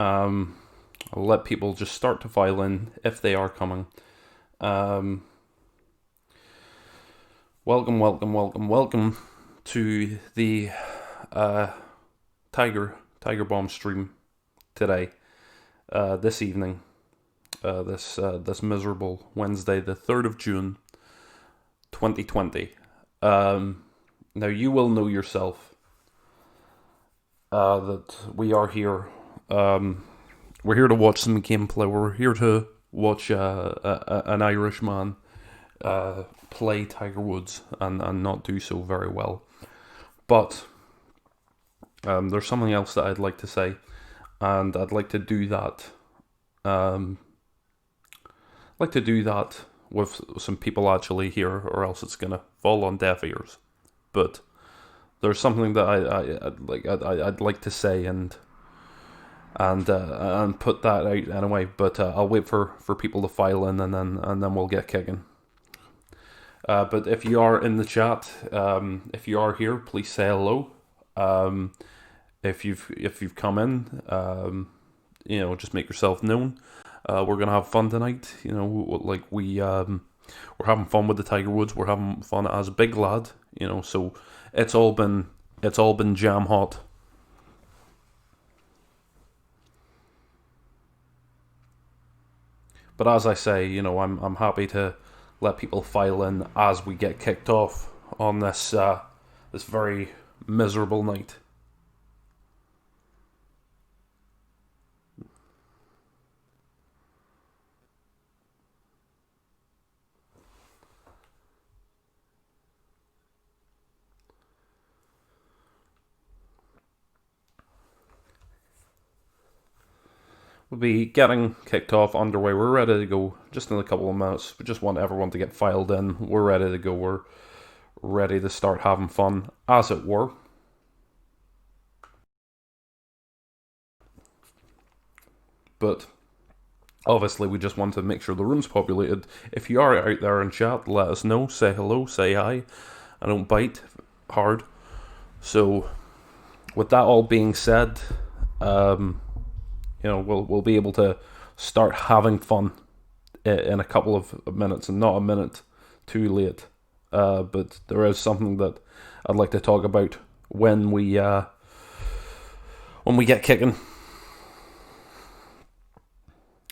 I'll let people just start to file in if they are coming. Welcome to the Tigerbomb stream today, this evening, this miserable Wednesday, the 3rd of June, 2020. Now you will know yourself that we are here. We're here to watch some gameplay. We're here to watch an Irishman play Tiger Woods and not do so very well. But there's something else that I'd like to say, and I'd like to do that. With some people actually here, or else it's gonna fall on deaf ears. But there's something that I'd like to say and put that out anyway. But I'll wait for people to file in, and then we'll get kicking. But if you are in the chat, if you are here, please say hello. If you've come in, just make yourself known. We're gonna have fun tonight. We're having fun with the Tiger Woods. We're having fun as a big lad. So it's all been jam hot. But as I say, I'm happy to let people file in as we get kicked off on this very miserable night. We'll be getting kicked off underway. We're ready to go just in a couple of minutes. We just want everyone to get filed in. We're ready to go. We're ready to start having fun, as it were. But obviously we just want to make sure the room's populated. If you are out there in chat, let us know. Say hello, say hi. I don't bite hard. So with that all being said, we'll be able to start having fun in a couple of minutes, and not a minute too late. But there is something that I'd like to talk about when we get kicking.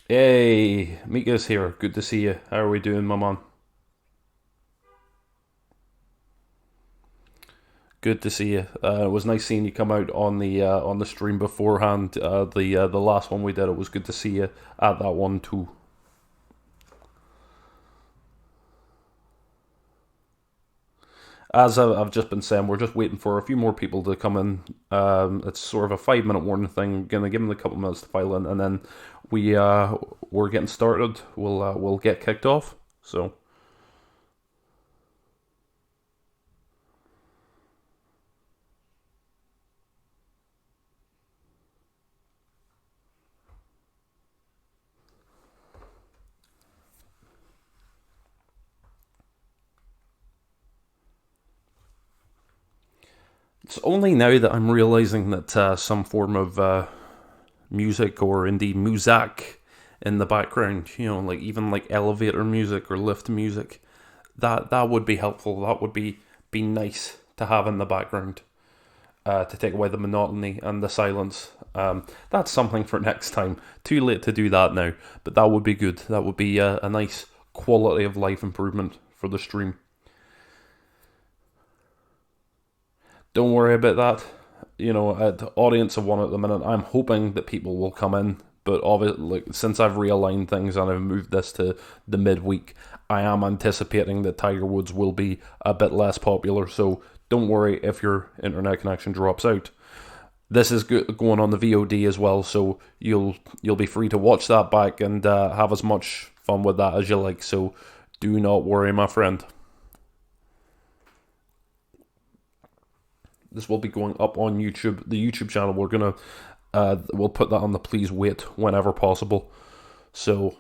Hey, Mika's here. Good to see you. How are we doing, my man? Good to see you. It was nice seeing you come out on the stream beforehand. The last one we did, it was good to see you at that one too. As I've just been saying, we're just waiting for a few more people to come in. It's sort of a 5-minute warning thing. Gonna give them a couple minutes to file in, and then we're getting started. We'll get kicked off. So. It's only now that I'm realizing that some form of music, or indeed muzak, in the background, even like elevator music or lift music, that would be helpful. That would be nice to have in the background to take away the monotony and the silence. That's something for next time. Too late to do that now, but that would be good. That would be a nice quality of life improvement for the stream. Don't worry about that. The audience of one at the minute. I'm hoping that people will come in, but obviously, since I've realigned things and I've moved this to the midweek, I am anticipating that Tiger Woods will be a bit less popular. So don't worry if your internet connection drops out. This is going on the VOD as well, so you'll be free to watch that back and have as much fun with that as you like. So do not worry, my friend. This will be going up on YouTube, the YouTube channel. We'll put that on the please wait whenever possible. So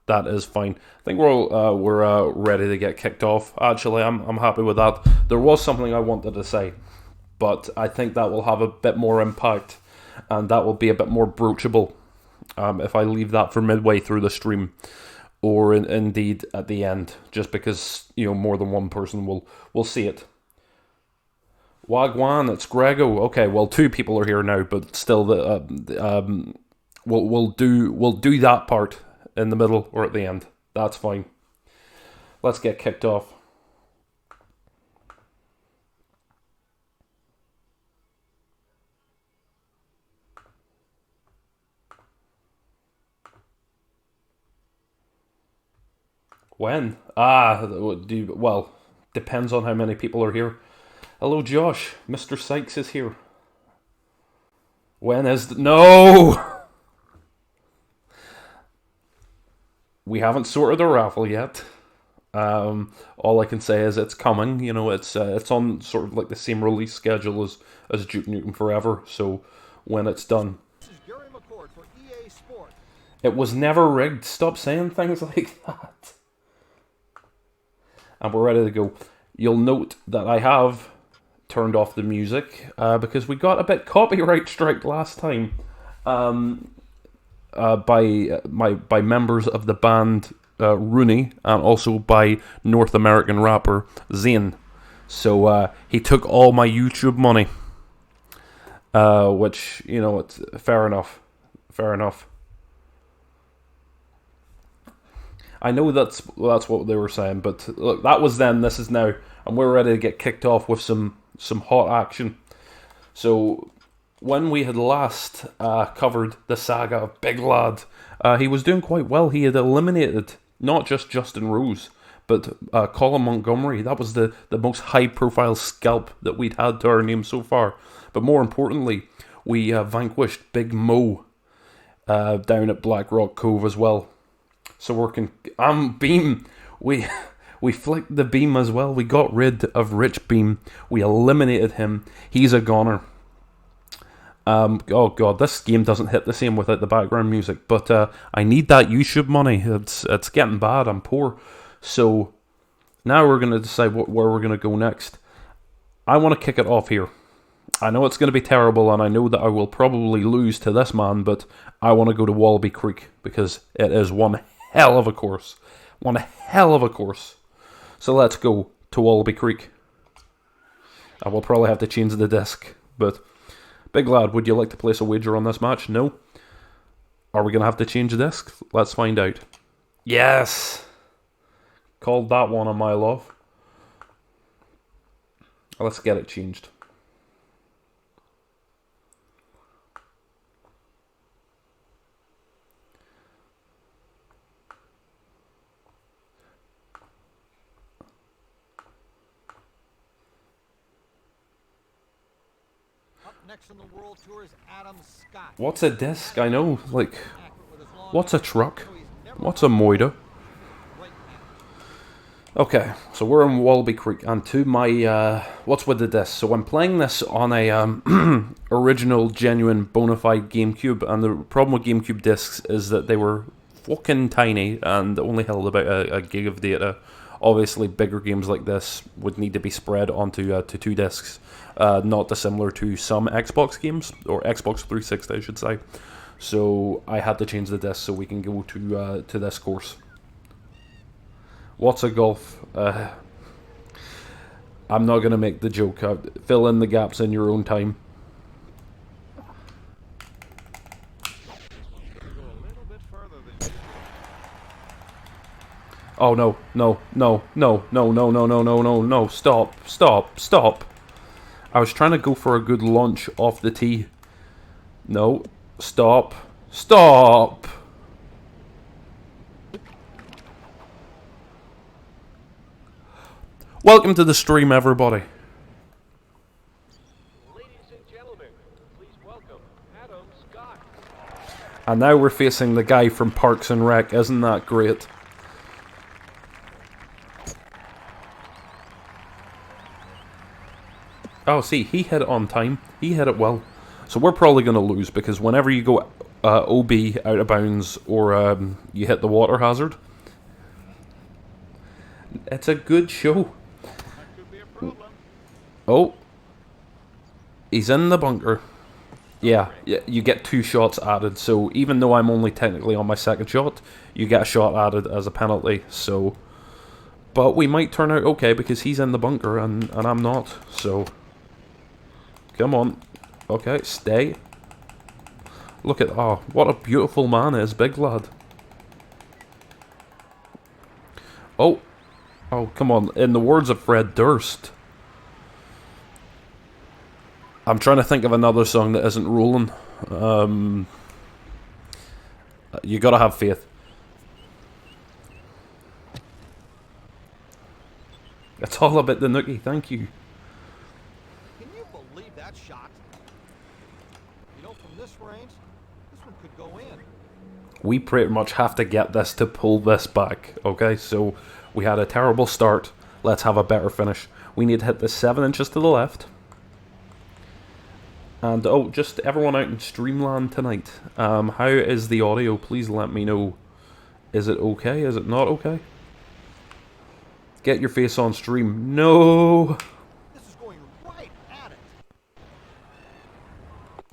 that is fine. I think we're ready to get kicked off. Actually, I'm happy with that. There was something I wanted to say, but I think that will have a bit more impact and that will be a bit more broachable if I leave that for midway through the stream, or indeed at the end, just because, you know, more than one person will see it. Wagwan, it's Grego. Okay, well, 2 people are here now, but still, we'll do that part in the middle or at the end. That's fine. Let's get kicked off. When? Well, depends on how many people are here. Hello, Josh. Mr. Sykes is here. When is no? We haven't sorted the raffle yet. All I can say is it's coming. You know, it's on sort of like the same release schedule as Duke Nukem Forever. So when it's done, it was never rigged. Stop saying things like that. And we're ready to go. You'll note that I have turned off the music because we got a bit copyright strike last time by members of the band Rooney, and also by North American rapper Zayn. So he took all my YouTube money, which, you know, it's fair enough. Fair enough. I know that's what they were saying, but look, that was then, this is now, and we're ready to get kicked off with some hot action. So, when we had last covered the saga of Big Lad, he was doing quite well. He had eliminated not just Justin Rose, but Colin Montgomery. That was the most high-profile scalp that we'd had to our name so far. But more importantly, we vanquished Big Mo down at Black Rock Cove as well. So working, Beam, we flicked the Beam as well. We got rid of Rich Beam. We eliminated him. He's a goner. Oh god, this game doesn't hit the same without the background music. But I need that YouTube money. It's getting bad. I'm poor. So now we're going to decide where we're going to go next. I want to kick it off here. I know it's going to be terrible, and I know that I will probably lose to this man, but I want to go to Wallaby Creek because it is one hell of a course. One hell of a course. So let's go to Wallaby Creek. I will probably have to change the disc, but Big Lad, would you like to place a wager on this match? No? Are we going to have to change the disc? Let's find out. Yes! Called that one a mile off. Let's get it changed. Next on the World Tour is Adam Scott. What's a disc? I know, like, what's a truck? What's a moida? Okay, so we're in Wallaby Creek, and to my, what's with the disc? So I'm playing this on a original, genuine, bona fide GameCube, and the problem with GameCube discs is that they were fucking tiny, and only held about a gig of data. Obviously, bigger games like this would need to be spread onto to 2 discs. Not dissimilar to some Xbox games, or Xbox 360 I should say. So I had to change the disc so we can go to this course. What's a golf? I'm not going to make the joke. Fill in the gaps in your own time. Oh no, no, no, no, no, no, no, no, no, no, no, stop, stop, stop. I was trying to go for a good launch off the tee. No, stop, stop. Welcome to the stream, everybody. Ladies and gentlemen, please welcome Adam Scott. And now we're facing the guy from Parks and Rec. Isn't that great? Oh, see, he hit it on time. He hit it well. So we're probably going to lose because whenever you go OB out of bounds or you hit the water hazard, it's a good show. That could be a problem. Oh, he's in the bunker. Yeah, you get 2 shots added. So even though I'm only technically on my second shot, you get a shot added as a penalty. So, but we might turn out okay because he's in the bunker and I'm not. So, come on. Okay, stay. Look at, oh, what a beautiful man is, big lad. Oh, oh, come on. In the words of Fred Durst, I'm trying to think of another song that isn't rolling. You gotta have faith. It's all about the nookie, thank you. Can you believe that shot? You know, from this range, this one could go in. We pretty much have to get this to pull this back, okay? So, we had a terrible start. Let's have a better finish. We need to hit this 7 inches to the left. And, oh, just everyone out in Streamland tonight. How is the audio? Please let me know. Is it okay? Is it not okay? Get your face on stream. No! This is going right at it.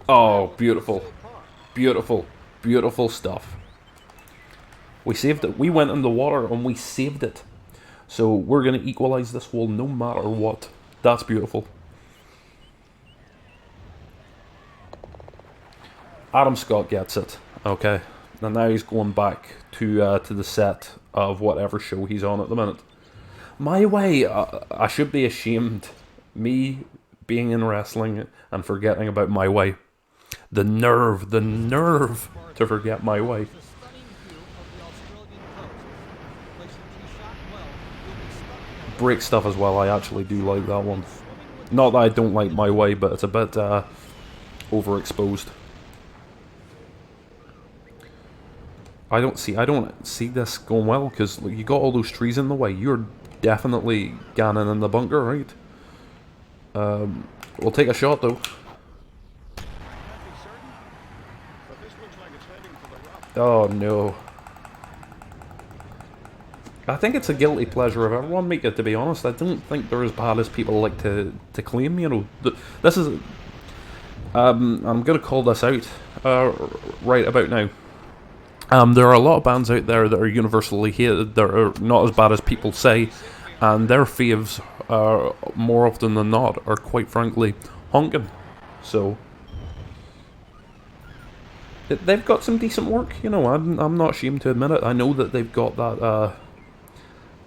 Oh, beautiful. Beautiful. Beautiful stuff. We saved it. We went in the water and we saved it. So we're going to equalize this hole no matter what. That's beautiful. Adam Scott gets it. Okay. And now he's going back to the set of whatever show he's on at the minute. My way. I should be ashamed. Me being in wrestling and forgetting about my way. The nerve to forget my way. It's a stunning view of the Australian coast. Place your tee shot well, you'll be stuck in a Break stuff as well. I actually do like that one. Not that I don't like my way, but it's a bit overexposed. I don't see this going well because you got all those trees in the way. You're definitely ganning in the bunker, right? We'll take a shot though. Oh no. I think it's a guilty pleasure of everyone, make it, to be honest. I don't think they're as bad as people like to claim, you know. This is... I'm going to call this out right about now. There are a lot of bands out there that are universally hated, that are not as bad as people say, and their faves, more often than not, are quite frankly honking. So... they've got some decent work, you know. I'm not ashamed to admit it. I know that they've got that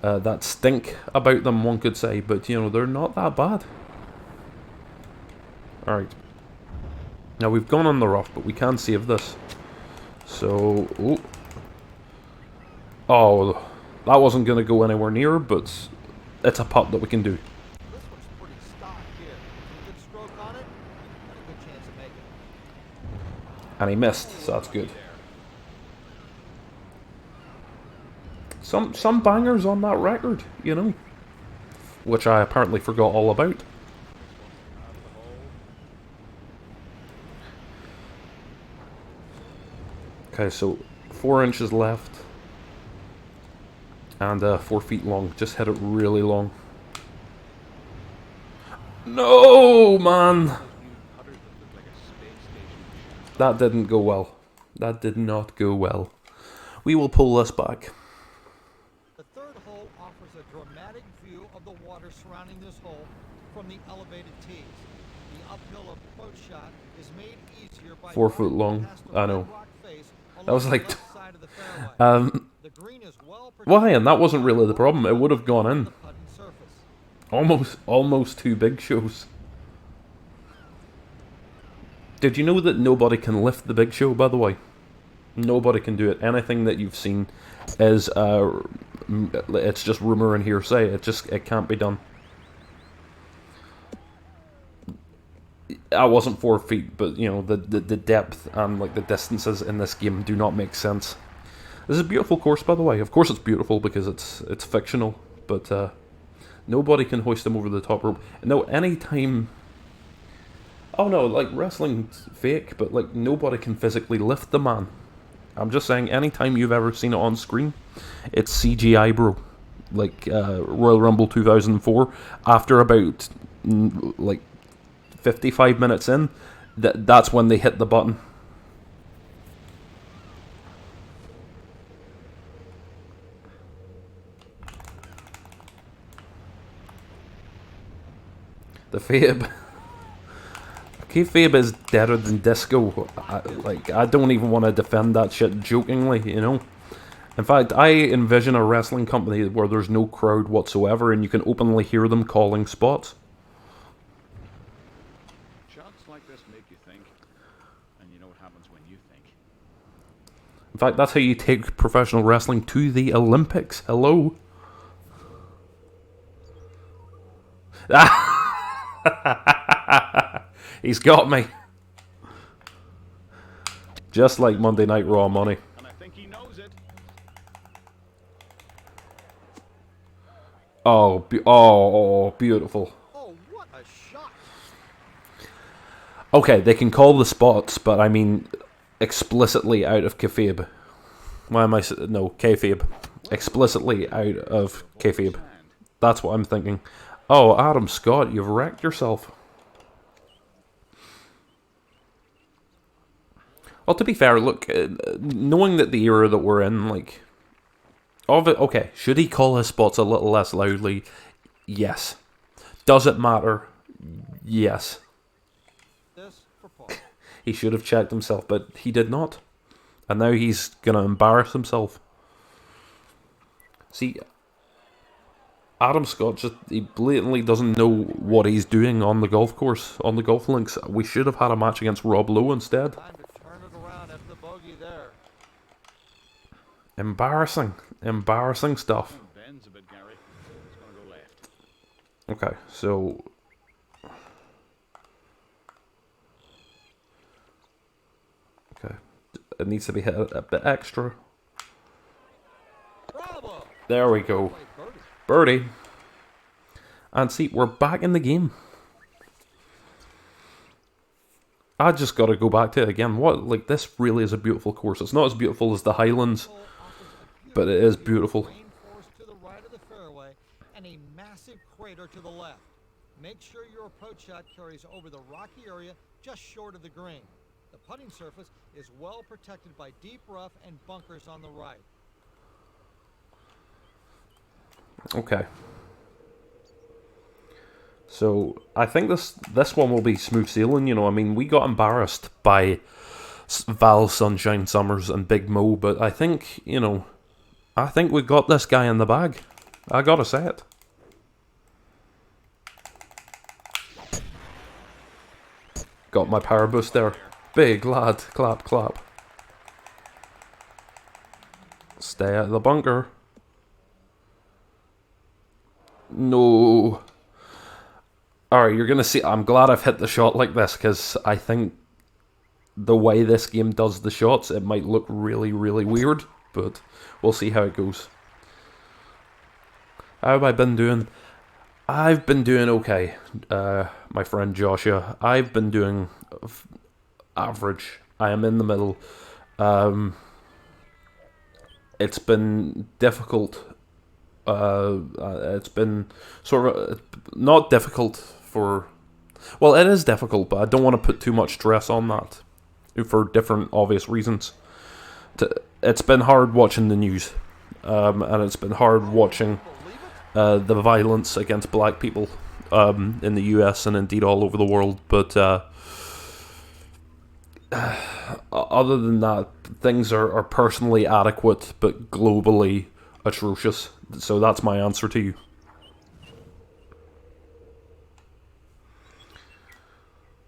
that stink about them, one could say, but you know they're not that bad. All right. Now we've gone on the rough, but we can save this. So, oh, that wasn't going to go anywhere near, but it's a putt that we can do. This one's pretty stock here. Good stroke on it, and a good chance of making it. And he missed, so that's good. Some bangers on that record, you know, which I apparently forgot all about. Okay, so 4 inches left, and 4 feet long. Just hit it really long. No, man! That didn't go well. That did not go well. We will pull this back. The third hole offers a dramatic view of the water surrounding this hole from the elevated tees. The uphill approach shot is made easier by 4 foot long. I know. That was like... The green is well why? And that wasn't really the problem. It would have gone in. Almost 2 big shows. Did you know that nobody can lift the Big Show, by the way? Nobody can do it. Anything that you've seen is, it's just rumor and hearsay. It can't be done. I wasn't 4 feet, but, you know, the depth and, like, the distances in this game do not make sense. This is a beautiful course, by the way. Of course it's beautiful because it's fictional, but, nobody can hoist him over the top rope. No, anytime... Oh no, like, wrestling's fake, but, like, nobody can physically lift the man. I'm just saying, anytime you've ever seen it on screen, it's CGI, bro. Like, Royal Rumble 2004, after about, like, 55 minutes in, That's when they hit the button. The Fabe. Kayfabe is deader than disco. I don't even want to defend that shit jokingly, you know. In fact, I envision a wrestling company where there's no crowd whatsoever and you can openly hear them calling spots. Shots like this make you think, and you know what happens when you think. In fact, that's how you take professional wrestling to the Olympics. Hello? He's got me. Just like Monday Night Raw money. And I think he knows it. Oh, beautiful. Oh, what a shot! Okay, they can call the spots, but I mean explicitly out of kayfabe. Why am I... No, kayfabe. Explicitly out of kayfabe. That's what I'm thinking. Oh, Adam Scott, you've wrecked yourself. Well, to be fair, look, knowing that the era that we're in, like... Okay, should he call his spots a little less loudly? Yes. Does it matter? Yes. This for Paul. He should have checked himself, but he did not. And now he's going to embarrass himself. See, Adam Scott he blatantly doesn't know what he's doing on the golf course, on the golf links. We should have had a match against Rob Lowe instead. Time to turn it around after the bogey there. Embarrassing. Embarrassing stuff. Bends a bit, Gary. It's going to go left. Okay, so... Okay. It needs to be hit a bit extra. Bravo! There we go. Play birdie. Birdie. And see, we're back in the game. I just got to go back to it again. Like, this really is a beautiful course. It's not as beautiful as the Highlands, Hole offers a but it is beautiful. rainforest to the right of the fairway and a massive crater to the left. Make sure your approach shot carries over the rocky area just short of the green. The putting surface is well protected by deep rough and bunkers on the right. Okay. So, I think this one will be smooth sailing, you know. I mean, we got embarrassed by Val, Sunshine Summers, and Big Mo, but I think, you know, I think we got this guy in the bag. I gotta say it. Got my power boost there. Big lad. Clap, clap. Stay out of the bunker. No. Alright, you're gonna see. I'm glad I've hit the shot like this, because I think the way this game does the shots, it might look really, really weird, but we'll see how it goes. How have I been doing? I've been doing okay, my friend Joshua. I've been doing average. I am in the middle. It's been difficult. It's been sort of not difficult for... Well, it is difficult, but I don't want to put too much stress on that for different obvious reasons. It's been hard watching the news, and it's been hard watching the violence against black people in the US and indeed all over the world. But other than that, things are personally adequate, but globally atrocious. So that's my answer to you.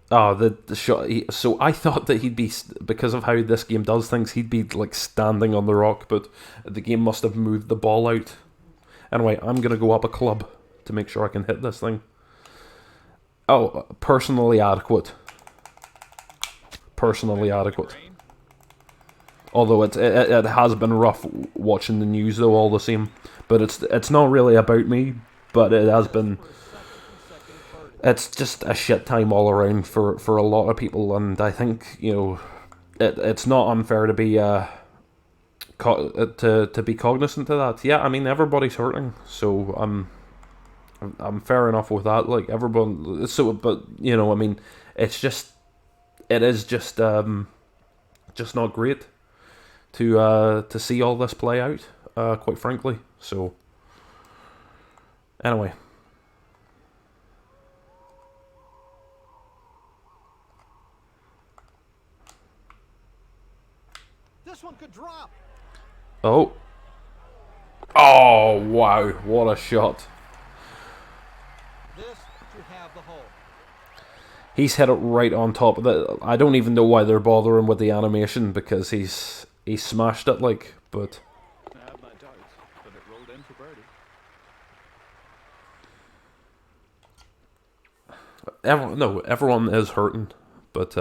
The shot. So I thought that he'd be, because of how this game does things, he'd be like standing on the rock, but the game must have moved the ball out. Anyway, I'm gonna go up a club to make sure I can hit this thing. Oh, personally adequate. Personally adequate. Although it has been rough watching the news though, all the same. But it's not really about me, but it has been. It's just a shit time all around for a lot of people, and I think, you know, it's not unfair to be to be cognizant of that. Yeah, I mean, everybody's hurting, so I'm fair enough with that. Like, everyone, so, but you know, I mean, it's just it is just not great to see all this play out, quite frankly. So, anyway. This one could drop. Oh. Oh, wow. What a shot. This to have the hole. He's hit it right on top of it. I don't even know why they're bothering with the animation, because he's smashed it, like, but... I have my doubts, but it rolled in for birdie. Everyone is hurting, but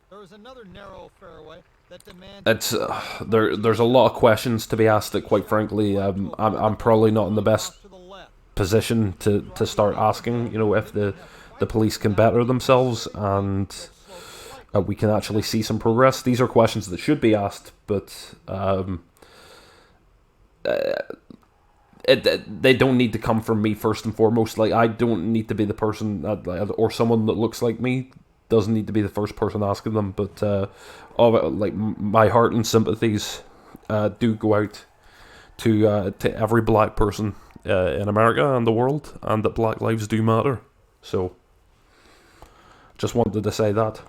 There was another narrow fairway that demanded. it's there's a lot of questions to be asked that, quite frankly, I'm probably not in the best To the left. position to start asking. You know, if the police can better themselves and we can actually see some progress. These are questions that should be asked, but they don't need to come from me first and foremost. Like, I don't need to be the person or someone that looks like me doesn't need to be the first person asking them. But my heart and sympathies do go out to every black person in America and the world, and that black lives do matter. So, just wanted to say that.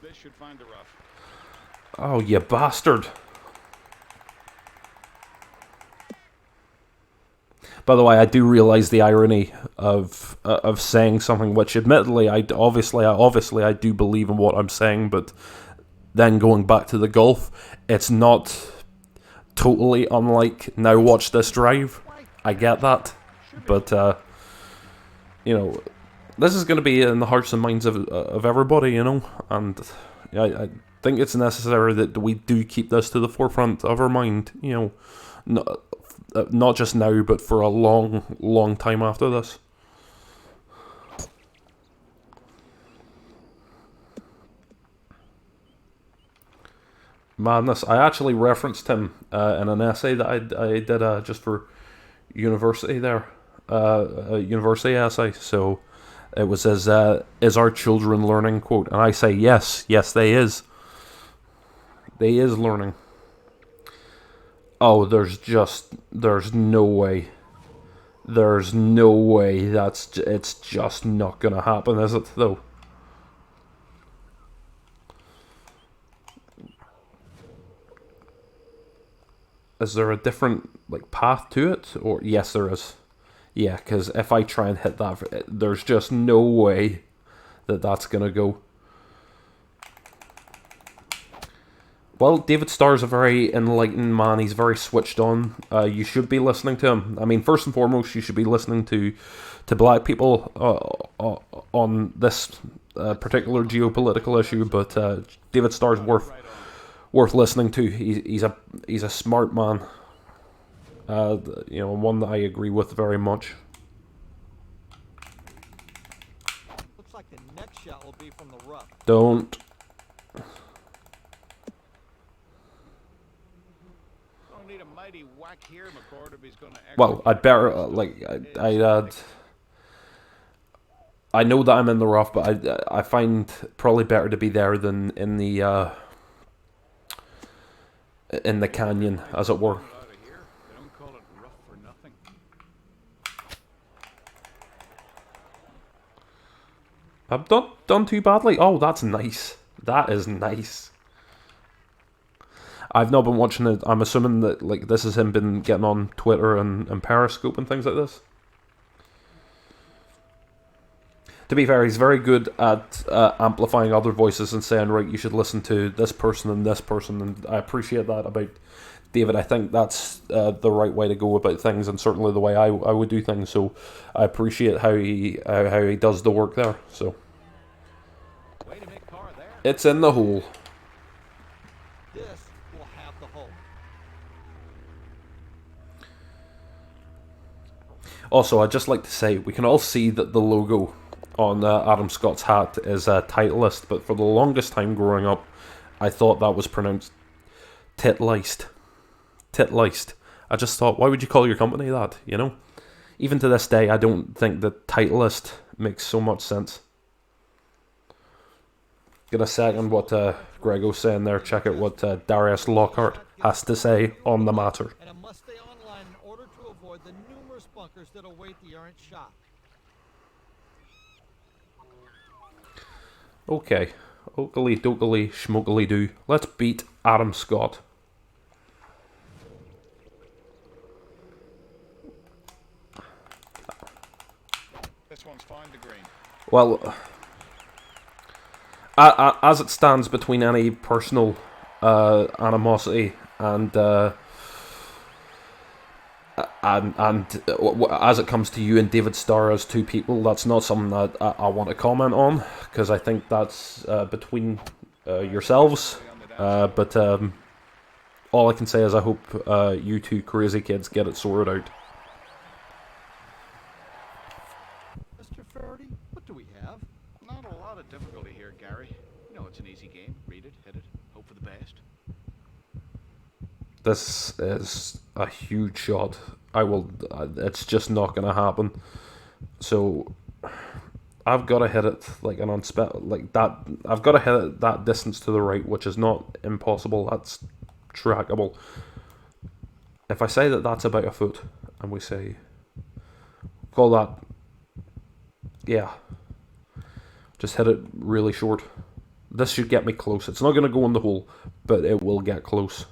This should find the rough. Oh, you bastard. By the way, I do realise the irony of saying something which, admittedly, I do believe in what I'm saying, but then going back to the golf, it's not totally unlike Now Watch This Drive. I get that, but this is going to be in the hearts and minds of everybody, and I think it's necessary that we do keep this to the forefront of our mind, not just now, but for a long, long time after this. Madness. I actually referenced him in an essay that I did just for university there, a university essay. So it was his "Is our children learning?" quote, and I say yes, they is. They is learning. Oh, there's no way. There's no way it's just not gonna happen, is it, though? Is there a different path to it? Or yes, there is. Yeah, because if I try and hit that, there's just no way that's gonna go. Well, David Starr's a very enlightened man. He's very switched on. You should be listening to him. I mean, first and foremost, you should be listening to black people on this particular geopolitical issue. But David Starr's worth listening to. He's a smart man. One that I agree with very much. Looks like the next shot will be from the rough. Don't. Need a mighty whack here, McCord, if he's gonna. Well, I'd better I know that I'm in the rough, but I find probably better to be there than in the canyon, as it were. Out of here. They don't call it rough for nothing. I've done too badly. Oh, that's nice. That is nice. I've not been watching it. I'm assuming that this is him been getting on Twitter and Periscope and things like this. To be fair, he's very good at amplifying other voices and saying, right, you should listen to this person, and I appreciate that about David. I think that's the right way to go about things, and certainly the way I would do things. So I appreciate how he does the work there. So Way to make car there. it's in the hole. This will have the hole. Also, I'd just like to say, we can all see that the logo on Adam Scott's hat is Titleist, but for the longest time growing up, I thought that was pronounced Titleist. Titleist. I just thought, why would you call your company that, Even to this day, I don't think the Titleist makes so much sense. Gonna second what Grego's saying there. Check out what Darius Lockhart has to say on the matter. And it must stay online in order to avoid the numerous bunkers that await the errant shot. Okay, okily dokily schmokily doo. Let's beat Adam Scott. This one's fine to green. Well, as it stands between any personal animosity and as it comes to you and David Starr as two people, that's not something that I want to comment on, because I think that's between yourselves. But all I can say is I hope you two crazy kids get it sorted out. Mr. Faraday, what do we have? Not a lot of difficulty here, Gary. You know, it's an easy game. Read it, hit it, hope for the best. This is a huge shot. It's just not going to happen. So I've got to hit it like an like that. I've got to hit it that distance to the right, which is not impossible. That's trackable. If I say that that's about a foot, and we say, call that, yeah, just hit it really short. This should get me close. It's not going to go in the hole, but it will get close.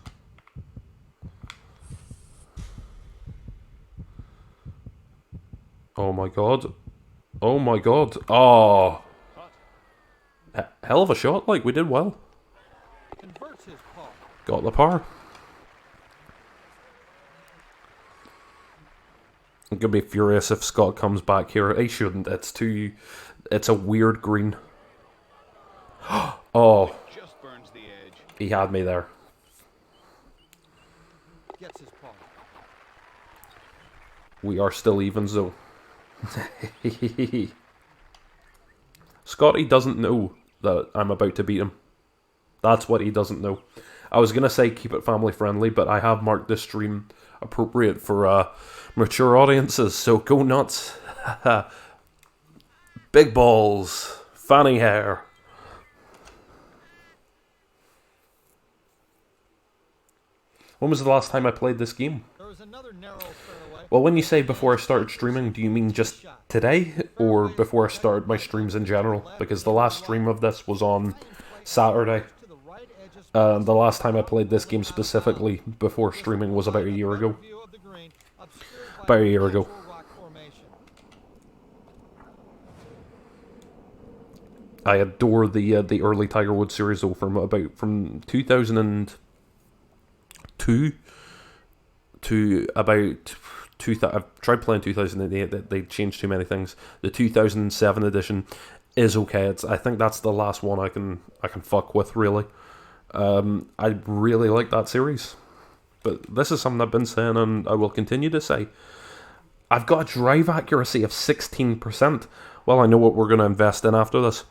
Oh my god. Oh my god. Oh. Hell of a shot. Like, we did well. Converts his par. Got the par. I'm gonna be furious if Scott comes back here. He shouldn't. It's a weird green. Oh. Just burns the edge. He had me there. Gets his par. We are still evens though. Scotty doesn't know that I'm about to beat him. That's what he doesn't know. I was going to say keep it family friendly, but I have marked this stream appropriate for mature audiences, so go nuts. Big balls, fanny hair. When was the last time I played this game? There was another narrow fairway. Well, when you say before I started streaming, do you mean just today, or before I started my streams in general? Because the last stream of this was on Saturday. The last time I played this game specifically before streaming was about a year ago. About a year ago. I adore the early Tiger Woods series though, from 2002 to about 2000. I've tried playing 2008. They changed too many things. The 2007 edition is okay. I think that's the last one I can fuck with really. I really like that series, but this is something I've been saying and I will continue to say. I've got a drive accuracy of 16%. Well, I know what we're going to invest in after this.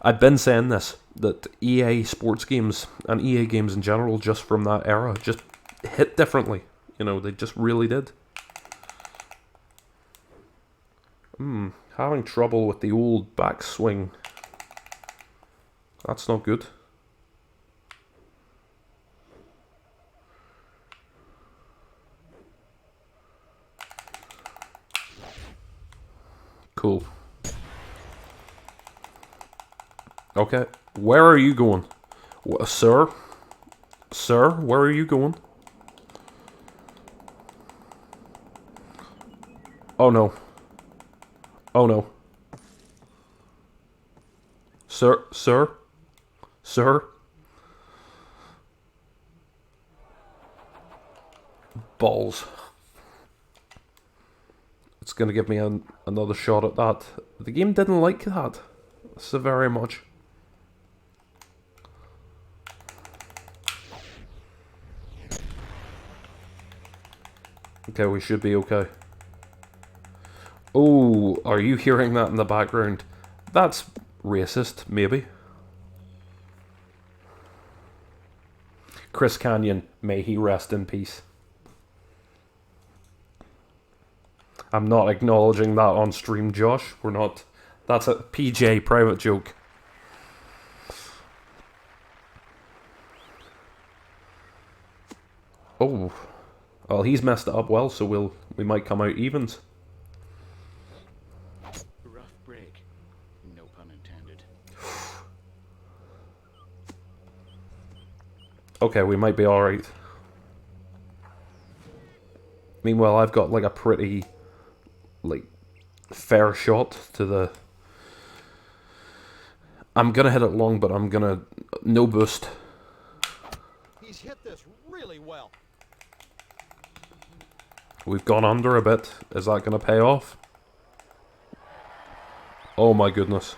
I've been saying this, that EA sports games and EA games in general, just from that era, just hit differently. You know, they just really did. Having trouble with the old backswing. That's not good. Cool. Okay, where are you going? Sir? Sir, where are you going? Oh no. Oh no. Sir? Sir? Sir? Balls. It's gonna give me another shot at that. The game didn't like that so very much. Okay, we should be okay. Oh, are you hearing that in the background? That's racist, maybe. Chris Canyon, may he rest in peace. I'm not acknowledging that on stream, Josh. We're not. That's a PJ private joke. Oh. Well, he's messed it up well, so we might come out evens. Rough break. No pun intended. Okay, we might be alright. Meanwhile, I've got like a pretty, like, fair shot to the... I'm gonna hit it long, but I'm gonna... No boost. He's hit this really well. We've gone under a bit. Is that gonna pay off? Oh my goodness.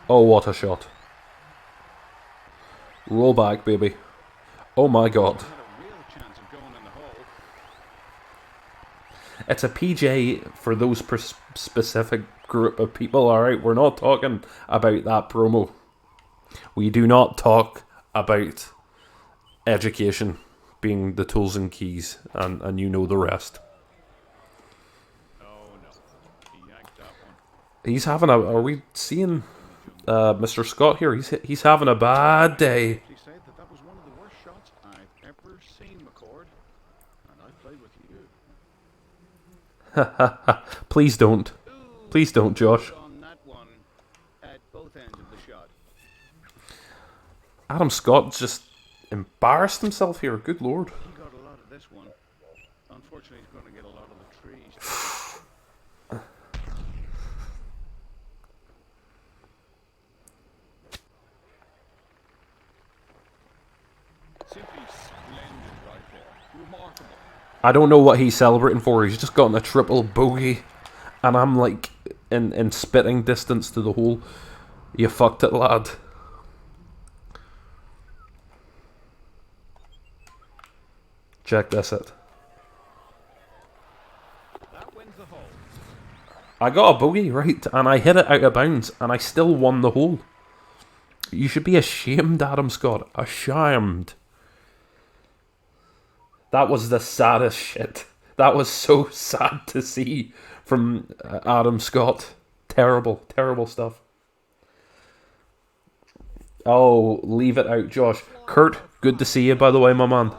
Oh, what a shot. Roll back, baby. Oh my god. Had a real chance of going in the hole. It's a PJ for those specific group of people, alright? We're not talking about that promo. We do not talk about education being the tools and keys, and you know the rest. Oh no. He yanked that one. He's having a... Are we seeing Mr. Scott here? He's having a bad day. He said that was one of the worst shots I've ever seen, McCord. And I've played with you. Please don't. Please don't, Josh. On that one at both ends of the shot. Adam Scott just embarrassed himself here. Good lord. He got a lot of this one. Unfortunately, he's going to get a lot of the trees. Simply splendid right there. Remarkable. I don't know what he's celebrating for. He's just gotten a triple bogey. And I'm like in spitting distance to the hole. You fucked it, lad. Check this out. That wins the hole. I got a bogey, right? And I hit it out of bounds. And I still won the hole. You should be ashamed, Adam Scott. Ashamed. That was the saddest shit. That was so sad to see from Adam Scott. Terrible, terrible stuff. Oh, leave it out, Josh. Kurt, good to see you, by the way, my man.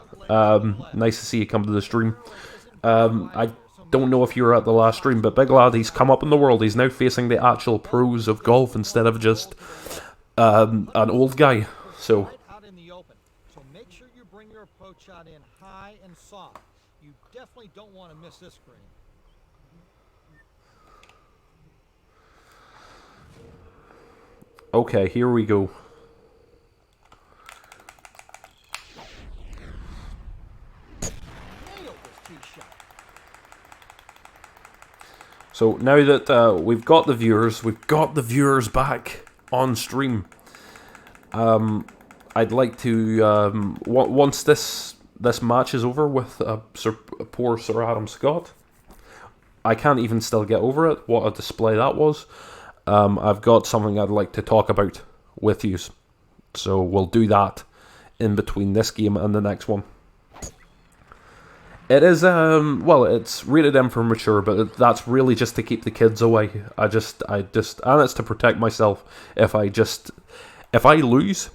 Nice to see you come to the stream. I don't know if you were at the last stream, but big lad, he's come up in the world. He's now facing the actual pros of golf instead of just an old guy. So Right out in the open. So make sure you bring your approach shot in high and soft. You definitely don't want to miss this green. okay, here we go. Nailed this tee shot. So now that we've got the viewers back on stream. I'd like to once this match is over with poor Sir Adam Scott. I can't even still get over it. What a display that was. I've got something I'd like to talk about with you. So we'll do that in between this game and the next one. It is, well, it's rated M for mature, but that's really just to keep the kids away. I just, and it's to protect myself if I lose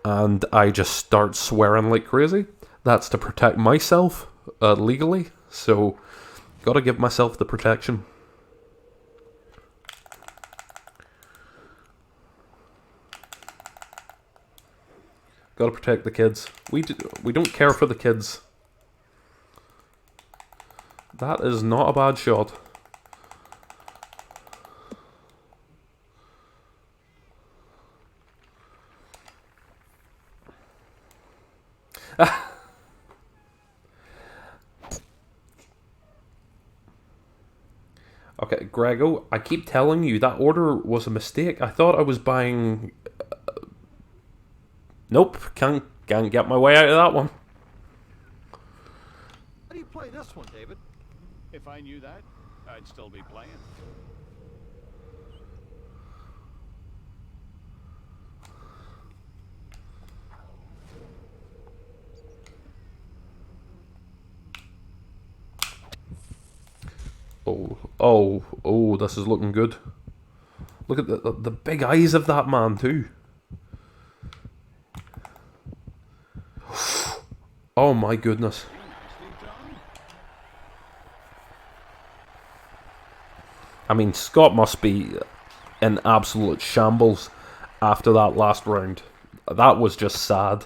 and I just start swearing like crazy. That's to protect myself, legally, so gotta give myself the protection. Gotta protect the kids. We don't care for the kids. That is not a bad shot. Okay, Grego, I keep telling you that order was a mistake. I thought I was buying... Nope, can't get my way out of that one. How do you play this one, David? If I knew that, I'd still be playing. Oh, this is looking good. Look at the big eyes of that man too. Oh my goodness. I mean, Scott must be in absolute shambles after that last round. That was just sad.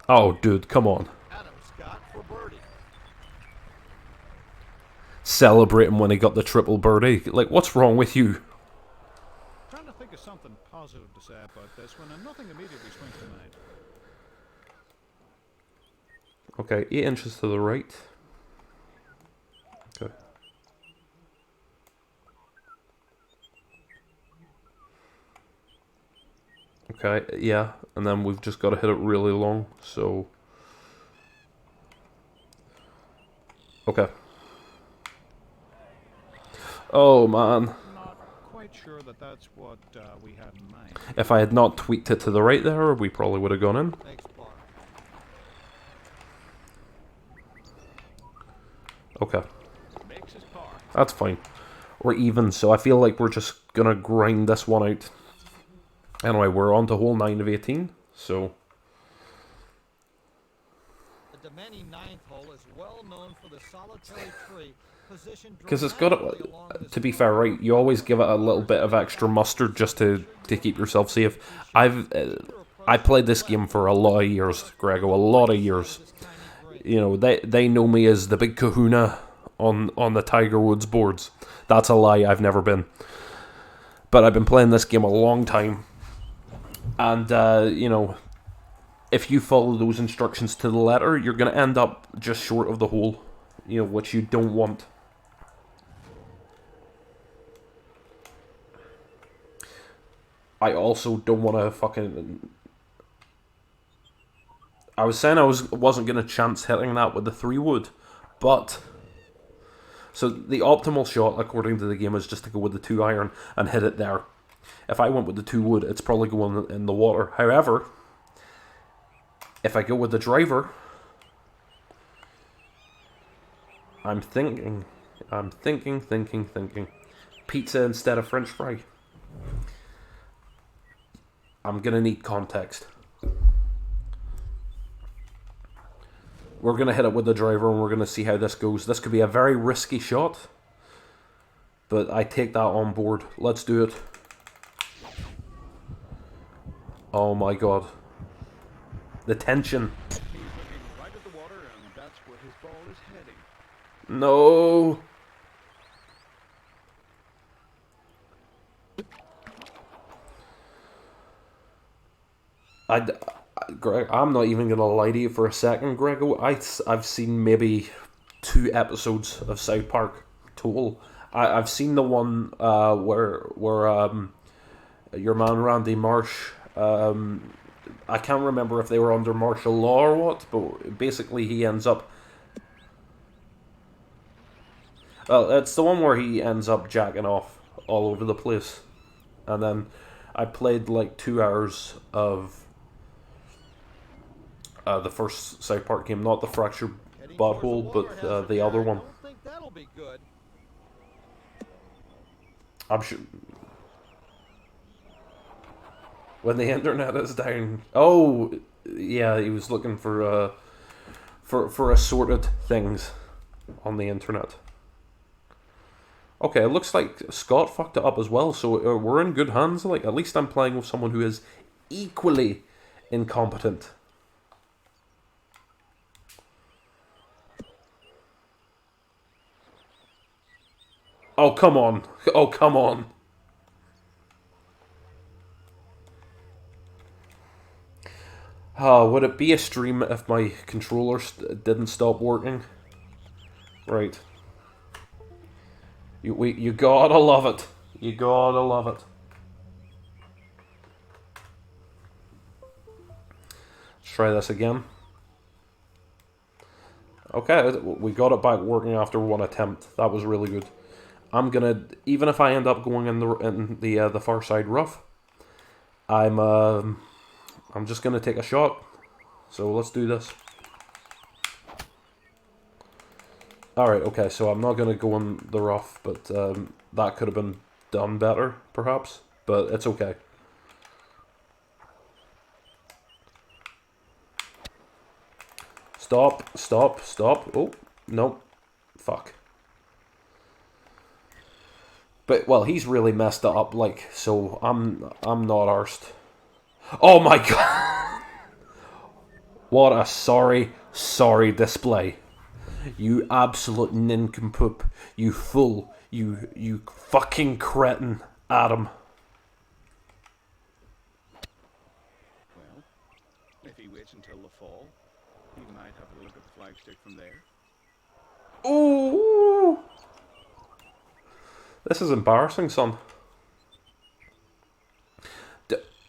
Oh, dude, come on. Adam Scott for birdie. Celebrating when he got the triple birdie. Like, what's wrong with you? Trying to think of something positive to say about this one, and nothing immediately springs to mind. Okay, 8 inches to the right. Okay. Okay, yeah, and then we've just got to hit it really long, so... Okay. Oh, man. Not quite sure that that's what we had in mind. If I had not tweaked it to the right there, we probably would have gone in. Makes par. Okay. Makes his par. That's fine. We're even, so I feel like we're just going to grind this one out. Anyway, we're on to hole 9 of 18, so... The demanding ninth hole is well known for the solitary tree positioned Because it's got dramatically it, along this to be fair, right, you always give it a little bit of extra mustard just to keep yourself safe. I played this game for a lot of years, Grego, a lot of years. You know, they know me as the big kahuna on the Tiger Woods boards. That's a lie, I've never been. But I've been playing this game a long time. And, you know, if you follow those instructions to the letter, you're going to end up just short of the hole, you know, which you don't want. I also don't want to fucking... I was saying I wasn't going to chance hitting that with the 3-wood, but... So the optimal shot, according to the game, is just to go with the 2-iron and hit it there. If I went with the 2-wood, it's probably going in the water. However, if I go with the driver, I'm thinking. Pizza instead of French fry. I'm going to need context. We're going to hit it with the driver and we're going to see how this goes. This could be a very risky shot, but I take that on board. Let's do it. Oh my god. The tension. He's looking right at the water, and that's where his ball is heading. No. Greg, I'm not even going to lie to you for a second, Grego. I've seen maybe 2 episodes of South Park total. I've seen the one where your man Randy Marsh, I can't remember if they were under martial law or what, but basically he ends up... Well, it's the one where he ends up jacking off all over the place. And then I played like 2 hours of the first South Park game, not the Fractured Butthole, but the other one. I don't think that'll be good. I'm sure... When the internet is down... Oh, yeah, he was looking for assorted things on the internet. Okay, it looks like Scott fucked it up as well, so we're in good hands. Like, at least I'm playing with someone who is equally incompetent. Oh, come on. Oh, come on. Would it be a stream if my controller didn't stop working? Right. You gotta love it. You gotta love it. Let's try this again. Okay, we got it back working after 1 attempt. That was really good. I'm gonna, even if I end up going in the far side rough, I'm just gonna take a shot. So let's do this. Alright, okay, so I'm not going to go in the rough, but that could have been done better, perhaps. But it's okay. Stop, stop, stop. Oh, no. Fuck. But, well, he's really messed it up, like, so I'm not arsed. Oh my god! What a sorry display. You absolute nincompoop. You fool. You fucking cretin, Adam. Well, if he waits until the fall, he might have a look at the flagstick from there. Ooh! This is embarrassing, son.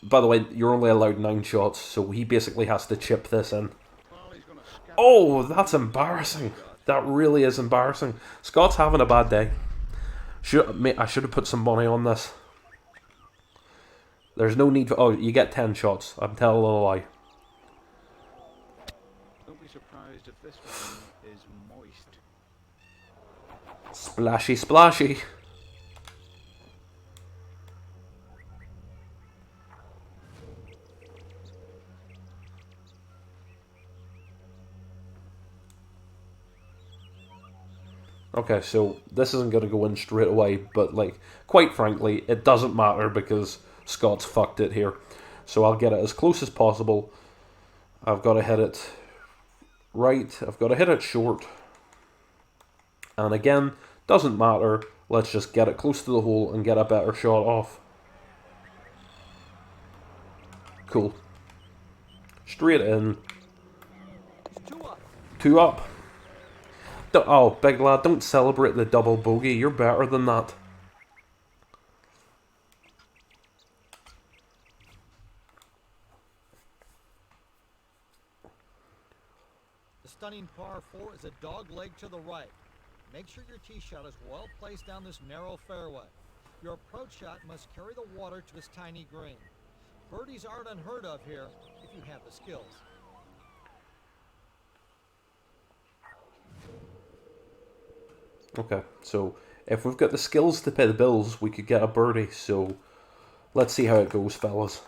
By the way, you're only allowed 9 shots, so he basically has to chip this in. Well, he's gonna scatter. Oh, that's embarrassing. That really is embarrassing. Scott's having a bad day. I should have put some money on this. There's no need for... Oh, you get 10 shots. I'm telling a lie. Don't be surprised if this one is moist. Splashy, splashy. Okay, so this isn't going to go in straight away, but, like, quite frankly, it doesn't matter because Scott's fucked it here. So I'll get it as close as possible. I've got to hit it right. I've got to hit it short. And again, doesn't matter. Let's just get it close to the hole and get a better shot off. Cool. Straight in. 2 up. 2 up. Oh, big lad, don't celebrate the double bogey. You're better than that. The stunning par 4 is a dog leg to the right. Make sure your tee shot is well placed down this narrow fairway. Your approach shot must carry the water to this tiny green. Birdies aren't unheard of here if you have the skills. Okay, so if we've got the skills to pay the bills, we could get a birdie. So let's see how it goes, fellas.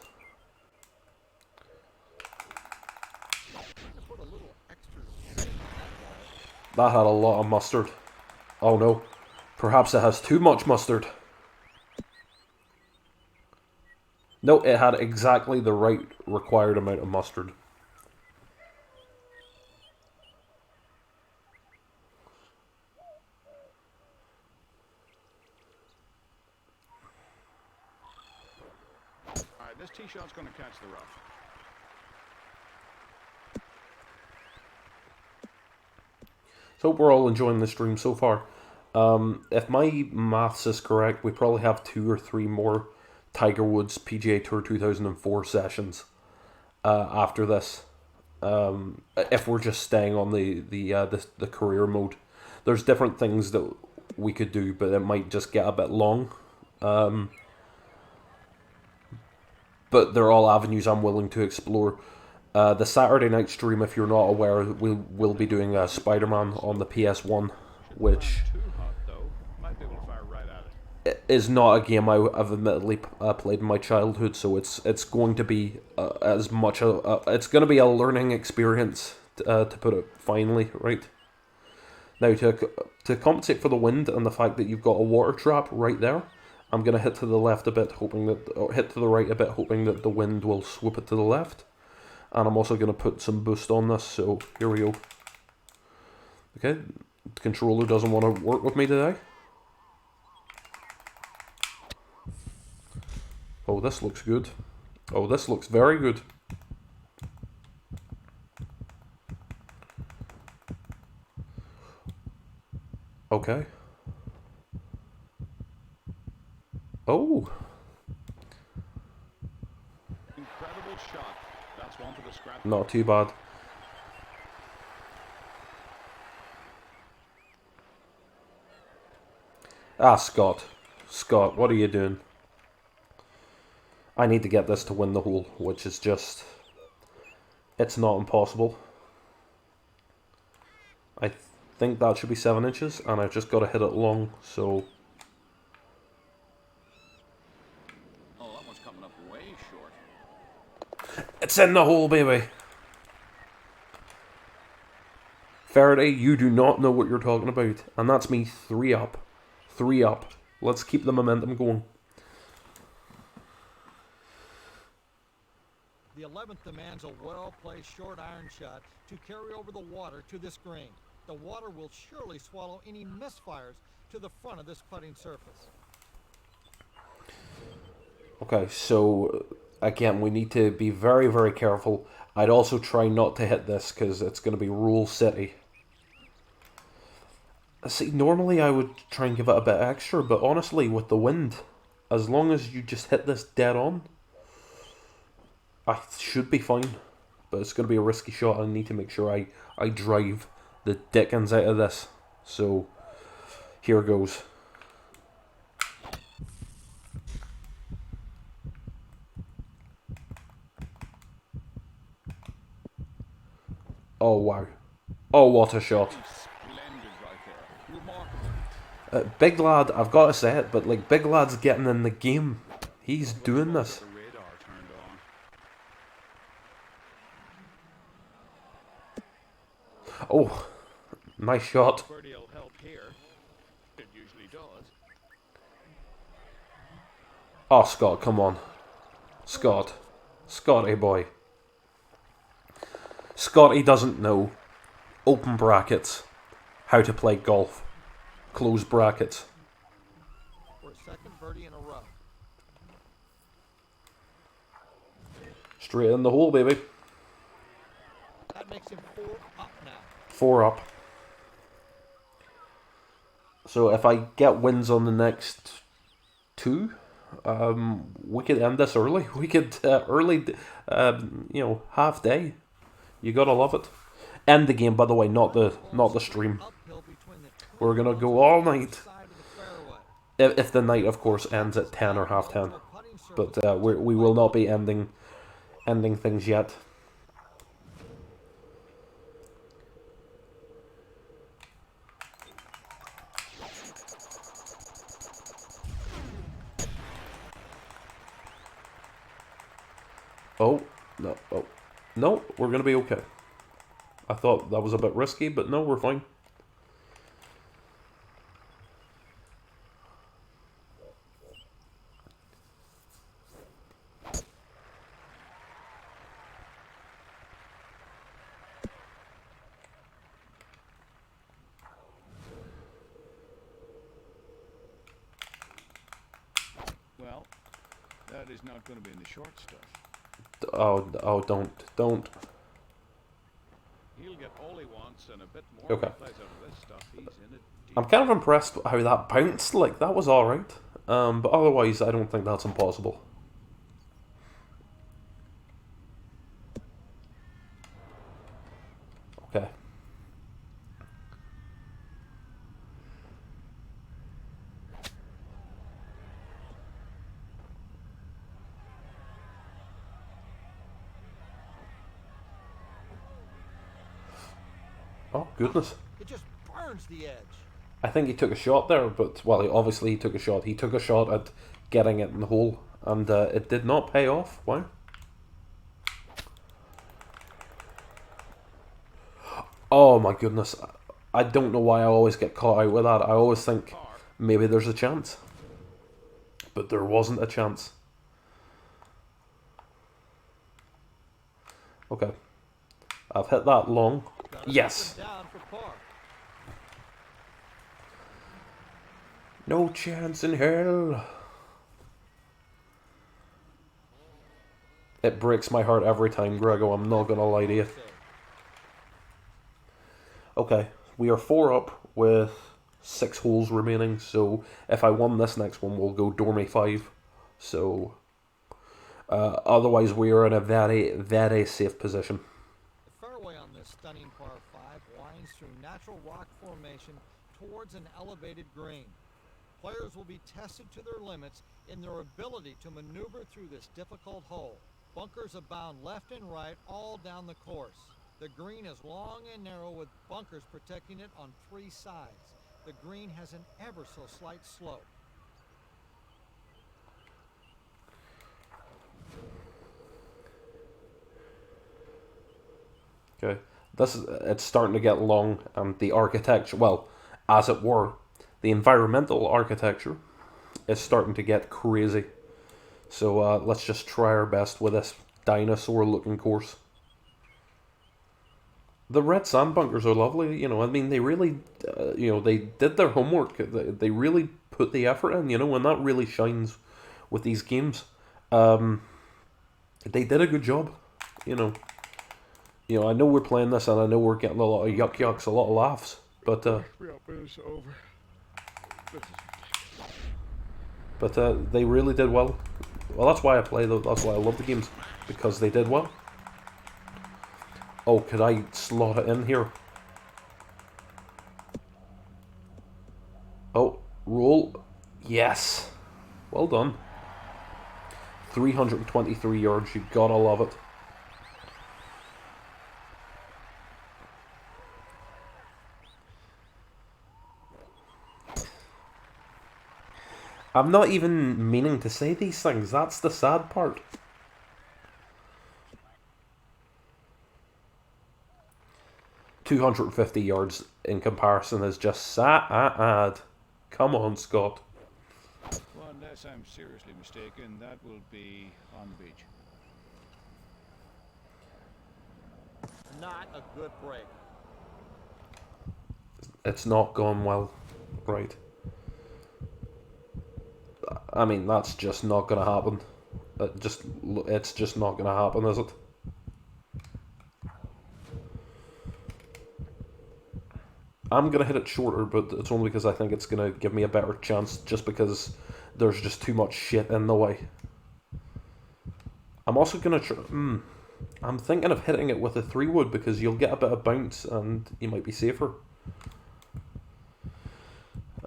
That had a lot of mustard. Oh no, perhaps it has too much mustard. No, it had exactly the right required amount of mustard. Alright, this tee shot's gonna catch the rough. So hope we're all enjoying the stream so far. If my maths is correct, we probably have 2 or 3 more Tiger Woods PGA Tour 2004 sessions after this. If we're just staying on the career mode, there's different things that we could do, but it might just get a bit long. But they're all avenues I'm willing to explore. The Saturday night stream, if you're not aware, we'll be doing Spider-Man on the PS1, which Too hot though. Might be able to fire right at it. is not a game I've admittedly played in my childhood, so it's going to be as much it's going to be a learning experience to put it finely, right? Now to compensate for the wind and the fact that you've got a water trap right there, I'm going to hit to the left a bit, hit to the right a bit, hoping that the wind will swoop it to the left. And I'm also going to put some boost on this, so here we go. Okay, the controller doesn't want to work with me today. Oh, this looks good. Oh, this looks very good. Okay. Oh. Incredible shot. That's one for the scrap. Not too bad. Ah, Scott. Scott, what are you doing? I need to get this to win the hole, which is just... It's not impossible. think that should be 7 inches, and I've just got to hit it long, so... Oh, that one's coming up way short. It's in the hole, baby! Faraday, you do not know what you're talking about. And that's me 3 up. 3 up. Let's keep the momentum going. The 11th demands a well-placed short iron shot to carry over the water to this green. The water will surely swallow any misfires to the front of this putting surface. Okay, so again, we need to be very, very careful. I'd also try not to hit this because it's going to be rule city. See, normally I would try and give it a bit extra, but honestly, with the wind, as long as you just hit this dead on, I should be fine. But it's going to be a risky shot. I need to make sure I drive the dickens out of this. So, here goes. Oh, wow. Oh, what a shot. Splendid right there. Remarkable. Big lad, I've got to say it, but like, Big lad's getting in the game. He's doing this. The radar turned on. Oh, nice shot. Birdie'll help here. It usually does. Oh, Scott, come on. Scott. Scotty boy. Scotty doesn't know, open brackets, how to play golf. Close brackets. For a second birdie in a row. Straight in the hole, baby. That makes him 4 up now. 4 up. So if I get wins on the next 2, we could end this early. We could half day. You gotta love it. End the game, by the way, not the stream. Uphill between the two We're gonna go all night. side of the fairway. If the night, of course, ends at 10 or half 10. The putting But surface we will not be ending things yet. Oh, no, oh. No, we're going to be okay. I thought that was a bit risky, but no, we're fine. Well, that is not going to be in the short stuff. Oh, don't. He'll get all he wants and a bit more. Okay. If he plays out of this stuff, he's in it deep. I'm kind of impressed how that bounced. Like, that was alright. But otherwise, I don't think that's impossible. Okay. Oh, goodness. It just burns the edge. I think he took a shot there, but, well, obviously he took a shot. He took a shot at getting it in the hole, and it did not pay off. Wow. Oh, my goodness. I don't know why I always get caught out with that. I always think maybe there's a chance. But there wasn't a chance. Okay. I've hit that long. Yes. Down for par. No chance in hell. It breaks my heart every time, Grego. I'm not gonna lie to you. Okay, we are 4 up with 6 holes remaining. So if I won this next one, we'll go Dormy 5. So otherwise, we are in a very, very safe position. The fairway on this stunning par 5 winds through natural rock formation towards an elevated green. Players will be tested to their limits in their ability to maneuver through this difficult hole. Bunkers abound left and right all down the course. The green is long and narrow with bunkers protecting it on 3 sides. The green has an ever so slight slope. Okay, it's starting to get long, and the architecture, well, as it were, the environmental architecture is starting to get crazy. So let's just try our best with this dinosaur-looking course. The red sand bunkers are lovely, I mean, they really, they did their homework. They really put the effort in, and that really shines with these games. They did a good job, I know we're playing this, and I know we're getting a lot of yucks, a lot of laughs, but they really did well. Well, that's why I play though. That's why I love the games, because they did well. Oh, could I slot it in here? Oh, roll. Yes. Well done. 323 yards. You gotta love it. I'm not even meaning to say these things. That's the sad part. .250 yards in comparison is just sad. Come on, Scott. Well, unless I'm seriously mistaken, that will be on the beach. Not a good break. It's not gone well. Right. I mean, that's just not going to happen. It's just not going to happen, is it? I'm going to hit it shorter, but it's only because I think it's going to give me a better chance, just because there's just too much shit in the way. I'm also going to try... I'm thinking of hitting it with a 3-wood, because you'll get a bit of bounce, and you might be safer.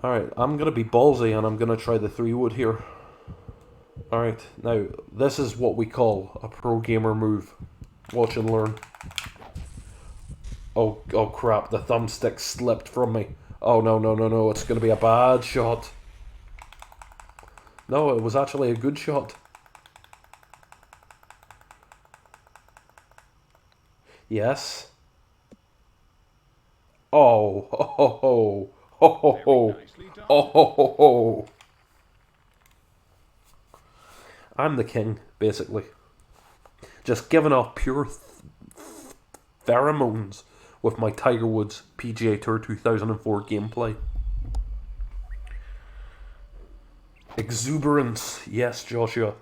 Alright, I'm going to be ballsy, and I'm going to try the 3-wood here. Alright, now, this is what we call a pro gamer move. Watch and learn. Oh crap, the thumbstick slipped from me. Oh no, it's going to be a bad shot. No, it was actually a good shot. Yes. Oh, ho ho ho, ho ho ho, oh ho ho ho. I'm the king, basically. Just giving off pure pheromones with my Tiger Woods PGA Tour 2004 gameplay. Exuberance, yes, Joshua.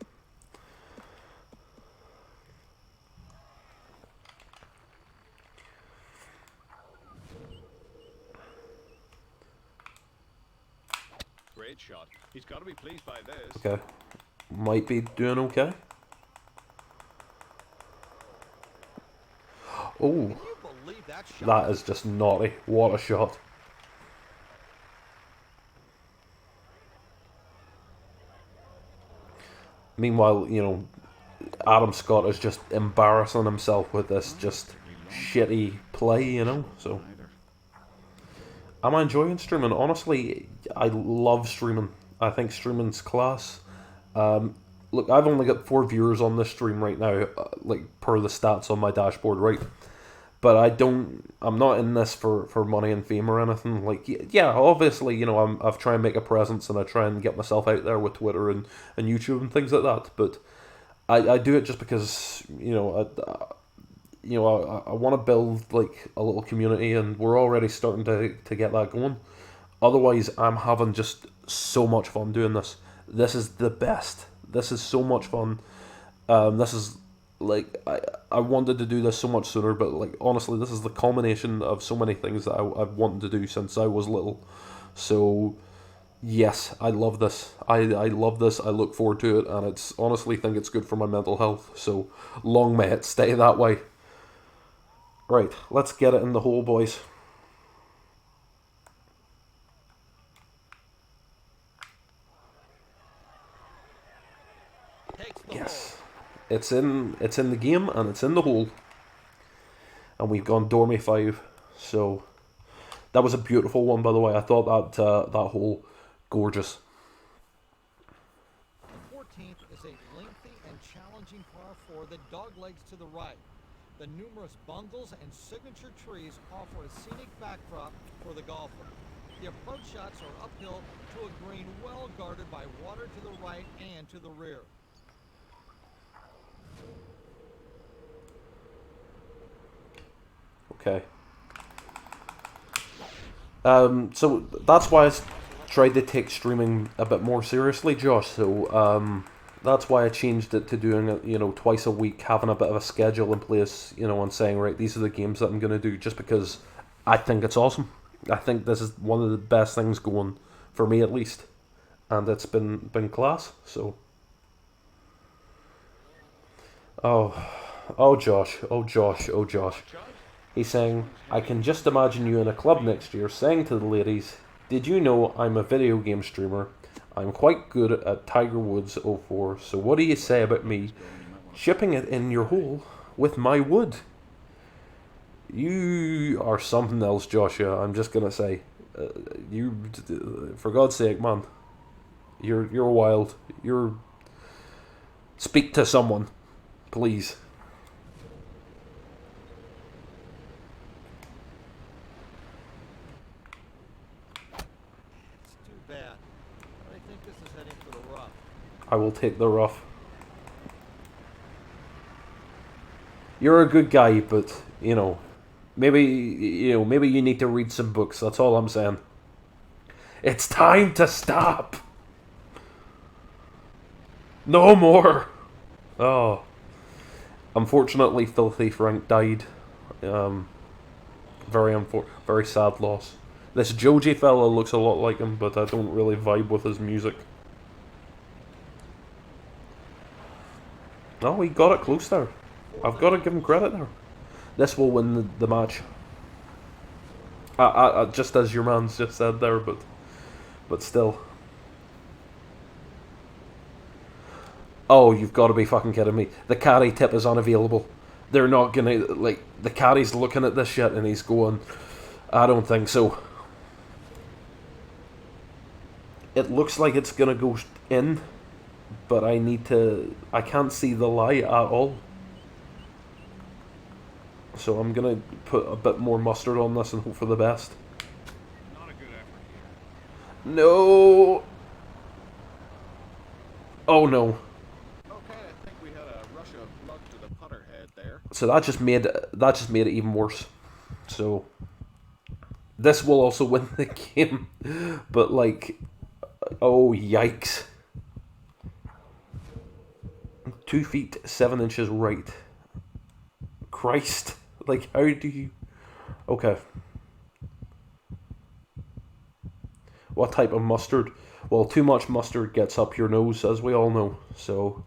Great shot. He's got to be pleased by this. Okay. Might be doing okay. Oh. Can you believe that shot? That is just naughty. What a shot. Meanwhile, Adam Scott is just embarrassing himself with this just shitty play, so... I'm enjoying streaming. Honestly, I love streaming. I think streaming's class. Look, I've only got 4 viewers on this stream right now, per the stats on my dashboard, right? But I'm not in this for money and fame or anything. Yeah, obviously, I've tried and make a presence, and I try and get myself out there with Twitter and YouTube and things like that. But I do it just because, I want to build a little community, and we're already starting to get that going. Otherwise, I'm having just so much fun doing this. This is the best. This is so much fun. This is I wanted to do this so much sooner, but honestly, this is the culmination of so many things that I've wanted to do since I was little. So yes, I love this. I love this. I look forward to it, and it's honestly think it's good for my mental health. So long may it stay that way. Right, let's get it in the hole, boys. Yes. It's in the game, and it's in the hole. and we've gone Dormy 5. So that was a beautiful one, by the way. I thought that hole gorgeous. The 14th is a lengthy and challenging par 4 that doglegs to the right. The numerous bungles and signature trees offer a scenic backdrop for the golfer. The approach shots are uphill to a green well guarded by water to the right and to the rear. Okay. So that's why I tried to take streaming a bit more seriously, Josh. So that's why I changed it to doing it, twice a week, having a bit of a schedule in place, and saying, right, these are the games that I'm going to do, just because I think it's awesome. I think this is one of the best things going, for me at least, and it's been class. So, oh Josh. He's saying, I can just imagine you in a club next year saying to the ladies, did you know I'm a video game streamer? I'm quite good at Tiger Woods 04, so what do you say about me chipping it in your hole with my wood? You are something else, Joshua. I'm just gonna say, for God's sake, man, you're wild. Speak to someone, please. It's too bad. I think this is heading for the rough. I will take the rough. You're a good guy, but maybe you need to read some books. That's all I'm saying. It's time to stop. No more. Oh, unfortunately, Filthy Frank died. Very sad loss. This Joji fella looks a lot like him, but I don't really vibe with his music. Oh, he got it close there. I've got to give him credit there. This will win the match. Just as your man's just said there, but still. Oh, you've got to be fucking kidding me. The caddy tip is unavailable. They're not gonna, the caddy's looking at this shit and he's going, I don't think so. It looks like it's gonna go in, but I can't see the light at all. So I'm going to put a bit more mustard on this and hope for the best. Not a good effort here. No! Oh no. Okay, I think we had a rush of luck to the putter head there. So that just made it even worse. So this will also win the game. But oh yikes. 2 feet 7 inches right. Christ. How do you... Okay. What type of mustard? Well, too much mustard gets up your nose, as we all know. So,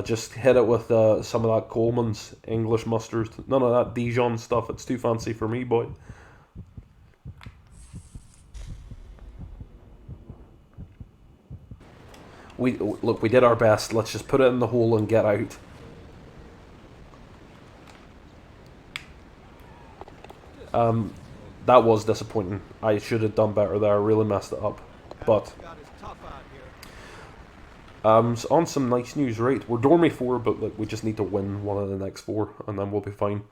just hit it with some of that Coleman's English mustard. None of that Dijon stuff. It's too fancy for me, boy. We did our best. Let's just put it in the hole and get out. That was disappointing. I should have done better there. I really messed it up. But so on some nice news, right? We're Dormy 4, but we just need to win one of the next 4, and then we'll be fine.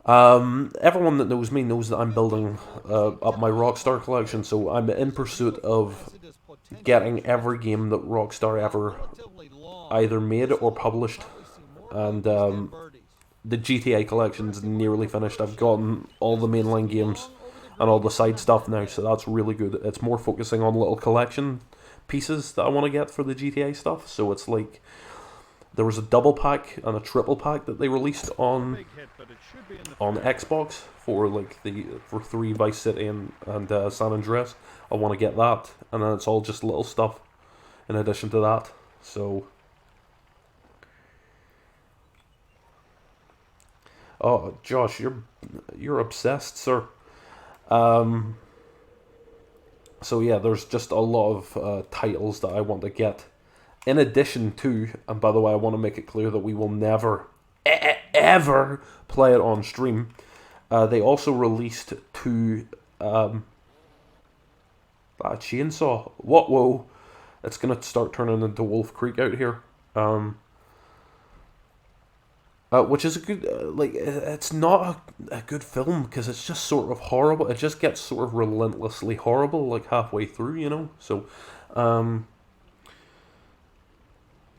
Everyone that knows me knows that I'm building up my Rockstar collection, so I'm in pursuit of getting every game that Rockstar ever either made or published, and the GTA collection's nearly finished. I've gotten all the mainline games and all the side stuff now, so that's really good. It's more focusing on little collection pieces that I want to get for the GTA stuff. So it's there was a double pack and a triple pack that they released on Xbox for 3 Vice City and San Andreas. I want to get that, and then it's all just little stuff in addition to that. So oh, Josh, you're obsessed, sir. So yeah, there's just a lot of titles that I want to get. In addition to, and by the way, I want to make it clear that we will never, ever play it on stream. They also released 2 a chainsaw. What? Whoa! It's gonna start turning into Wolf Creek out here. Which is a good, it's not a good film because it's just sort of horrible. It just gets sort of relentlessly horrible like halfway through, you know. So,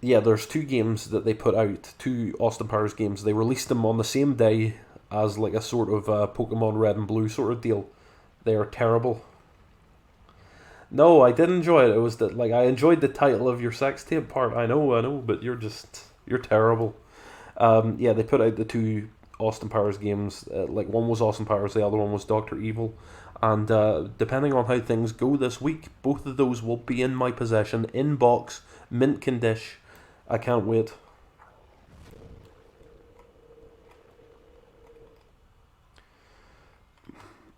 yeah, there's 2 games that they put out, 2 Austin Powers games. They released them on the same day as like a sort of Pokemon Red and Blue sort of deal. They are terrible. No, I did enjoy it. It was that I enjoyed the title of your sex tape part. I know, but you're terrible. Yeah, they put out the 2 Austin Powers games. One was Austin Powers, the other one was Dr. Evil. And depending on how things go this week, both of those will be in my possession, in box, mint condition. I can't wait.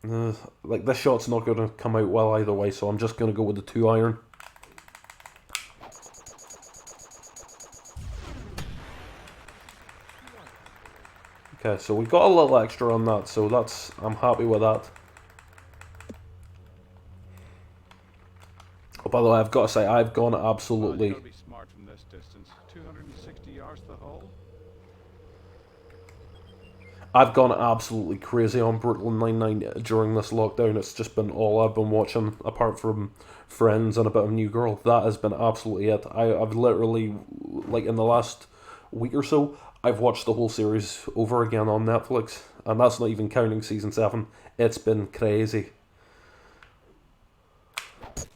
This shot's not going to come out well either way, so I'm just going to go with the 2-iron. Okay, so we got a little extra on that, so I'm happy with that. Oh, by the way, I've got to say, I've gone absolutely... You've got to be smart from this distance. 260 yards to the hole. I've gone absolutely crazy on Brooklyn Nine-Nine during this lockdown. It's just been all I've been watching, apart from Friends and a bit of New Girl. That has been absolutely it. I've literally, in the last week or so, I've watched the whole series over again on Netflix. And that's not even counting season 7. It's been crazy. That's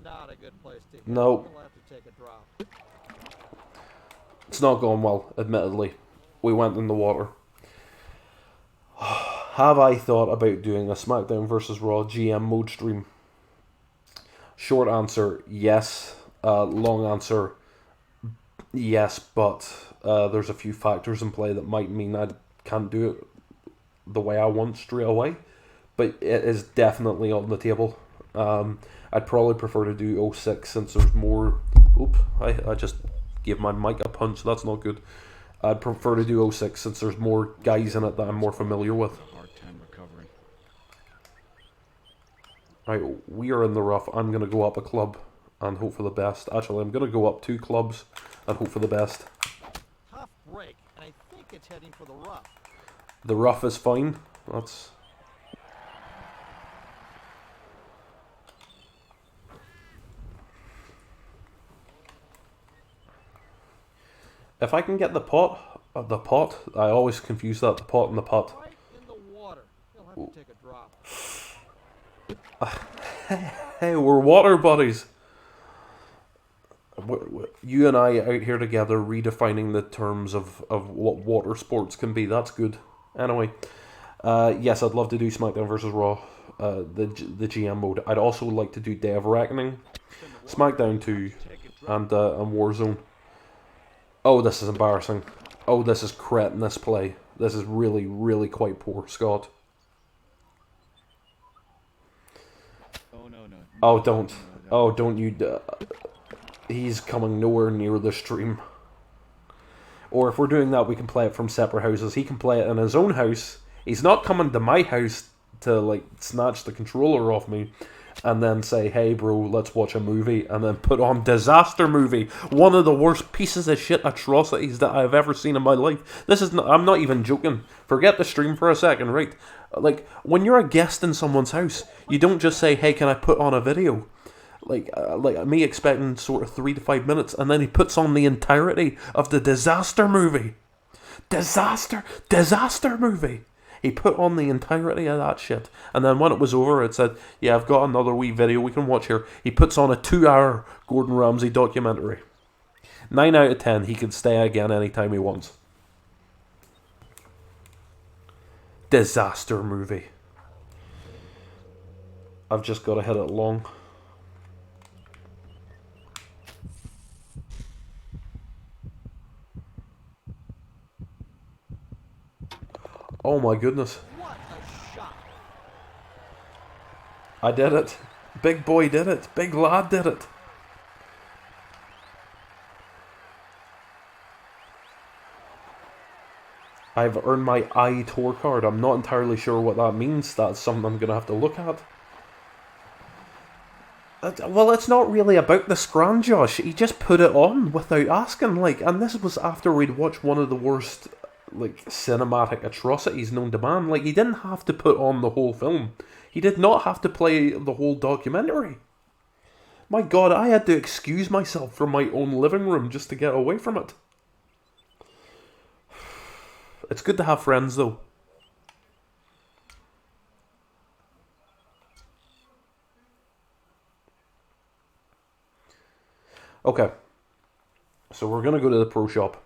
not a good place to go. No. We'll have to take a drop. It's not going well, admittedly. We went in the water. Have I thought about doing a SmackDown vs. Raw GM mode stream? Short answer, yes. Long answer, yes, but there's a few factors in play that might mean I can't do it the way I want straight away. But it is definitely on the table. I'd probably prefer to do 06 since there's more... Oop, I just gave my mic a punch. That's not good. I'd prefer to do 06 since there's more guys in it that I'm more familiar with. Hard time recovering. Right, we are in the rough. I'm going to go up a club and hope for the best. Actually, I'm going to go up 2 clubs and hope for the best. Tough break, and I think it's heading for the rough. The rough is fine. That's... If I can get the pot, I always confuse that, the pot and the putt. Right in the water. He'll have to take a drop. Hey, we're water buddies. You and I out here together redefining the terms of what water sports can be. That's good. Anyway, yes, I'd love to do SmackDown vs. Raw, the GM mode. I'd also like to do Day of Reckoning, SmackDown 2, and Warzone. Oh, this is embarrassing. Oh, this is cretinous play. This is really, really quite poor, Scott. Oh, no. Oh, don't. Oh, don't you... he's coming nowhere near the stream. Or if we're doing that, we can play it from separate houses. He can play it in his own house. He's not coming to my house to, snatch the controller off me and then say, hey bro, let's watch a movie, and then put on Disaster Movie, one of the worst pieces of shit atrocities that I've ever seen in my life. This is not, I'm not even joking. Forget the stream for a second, right? When you're a guest in someone's house, you don't just say, hey, can I put on a video? Like me expecting sort of 3 to 5 minutes, and then he puts on the entirety of the Disaster Movie. Disaster Movie. He put on the entirety of that shit. And then when it was over, it said, yeah, I've got another wee video we can watch here. He puts on a 2-hour Gordon Ramsay documentary. 9 out of 10, he can stay again anytime he wants. Disaster Movie. I've just got to hit it long. Oh my goodness. What a shot. I did it. Big boy did it. Big lad did it. I've earned my I tour card. I'm not entirely sure what that means. That's something I'm going to have to look at. Well, it's not really about the scran, Josh. He just put it on without asking, like, and this was after we'd watched one of the worst, like, cinematic atrocities known to man. Like, he didn't have to put on the whole film. He did not have to play the whole documentary. My God, I had to excuse myself from my own living room just to get away from it. It's good to have friends, though. Okay, so we're going to go to the pro shop.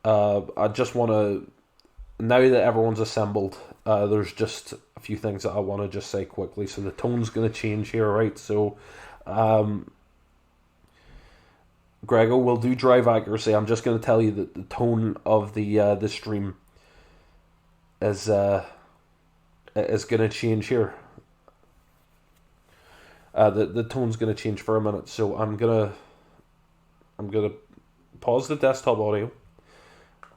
I just want to, now that everyone's assembled, there's just a few things that I want to just say quickly. So the tone's going to change here, right? So, Grego will do drive accuracy. I'm just going to tell you that the tone of the stream is going to change here. The tone's going to change for a minute, so I'm gonna pause the desktop audio.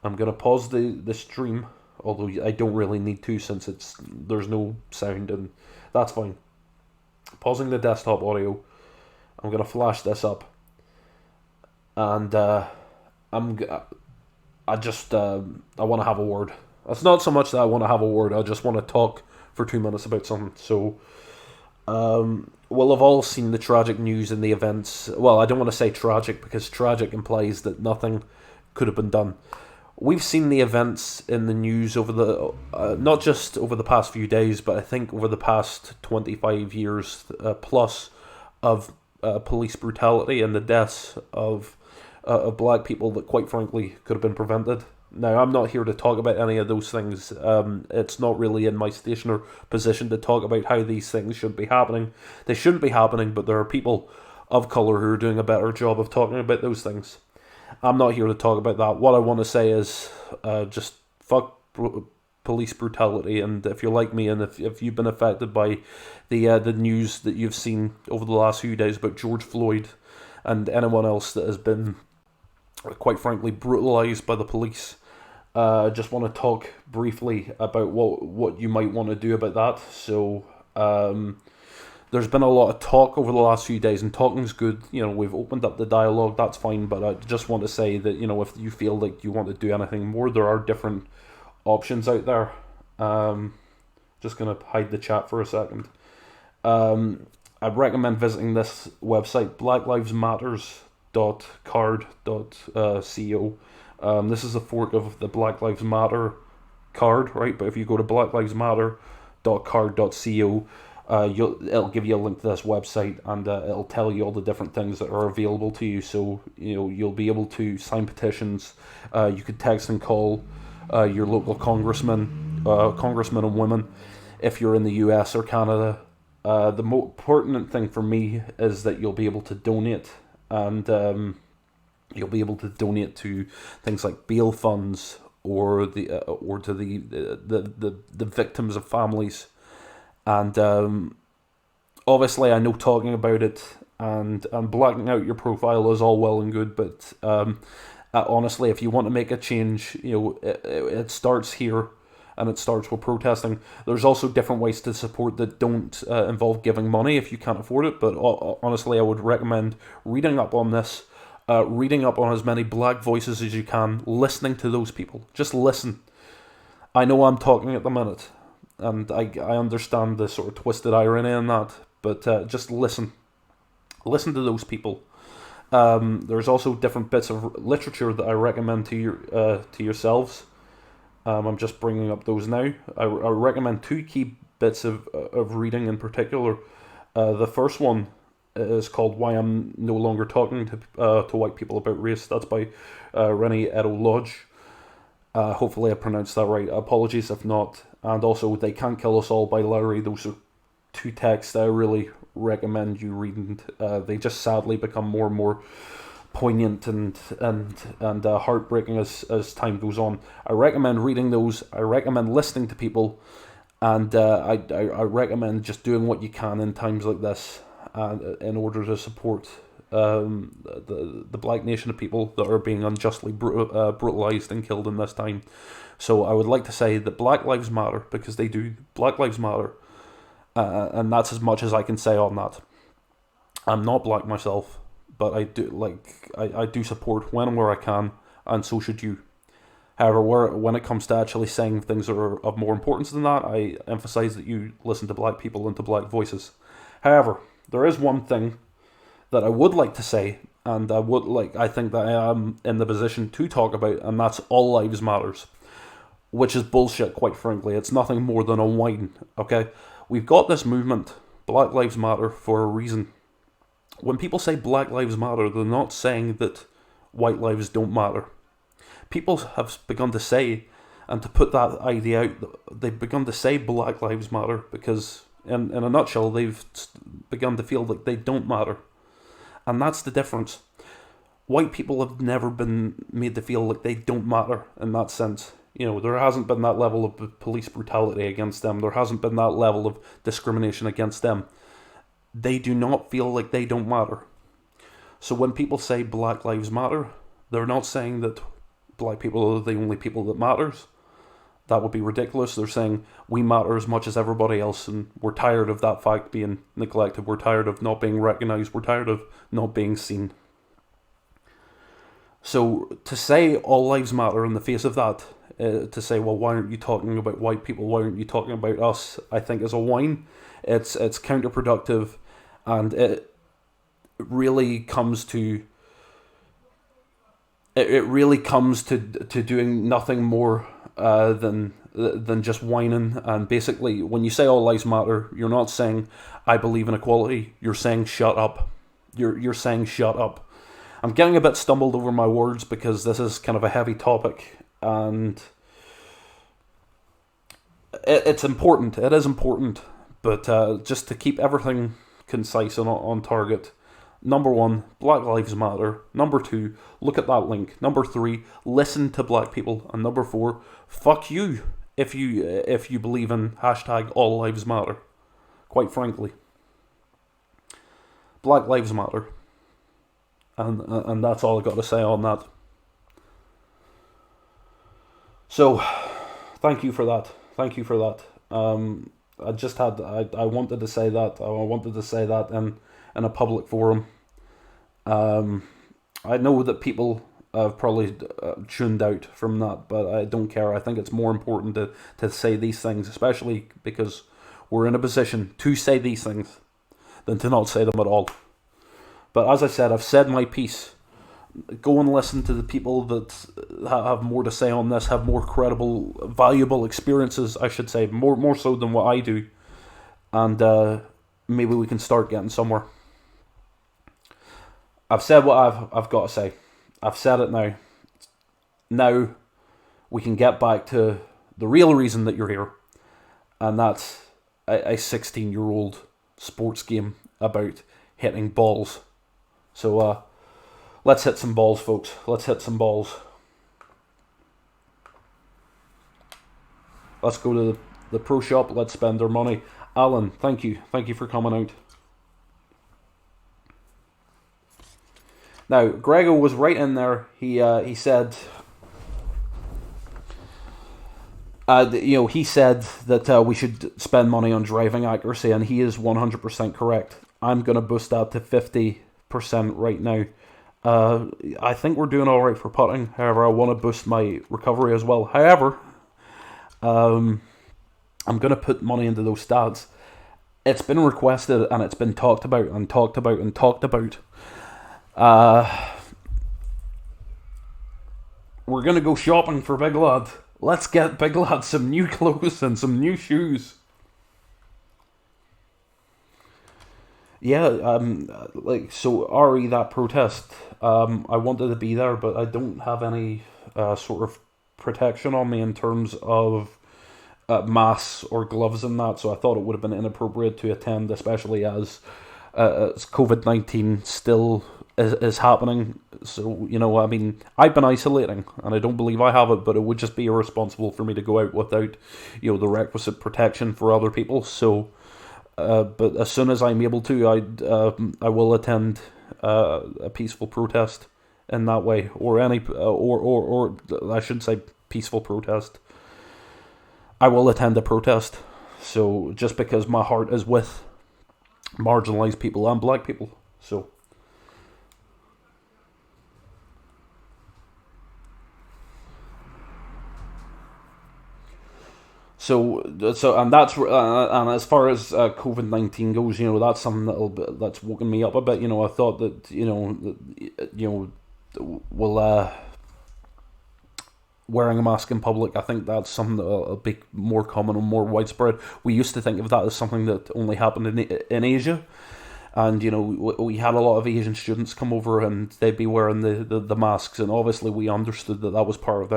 I'm gonna pause the stream, although I don't really need to since there's no sound, and that's fine. Pausing the desktop audio. I'm gonna flash this up, and I want to have a word. It's not so much that I want to have a word. I just want to talk for 2 minutes about something. So. We'll have all seen the tragic news and the events. Well, I don't want to say tragic because tragic implies that nothing could have been done. We've seen the events in the news over the not just over the past few days, but I think over the past 25 years plus of police brutality and the deaths of black people that, quite frankly, could have been prevented. Now, I'm not here to talk about any of those things. It's not really in my station or position to talk about how these things should be happening. They shouldn't be happening, but there are people of colour who are doing a better job of talking about those things. I'm not here to talk about that. What I want to say is just fuck police brutality, and if you're like me and if you've been affected by the news that you've seen over the last few days about George Floyd and anyone else that has been, quite frankly, brutalised by the police, I just want to talk briefly about what you might want to do about that. So, there's been a lot of talk over the last few days, and talking's good. You know, we've opened up the dialogue, that's fine, but I just want to say that, you know, if you feel like you want to do anything more, there are different options out there. Just going to hide the chat for a second. I'd recommend visiting this website, blacklivesmatters.card.co. This is a fork of the Black Lives Matter card, right? But if you go to blacklivesmatter.card.co, it'll give you a link to this website, and it'll tell you all the different things that are available to you. So, you know, you'll be able to sign petitions. You could text and call your local congressmen and women if you're in the US or Canada. The most important thing for me is that you'll be able to donate, and you'll be able to donate to things like bail funds or to the victims of families. And obviously, I know talking about it and blacking out your profile is all well and good, but honestly, if you want to make a change, you know, it starts here. And it starts with protesting. There's also different ways to support that don't involve giving money if you can't afford it. But honestly, I would recommend reading up on this, reading up on as many black voices as you can, listening to those people. Just listen. I know I'm talking at the minute, and I understand the sort of twisted irony in that, but just listen. Listen to those people. There's also different bits of literature that I recommend to yourselves. I'm just bringing up those now. I recommend two key bits of reading in particular. The first one is called "Why I'm No Longer Talking to White People About Race." That's by Renee Edo-Lodge. Hopefully I pronounced that right. Apologies if not. And also "They Can't Kill Us All" by Lowry. Those are two texts that I really recommend you reading. They just sadly become more and more poignant and heartbreaking as time goes on. I recommend reading those. I recommend listening to people, and I recommend just doing what you can in times like this. in order to support the black nation of people that are being unjustly brutalized and killed in this time. So I would like to say that Black Lives Matter, because they do. Black Lives Matter. And that's as much as I can say on that. I'm not black myself, but I do support when and where I can, and so should you. However, when it comes to actually saying things that are of more importance than that, I emphasize that you listen to black people and to black voices. However, there is one thing that I would like to say, and I think that I am in the position to talk about, and that's all lives matters. Which is bullshit, quite frankly. It's nothing more than a whine, okay? We've got this movement, Black Lives Matter, for a reason. When people say Black Lives Matter, they're not saying that white lives don't matter. People have begun to say, and to put that idea out, they've begun to say Black Lives Matter because, in a nutshell, they've begun to feel like they don't matter. And that's the difference. White people have never been made to feel like they don't matter in that sense. You know, there hasn't been that level of police brutality against them. There hasn't been that level of discrimination against them. They do not feel like they don't matter. So when people say Black Lives Matter, they're not saying that black people are the only people that matters. That would be ridiculous. They're saying we matter as much as everybody else, and we're tired of that fact being neglected. We're tired of not being recognised. We're tired of not being seen. So to say all lives matter in the face of that, to say, well, why aren't you talking about white people? Why aren't you talking about us? I think is a whine. It's counterproductive, and it really comes to doing nothing more than just whining. And basically, when you say all lives matter, you're not saying I believe in equality. You're saying shut up. You're saying shut up. I'm getting a bit stumbled over my words because this is kind of a heavy topic, and it's important. It is important, but just to keep everything concise and on target. Number 1, Black Lives Matter. Number 2, look at that link. Number 3, listen to black people. And number 4, fuck you if you believe in hashtag all lives matter. Quite frankly. Black Lives Matter. And that's all I got to say on that. So, thank you for that. Thank you for that. I wanted to say that. I wanted to say that in a public forum. I know that people have probably tuned out from that, but I don't care. I think it's more important to say these things, especially because we're in a position to say these things than to not say them at all. But as I said, I've said my piece. Go and listen to the people that have more to say on this, have more credible, valuable experiences, I should say, more so than what I do. And maybe we can start getting somewhere. I've said what I've got to say. I've said it now. Now we can get back to the real reason that you're here. And that's a 16-year-old sports game about hitting balls. So let's hit some balls, folks. Let's hit some balls. Let's go to the pro shop. Let's spend our money. Alan, thank you. Thank you for coming out. Now, Grego was right in there. He said, he said that we should spend money on driving accuracy, and he is 100% correct. I'm going to boost that to 50% right now. I think we're doing all right for putting. However, I want to boost my recovery as well. However, I'm going to put money into those stats. It's been requested and it's been talked about and talked about and talked about. We're going to go shopping for Big Lad. Let's get Big Lad some new clothes and some new shoes. Yeah, so RE, that protest, I wanted to be there, but I don't have any sort of protection on me in terms of masks or gloves and that, so I thought it would have been inappropriate to attend, especially as COVID-19 still is happening. So, I've been isolating, and I don't believe I have it, but it would just be irresponsible for me to go out without, the requisite protection for other people. So, but as soon as I'm able to, I will attend a peaceful protest in that way, or any, or I shouldn't say peaceful protest. I will attend a protest. So just because my heart is with marginalised people and black people, so. So, and that's and as far as COVID-19 goes, you know, that's something that's woken me up a bit. You know, I thought that wearing a mask in public, I think that's something that'll be more common and more widespread. We used to think of that as something that only happened in Asia, and you know, we had a lot of Asian students come over and they'd be wearing the masks, and obviously we understood that was part of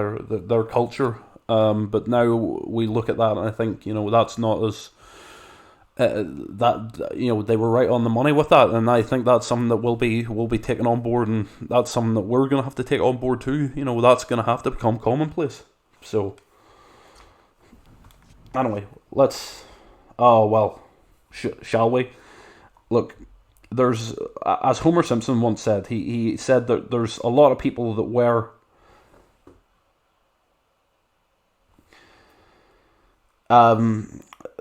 their culture. But now we look at that and I think, you know, that's not as that, you know, they were right on the money with that, and I think that's something that will be taken on board, and that's something that we're gonna have to take on board too. You know, that's gonna have to become commonplace. So anyway, let's. Oh well, shall we? Look, there's, as Homer Simpson once said, he said that there's a lot of people that wear.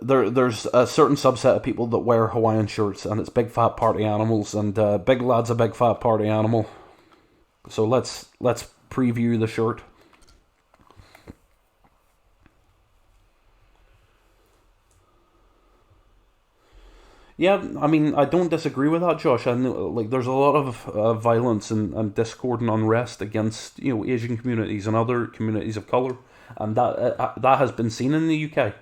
There's a certain subset of people that wear Hawaiian shirts, and it's big fat party animals, and Big Lad's a big fat party animal. So let's preview the shirt. Yeah, I mean, I don't disagree with that, Josh. I know, like, there's a lot of violence and discord and unrest against, you know, Asian communities and other communities of colour, and that has been seen in the UK.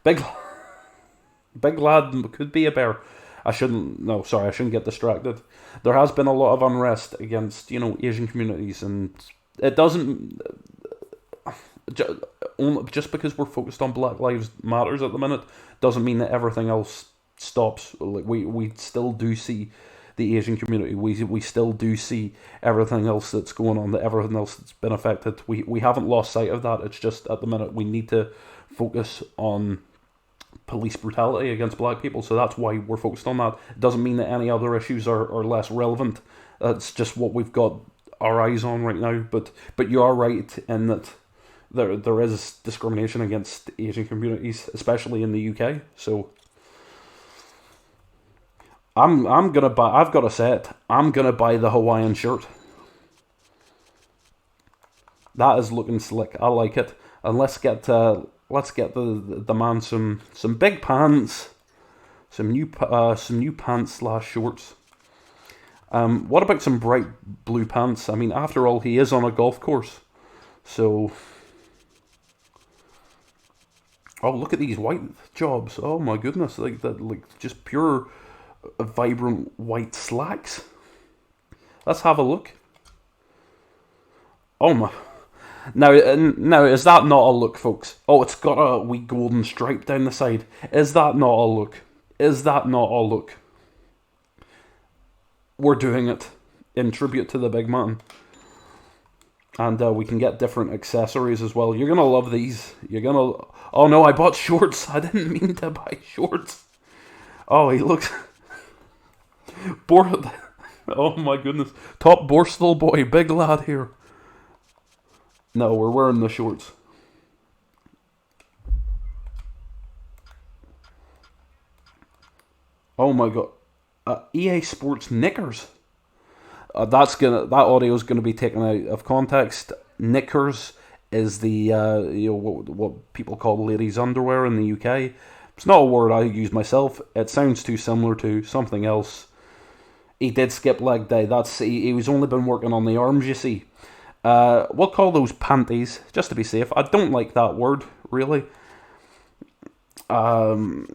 Big Lad could be a bear. I shouldn't get distracted. There has been a lot of unrest against, you know, Asian communities, and it doesn't just because we're focused on Black Lives Matters at the minute doesn't mean that everything else stops. Like, we still do see the Asian community. We still do see everything else that's going on, that everything else that's been affected. We haven't lost sight of that. It's just at the minute we need to focus on police brutality against black people, so that's why we're focused on that. It doesn't mean that any other issues are less relevant. It's just what we've got our eyes on right now. But you are right in that there is discrimination against Asian communities, especially in the UK. So I'm gonna buy. I've got a set. I'm gonna buy the Hawaiian shirt. That is looking slick. I like it. And let's get the man some big pants, some new pants / shorts. What about some bright blue pants? I mean, after all, he is on a golf course, so. Oh, look at these white jobs! Oh my goodness, like that, like just pure, vibrant white slacks. Let's have a look. Oh my. Now, is that not a look, folks? Oh, it's got a wee golden stripe down the side. Is that not a look? Is that not a look? We're doing it in tribute to the big man. And we can get different accessories as well. You're going to love these. You're going to... Oh no, I bought shorts. I didn't mean to buy shorts. Oh, he looks... Oh my goodness. Top Borstal boy, Big Lad here. No, we're wearing the shorts. Oh my god. EA Sports knickers. That audio is gonna be taken out of context. Knickers is the what people call ladies' underwear in the UK. It's not a word I use myself. It sounds too similar to something else. He did skip leg day. He was only been working on the arms, you see. We'll call those panties, just to be safe. I don't like that word, really. Those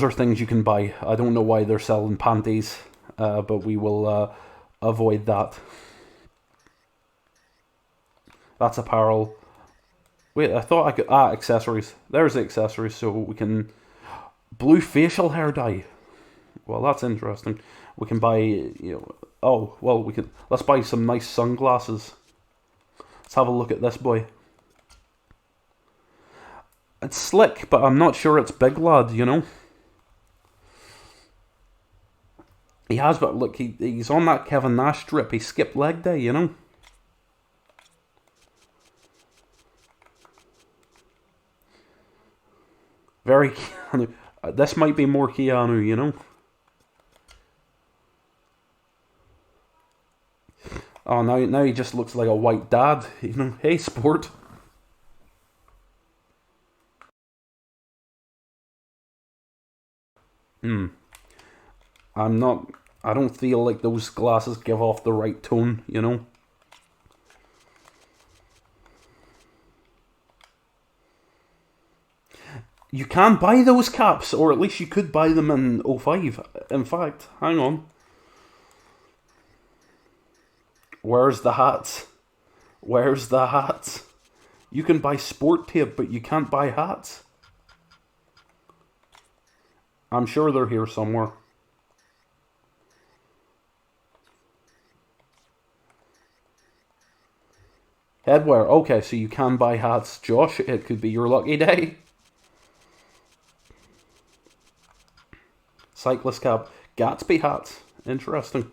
are things you can buy. I don't know why they're selling panties, but we will avoid that. That's apparel. Wait, I thought I could... accessories. There's the accessories, so we can... Blue facial hair dye. Well, that's interesting. We can buy, oh, well, let's buy some nice sunglasses. Let's have a look at this boy. It's slick, but I'm not sure it's big lad, you know? He has, but look, he's on that Kevin Nash strip. He skipped leg day, you know? Very Keanu. This might be more Keanu, you know? Oh, now he just looks like a white dad, you know? Hey, sport. I don't feel like those glasses give off the right tone, you know? You can buy those caps, or at least you could buy them in 05. In fact, hang on. Where's the hats? Where's the hats? You can buy sport tape, but you can't buy hats. I'm sure they're here somewhere. Headwear. Okay, so you can buy hats. Josh, it could be your lucky day. Cyclist cap. Gatsby hats. Interesting.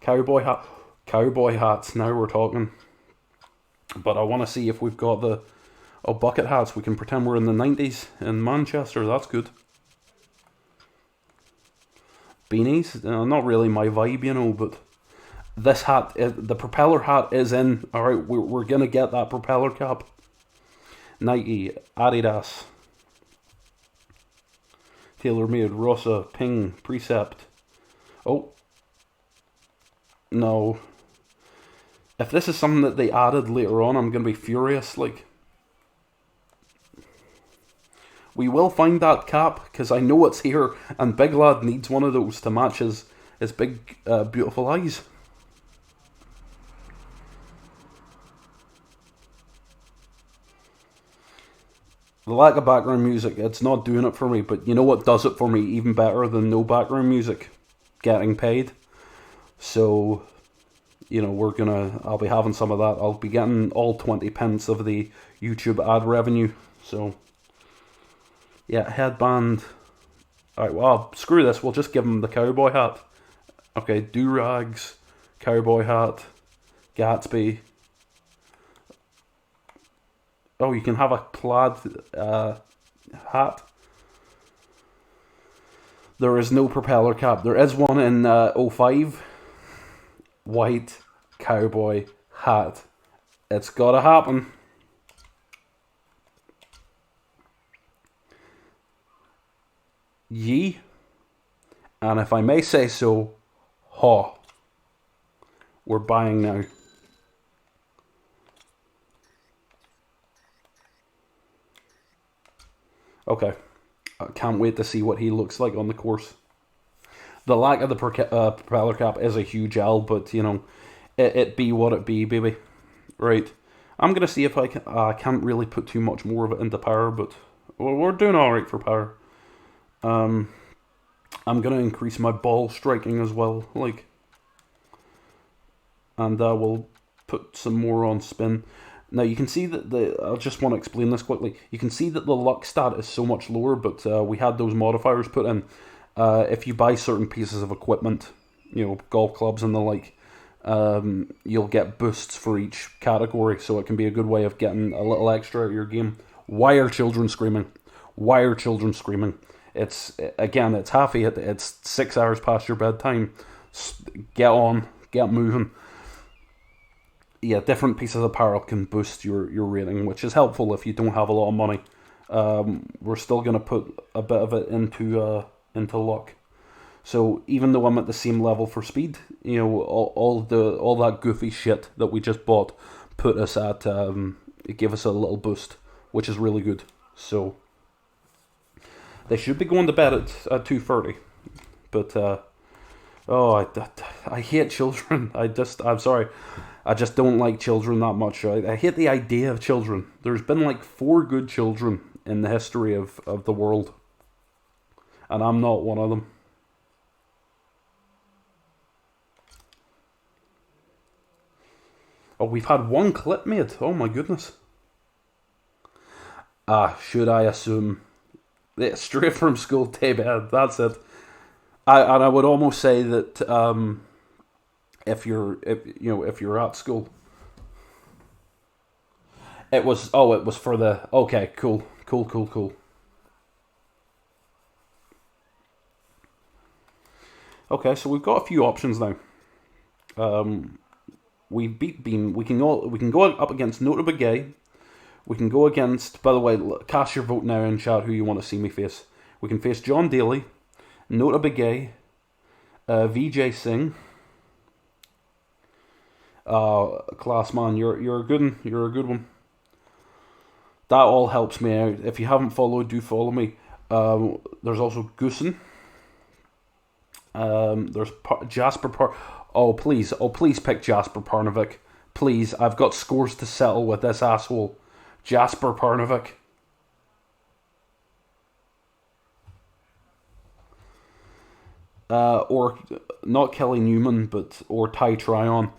Cowboy hat. Cowboy hats. Now we're talking. But I want to see if we've got the... Oh, bucket hats. We can pretend we're in the 90s in Manchester. That's good. Beanies. Not really my vibe, you know, but... This hat, the propeller hat is in. Alright, we're going to get that propeller cap. Nike, Adidas, TaylorMade, Rossa, Ping, Precept. Oh. No. If this is something that they added later on, I'm going to be furious. Like, we will find that cap, because I know it's here, and Big Lad needs one of those to match his big, beautiful eyes. The lack of background music, it's not doing it for me, but you know what does it for me even better than no background music? Getting paid. So, you know, I'll be having some of that. I'll be getting all 20 pence of the YouTube ad revenue. So, yeah, headband. Alright, well, screw this, we'll just give him the cowboy hat. Okay, do-rags, cowboy hat, Gatsby. Oh, you can have a plaid hat. There is no propeller cap. There is one in 05. White cowboy hat. It's gotta happen. Yee. And if I may say so, haw. We're buying now. Okay, I can't wait to see what he looks like on the course. The lack of the propeller cap is a huge L, but, you know, it be what it be, baby. Right, I'm going to see if I can't really put too much more of it into power, but we're doing alright for power. I'm going to increase my ball striking as well, like, and we'll put some more on spin. Now you can see that I just want to explain this quickly. You can see that the luck stat is so much lower, but we had those modifiers put in. If you buy certain pieces of equipment, you know, golf clubs and the like, you'll get boosts for each category, so it can be a good way of getting a little extra out of your game. Why are children screaming? Why are children screaming? It's 8:30. It's 6 hours past your bedtime. Get on, get moving. Yeah, different pieces of apparel can boost your rating, which is helpful if you don't have a lot of money. We're still going to put a bit of it into luck. So even though I'm at the same level for speed, you know, all that goofy shit that we just bought put us at it gave us a little boost, which is really good. So they should be going to bed at 2:30, but I hate children. I'm sorry. I just don't like children that much. I hate the idea of children. There's been like 4 good children in the history of the world. And I'm not one of them. Oh, we've had 1 clip made. Oh my goodness. Should I assume? Yeah, straight from school to bed. That's it. I would almost say that if you're at school, it was for the okay, cool. Okay, so we've got a few options now. We beat Beam. We can go up against Nota Begay. We can go against. By the way, cast your vote now in chat who you want to see me face. We can face John Daly, Nota Begay, Vijay Singh. Class man, you're a good one. You're a good one. That all helps me out. If you haven't followed, do follow me. There's also Goosen. There's Jesper Oh please pick Jesper Parnevik. Please, I've got scores to settle with this asshole. Jesper Parnevik. Or not Kelly Newman, or Ty Tryon.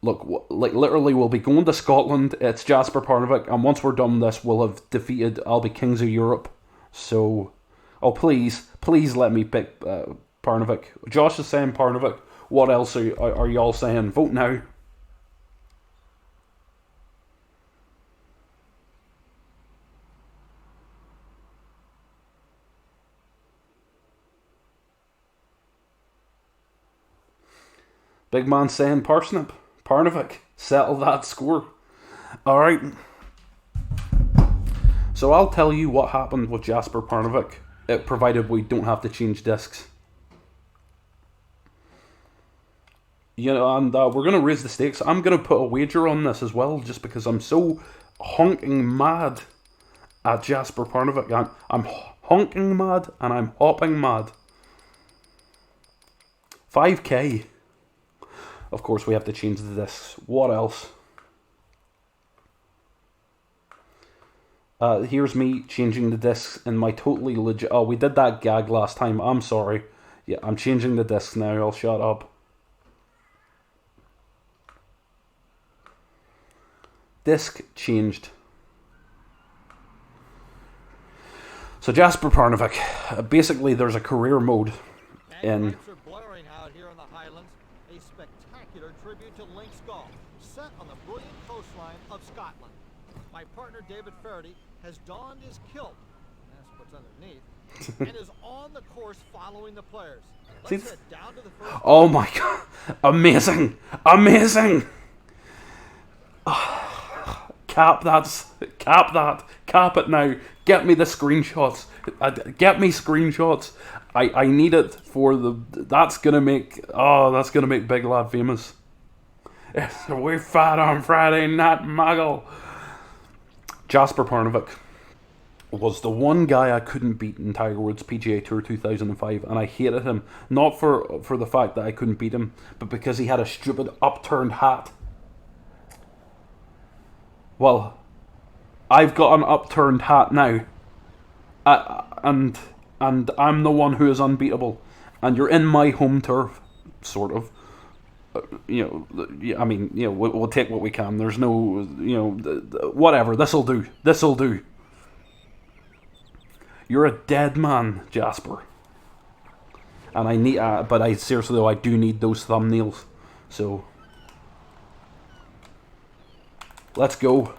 Look, literally, we'll be going to Scotland. It's Jesper Parnevik, and once we're done this, we'll have defeated. I'll be kings of Europe. So, please let me pick Parnevik. Josh is saying Parnevik. What else are y'all saying? Vote now. Big man saying Parsnip. Parnevik. Settle that score. Alright. So I'll tell you what happened with Jesper Parnevik, provided we don't have to change discs. And we're going to raise the stakes. I'm going to put a wager on this as well, just because I'm so honking mad at Jesper Parnevik. I'm honking mad and I'm hopping mad. 5k. Of course, we have to change the discs. What else? Here's me changing the discs in my totally legit... Oh, we did that gag last time. I'm sorry. Yeah, I'm changing the discs now. I'll shut up. Disc changed. So Jesper Parnevik. Basically, there's a career mode in... Lights are blaring out here in the Highlands. A spectacular tribute to links golf, set on the brilliant coastline of Scotland. My partner David Faraday has donned his kilt, that's what's underneath, and is on the course following the players. Let's head down to the first. Oh my god! Amazing! Cap that! Cap it now! Get me the screenshots! Get me screenshots! I need it for the... That's gonna make Big Lad famous. We're fat on Friday night, Muggle. Jesper Parnevik was the one guy I couldn't beat in Tiger Woods PGA Tour 2005, and I hated him. Not for the fact that I couldn't beat him, but because he had a stupid upturned hat. Well, I've got an upturned hat now. And I'm the one who is unbeatable. And you're in my home turf, sort of. We'll take what we can. There's no, whatever. This'll do. You're a dead man, Jesper. And I need, but I seriously though, I do need those thumbnails. So, let's go.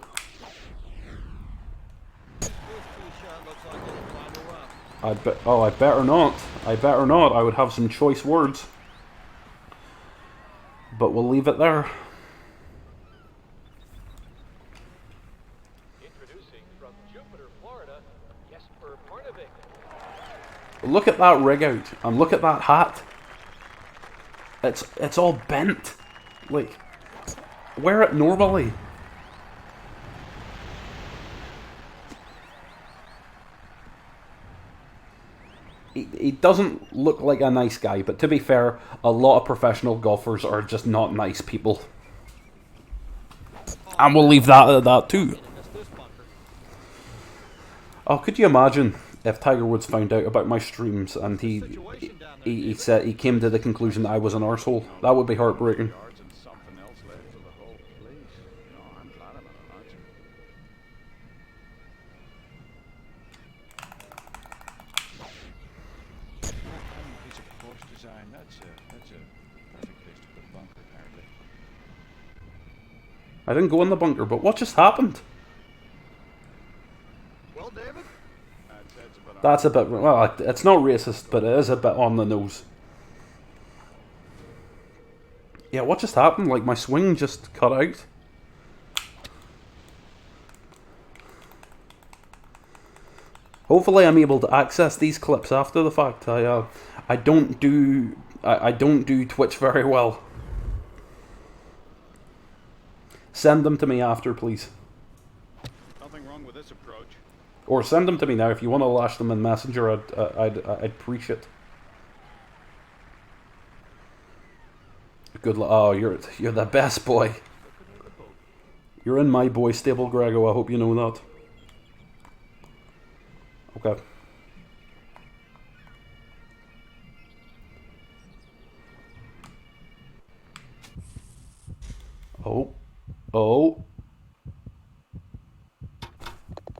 I better not. I would have some choice words. But we'll leave it there. Introducing from Jupiter, Florida, Jesper Parnevik. Look at that rig out, and look at that hat. It's all bent. Like, wear it normally. He doesn't look like a nice guy, but to be fair, a lot of professional golfers are just not nice people. And we'll leave that at that too. Oh, could you imagine if Tiger Woods found out about my streams and he said he came to the conclusion that I was an arsehole? That would be heartbreaking. fine. That's a perfect place to put a bunker, apparently. I didn't go in the bunker, but what just happened? Well, David, That's about That's a bit... Well, it's not racist, but it is a bit on the nose. Yeah, what just happened? Like, my swing just cut out. Hopefully I'm able to access these clips after the fact. I don't do Twitch very well. Send them to me after, please. nothing wrong with this approach. Or send them to me now if you want to lash them in Messenger. I'd appreciate it. Good luck. Oh, you're the best boy. You're in my boy stable, Grego. I hope you know that. Okay. Oh.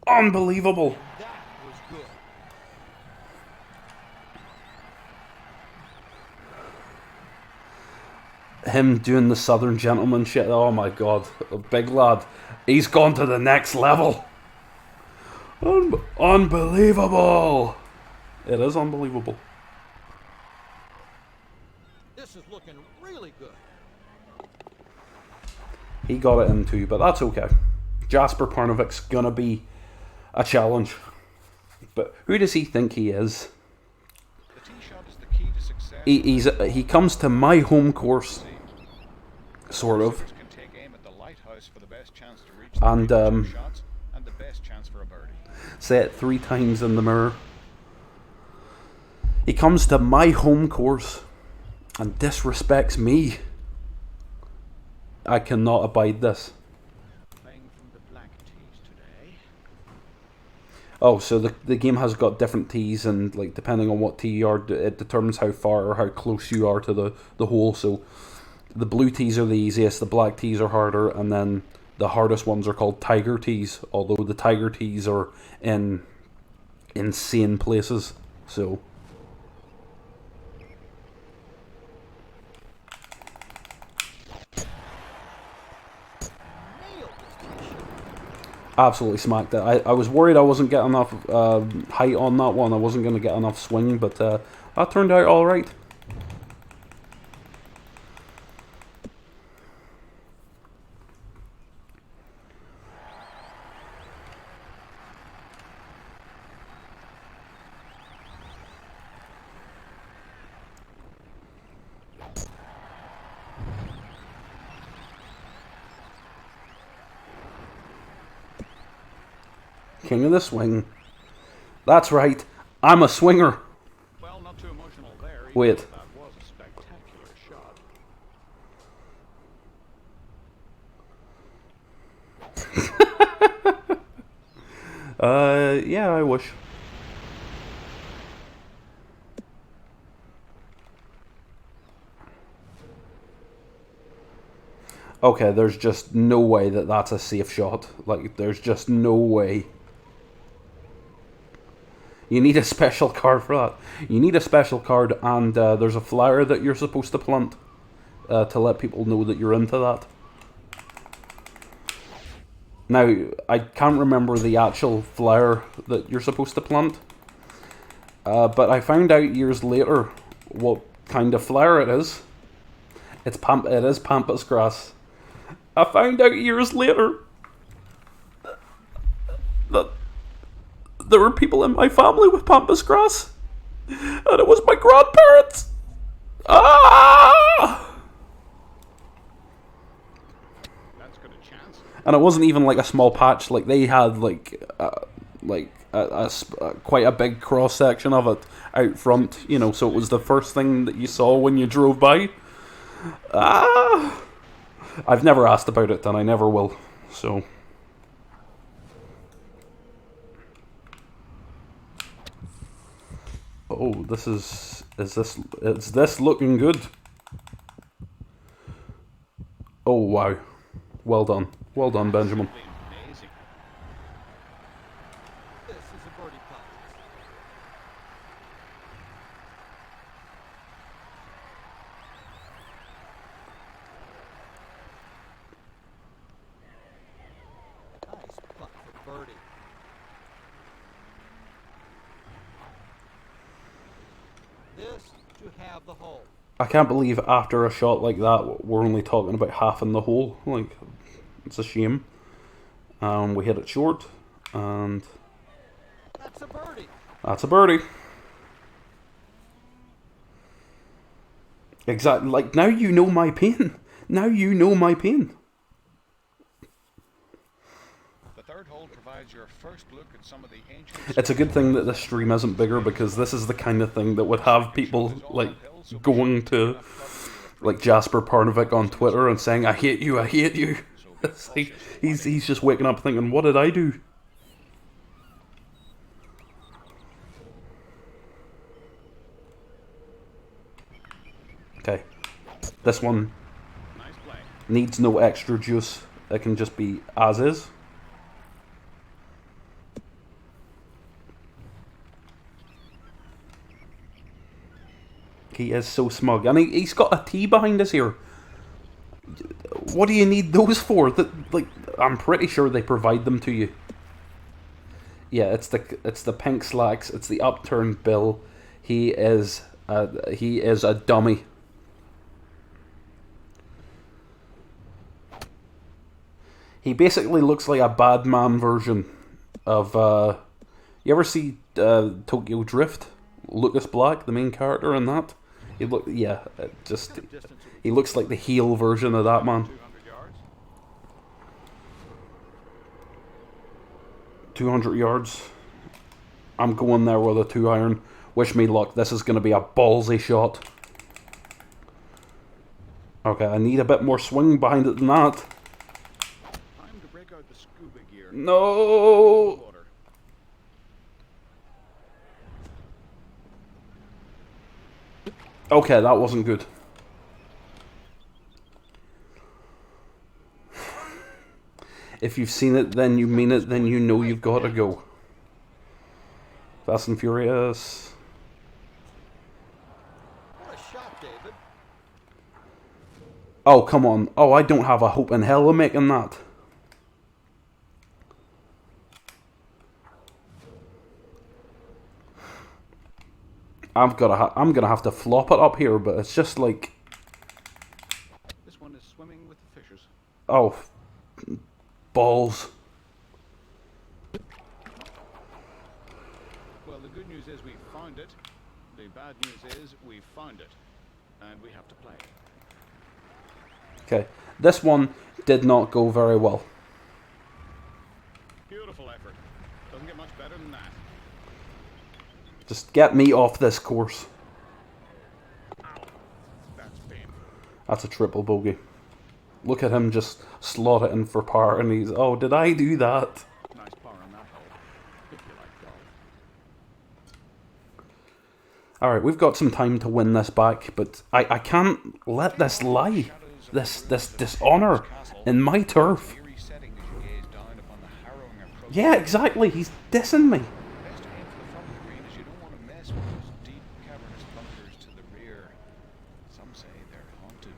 Unbelievable. that was good. Him doing the Southern Gentleman shit. Oh my god. Big lad. He's gone to the next level. Unbelievable. It is unbelievable. This is looking really good. He got it in too, but that's okay. Jesper Parnevik's gonna be a challenge. But who does he think he is? The tee shot is the key to success. He comes to my home course, sort of, Can take aim at the lighthouse for the best chance to reach the and two shots and the best chance for a birdie. say it 3 times in the mirror. He comes to my home course and disrespects me. I cannot abide this. Playing from the black tees today. Oh, so the game has got different tees, and like depending on what tee you are, it determines how far or how close you are to the hole. So the blue tees are the easiest, the black tees are harder, and then the hardest ones are called tiger tees. Although the tiger tees are in insane places. So Nailed this tee shot. absolutely smacked it. I was worried I wasn't getting enough height on that one. I wasn't going to get enough swing, but that turned out alright. King of the swing. That's right. I'm a swinger. Well, not too emotional there. Wait. That was a spectacular shot. Yeah, I wish. Okay, there's just no way that that's a safe shot. Like, there's just no way. You need a special card for that. You need a special card, and there's a flower that you're supposed to plant to let people know that you're into that. Now, I can't remember the actual flower that you're supposed to plant, but I found out years later what kind of flower it is. It is pampas grass. I found out years later that there were people in my family with pampas grass, and it was my grandparents. Ah! That's got a chance. And it wasn't even like a small patch. Like they had quite a big cross section of it out front. You know, so it was the first thing that you saw when you drove by. Ah! I've never asked about it, and I never will. So. Oh, is this looking good? Oh, wow. Well done. Well done, Benjamin. Amazing. This is a birdie putt. have the hole. I can't believe after a shot like that, we're only talking about half in the hole. Like, it's a shame. We hit it short, and That's a birdie. that's a birdie. Exactly. Like, now you know my pain. Now you know my pain. The third hole provides your first look at some of the ancient... It's a good thing that this stream isn't bigger, because this is the kind of thing that would have people, like, going to, like, Jesper Parnevik on Twitter and saying, I hate you, I hate you. It's like, he's just waking up thinking, what did I do? Okay. This one Nice play. needs no extra juice. It can just be as is. He is so smug. And he's got a tee behind us here. What do you need those for? Like, I'm pretty sure they provide them to you. Yeah, it's the pink slacks. It's the upturned bill. He is a dummy. He basically looks like a bad man version of you ever see Tokyo Drift? Lucas Black, the main character in that. He he looks like the heel version of that man. 200 yards. I'm going there with a 2-iron. Wish me luck. This is going to be a ballsy shot. Okay, I need a bit more swing behind it than that. Time to break out the scuba gear. No. Okay, that wasn't good. If you've seen it, then you mean it, then you know you've got to go. Fast and Furious. What a shot, David. Oh, come on. Oh, I don't have a hope in hell of making that. I'm gonna have to flop it up here, but it's just like... This one is swimming with the fishers. Oh, balls. Well, the good news is we found it. The bad news is we found it. And we have to play. Okay, this one did not go very well. Beautiful effort. Doesn't get much better than that. Just get me off this course. That's painful. That's a triple bogey. Look at him just slot it in for par, and he's... Oh, did I do that? Nice par on that hole. If you like golf. Alright, we've got some time to win this back, but I can't let this lie. This dishonour in my turf. Eerie setting as you gaze down upon the harrowing approach. Yeah, exactly. He's dissing me. Best to aim for the front of the green as you don't want to mess with those deep cavernous bunkers to the rear. Some say they're haunted.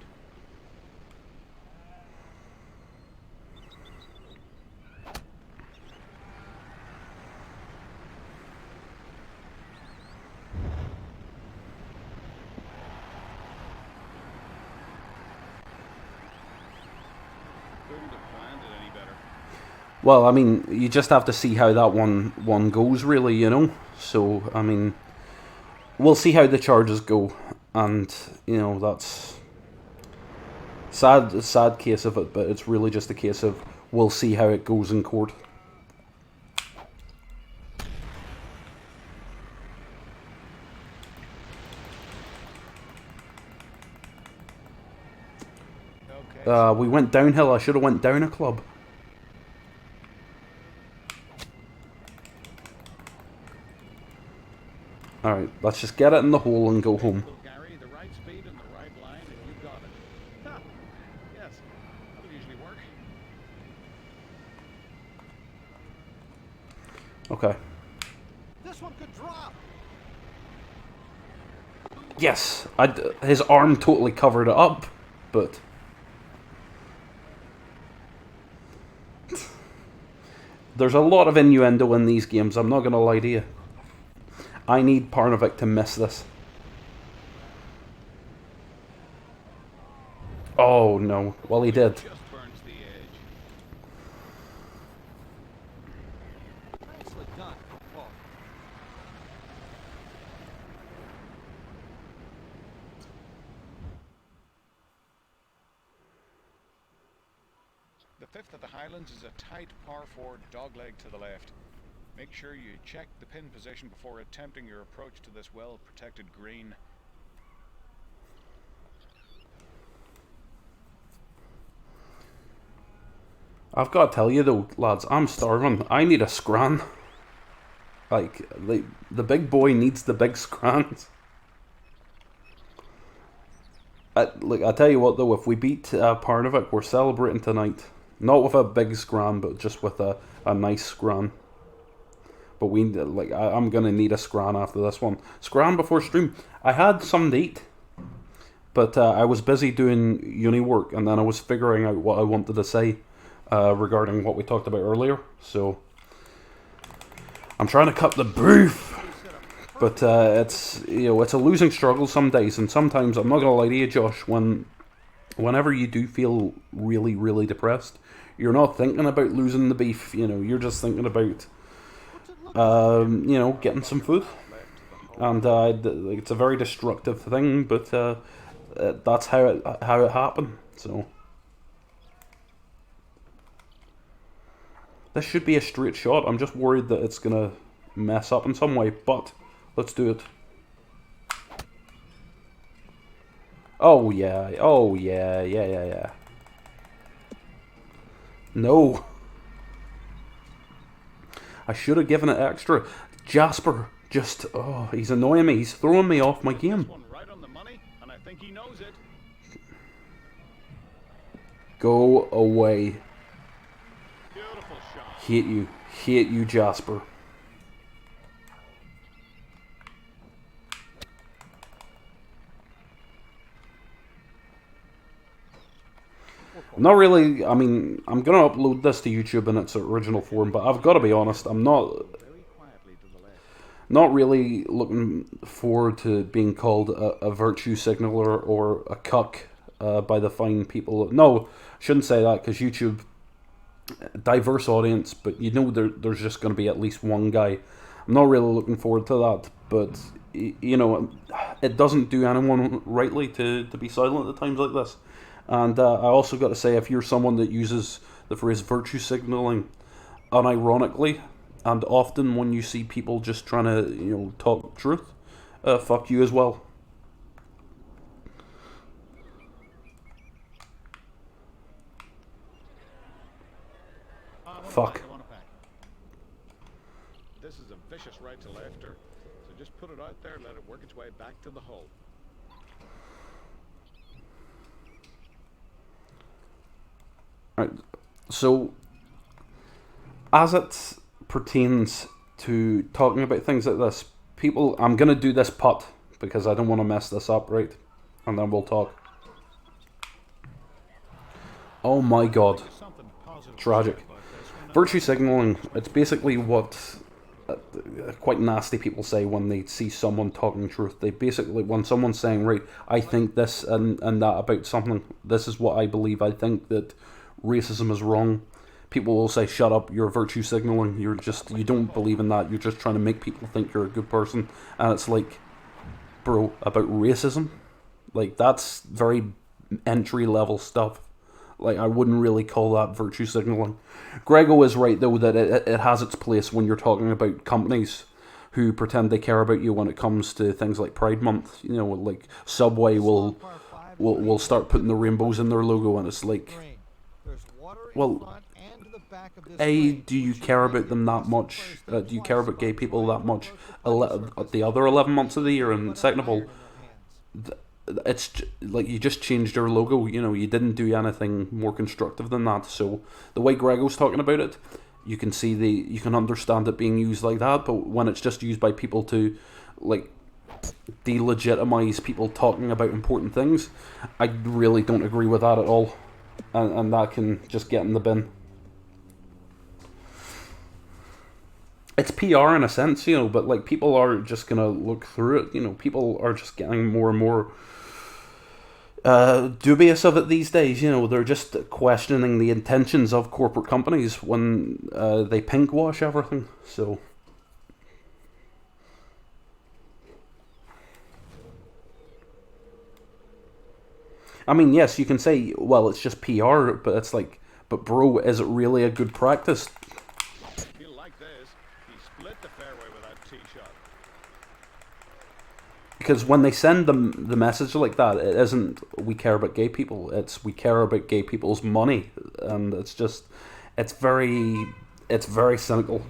Couldn't have planned it any better. Well, I mean, you just have to see how that one goes, really, you know? So, I mean, we'll see how the charges go. And, you know, that's... sad case of it, but it's really just a case of we'll see how it goes in court. Okay. We went downhill. I should have went down a club. Alright, let's just get it in the hole and go home. Little Gary, the right speed and the right line, and you got it. Ha! Yes, that'll usually work. Okay. This one could drop. Yes! His arm totally covered it up, but... There's a lot of innuendo in these games, I'm not going to lie to you. I need Parnevik to miss this. Oh no. Well, he did. Just burns the edge. Nicely done. Paul. The fifth at the Highlands is a tight par 4 dogleg to the left. Make sure you check the pin position before attempting your approach to this well-protected green. I've got to tell you though, lads, I'm starving. I need a scran. Like, the big boy needs the big scrans. I tell you what though, if we beat Parnevik, we're celebrating tonight. Not with a big scran, but just with a nice scran. But I'm gonna need a scran after this one. Scran before stream. I had some to eat, but I was busy doing uni work, and then I was figuring out what I wanted to say regarding what we talked about earlier. So I'm trying to cut the beef, but it's it's a losing struggle some days, and sometimes I'm not gonna lie to you, Josh. Whenever you do feel really, really depressed, you're not thinking about losing the beef. You're just thinking about getting some food, and it's a very destructive thing, but that's how it happened. So this should be a straight shot. I'm just worried that it's gonna mess up in some way, but let's do it. Oh yeah, yeah. No. I should have given it extra. Jasper he's annoying me. He's throwing me off my game. This one right on the money, and I think he knows it. Go away. Beautiful shot. Hate you, Jasper. Not really. I mean, I'm gonna upload this to YouTube in its original form, but I've got to be honest. I'm not really looking forward to being called a virtue signaler or a cuck by the fine people. No, I shouldn't say that, because YouTube, diverse audience, but there's just going to be at least one guy. I'm not really looking forward to that, but it doesn't do anyone rightly to be silent at times like this. And I also got to say, if you're someone that uses the phrase virtue signaling unironically, and often when you see people just trying to talk truth, fuck you as well. Fuck. This is a vicious right to lefter, so just put it out there and let it work its way back to the hole. Right. So, as it pertains to talking about things like this, I'm gonna do this putt because I don't want to mess this up, right? And then we'll talk. Oh my god. Tragic. Virtue signaling, it's basically what quite nasty people say when they see someone talking truth. They basically, when someone's saying, right, I think this and that about something, this is what I believe, I think that racism is wrong, people will say, shut up, you're virtue signaling, you don't believe in that, you're just trying to make people think you're a good person. And it's like, bro, about racism? Like, that's very entry level stuff. Like, I wouldn't really call that virtue signaling. Grego is right, though, that it has its place when you're talking about companies who pretend they care about you when it comes to things like Pride Month. Like Subway will start putting the rainbows in their logo, and it's like, well, A, do you care about them that much? Do you care about gay people that much? The other 11 months of the year, and second of all, it's like you just changed your logo. You didn't do anything more constructive than that. So the way Grego's talking about it, you can see you can understand it being used like that. But when it's just used by people to like delegitimize people talking about important things, I really don't agree with that at all. And that can just get in the bin. It's PR in a sense, but like people are just gonna look through it. People are just getting more and more dubious of it these days. You know, they're just questioning the intentions of corporate companies when they pinkwash everything. So, I mean, yes, you can say, well, it's just PR, but it's like, but bro, is it really a good practice? He'll like this. He split the fairway with that tee shot. Because when they send them the message like that, it isn't we care about gay people. It's we care about gay people's money, and it's just it's very cynical.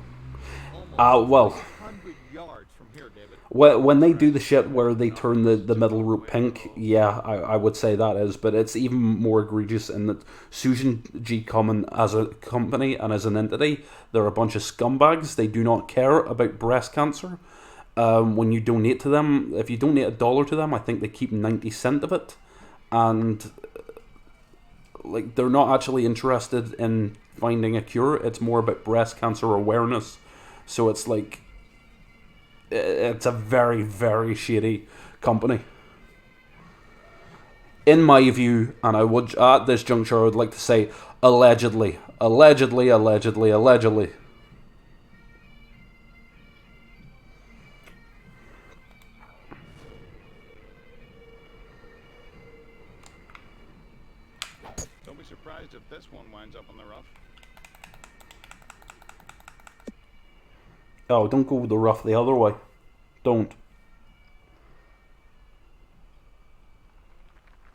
Well, 100 yards from here, David. when they do the shit where they turn the middle route pink, yeah, I would say that is, but it's even more egregious in that Susan G. Komen as a company and as an entity, they're a bunch of scumbags. They do not care about breast cancer. When you donate to them, if you donate $1 to them, I think they keep 90 cents of it, and like they're not actually interested in finding a cure. It's more about breast cancer awareness. So it's like it's a very, very shady company, in my view. And I would, at this juncture, I would like to say allegedly. Don't be surprised if this one winds up on the rough. Oh, don't go the rough the other way. Don't.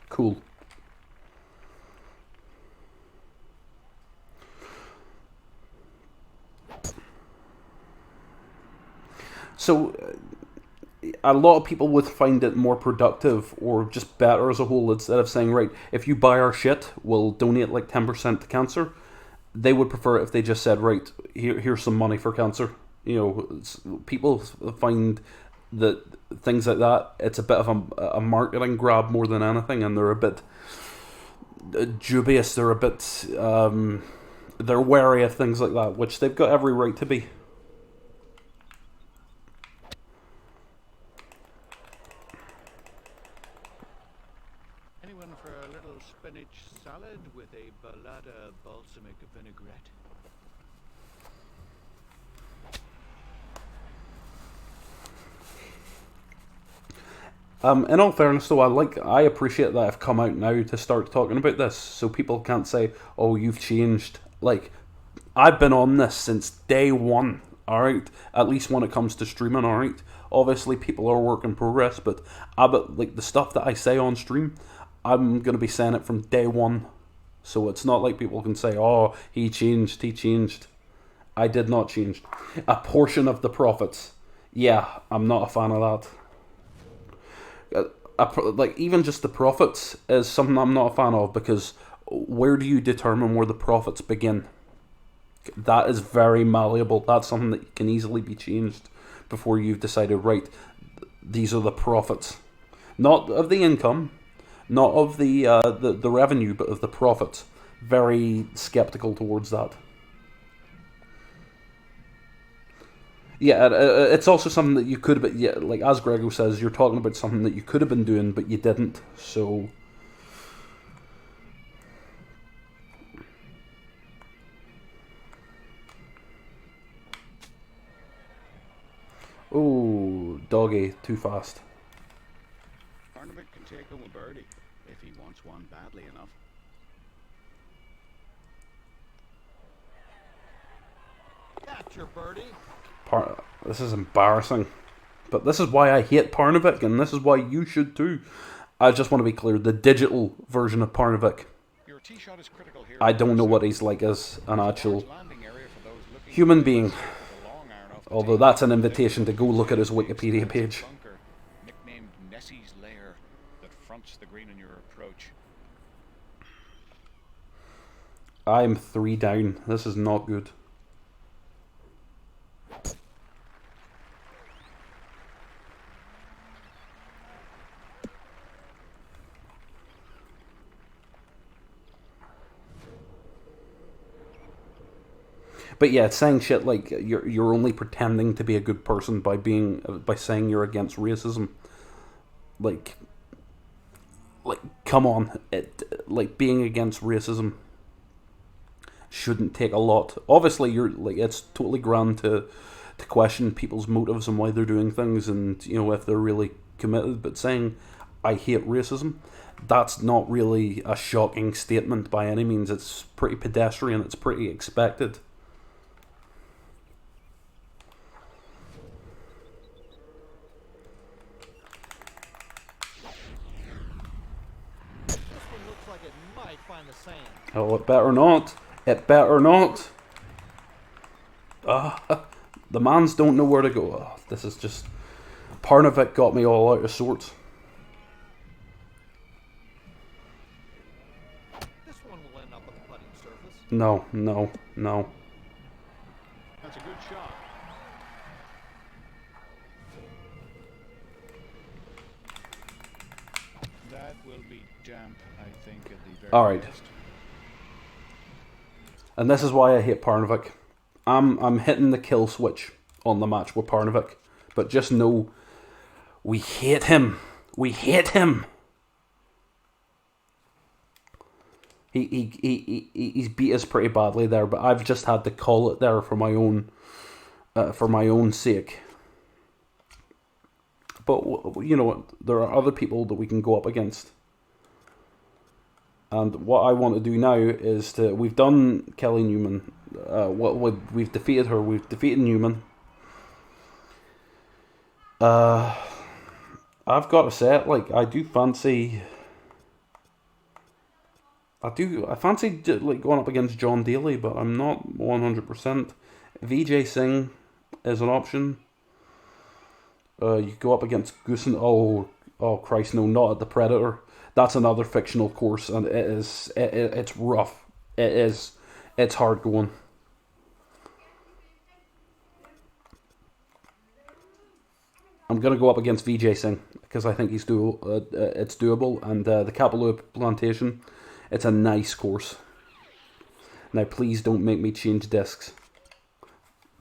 Cool. So, a lot of people would find it more productive or just better as a whole, instead of saying, right, if you buy our shit, we'll donate like 10% to cancer. They would prefer it if they just said, right, here's some money for cancer. You know, people find that things like that, it's a bit of a marketing grab more than anything, and they're a bit dubious, they're a bit, they're wary of things like that, which they've got every right to be. Anyone for a little spinach salad with a balada balsamic vinaigrette? In all fairness, though, I appreciate that I've come out now to start talking about this, so people can't say, "Oh, you've changed." Like, I've been on this since day one. All right, at least when it comes to streaming. All right, obviously people are work in progress, but like the stuff that I say on stream, I'm gonna be saying it from day one. So it's not like people can say, "Oh, he changed." He changed. I did not change. A portion of the profits. Yeah, I'm not a fan of that. Like, even just the profits is something I'm not a fan of, because where do you determine where the profits begin? That is very malleable. That's something that can easily be changed before you've decided, right, these are the profits. Not of the income, not of the revenue, but of the profits. Very skeptical towards that. Yeah, it's also something that you could have, yeah, like as Grego says, you're talking about something that you could have been doing, but you didn't, so... Oh, doggy, too fast. Parnevik can take home a birdie if he wants one badly enough. That's your birdie. This is embarrassing. But this is why I hate Parnevik, and this is why you should too. I just want to be clear, the digital version of Parnevik, Your tee shot is critical here. I don't know what he's like as an actual human being. Although that's an invitation to go look at his Wikipedia page. Bunker, nicknamed Nessie's Lair, that fronts the green in your approach. I'm 3 down. This is not good. But yeah, it's saying shit like you're only pretending to be a good person by saying you're against racism. Like come on, like being against racism shouldn't take a lot. Obviously, you're like, it's totally grand to question people's motives and why they're doing things, and you know, if they're really committed. But saying I hate racism, that's not really a shocking statement by any means. It's pretty pedestrian. It's pretty expected. This one looks like it might find the sand. Oh, it better not. It better not. The mans don't know where to go. Oh, this is just... Parnevik got me all out of sorts. This one will end up on the putting surface. No, no, no. That's a good shot. That will be damp, I think, at the very Alright. best. And this is why I hate Parnevik. I'm hitting the kill switch on the match with Parnevik. But just know, we hate him. We hate him. He's beat us pretty badly there, but I've just had to call it there for my own sake. But you know, there are other people that we can go up against. And what I want to do now is we've done Kelly Newman. We've defeated her. We've defeated Newman. I've got to say it, like, I fancy like going up against John Daly, but I'm not 100%. Vijay Singh is an option. You go up against Goosen. Oh Christ, no, not at the Predator. That's another fictional course, and it's rough. It's hard going. I'm gonna go up against Vijay Singh because I think it's doable, and the Kapalua Plantation, it's a nice course. Now please don't make me change discs.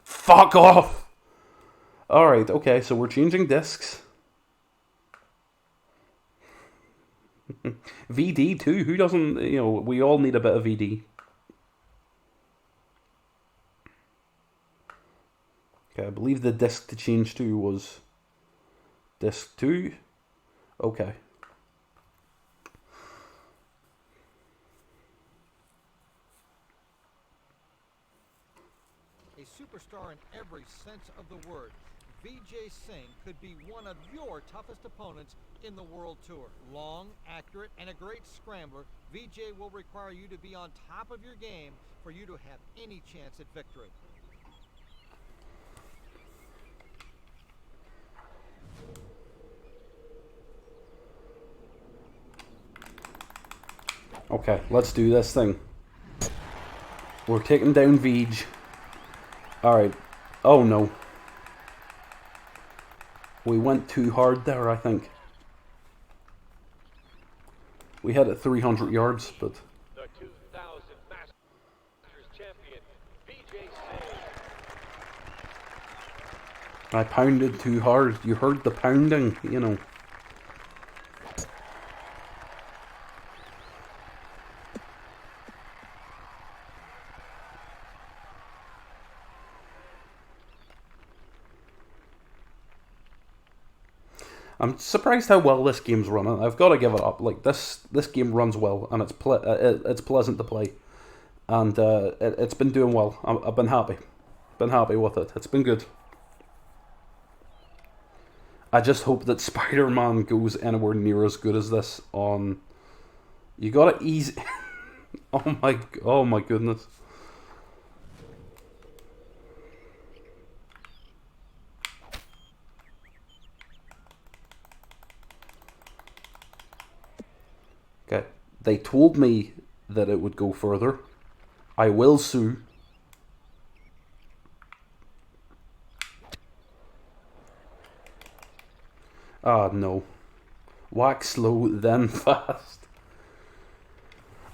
Fuck off! Alright, okay, so we're changing discs. VD too, who doesn't, you know, we all need a bit of VD. Okay, I believe the disc to change to was disc 2. Okay. A superstar in every sense of the word, Vijay Singh could be one of your toughest opponents in the World Tour. Long, accurate, and a great scrambler, Vijay will require you to be on top of your game for you to have any chance at victory. Okay, let's do this thing. We're taking down Vij. Alright. Oh no. We went too hard there, I think. We had it 300 yards, but... The 2000 Masters champion, Vijay Singh. I pounded too hard. You heard the pounding, you know. I'm surprised how well this game's running. I've got to give it up. Like this game runs well, and it's pleasant to play, and it's been doing well. I've been happy with it. It's been good. I just hope that Spider-Man goes anywhere near as good as this on. You gotta ease. Oh my goodness. Okay, they told me that it would go further. I will sue. Ah, no. Wax slow, then fast.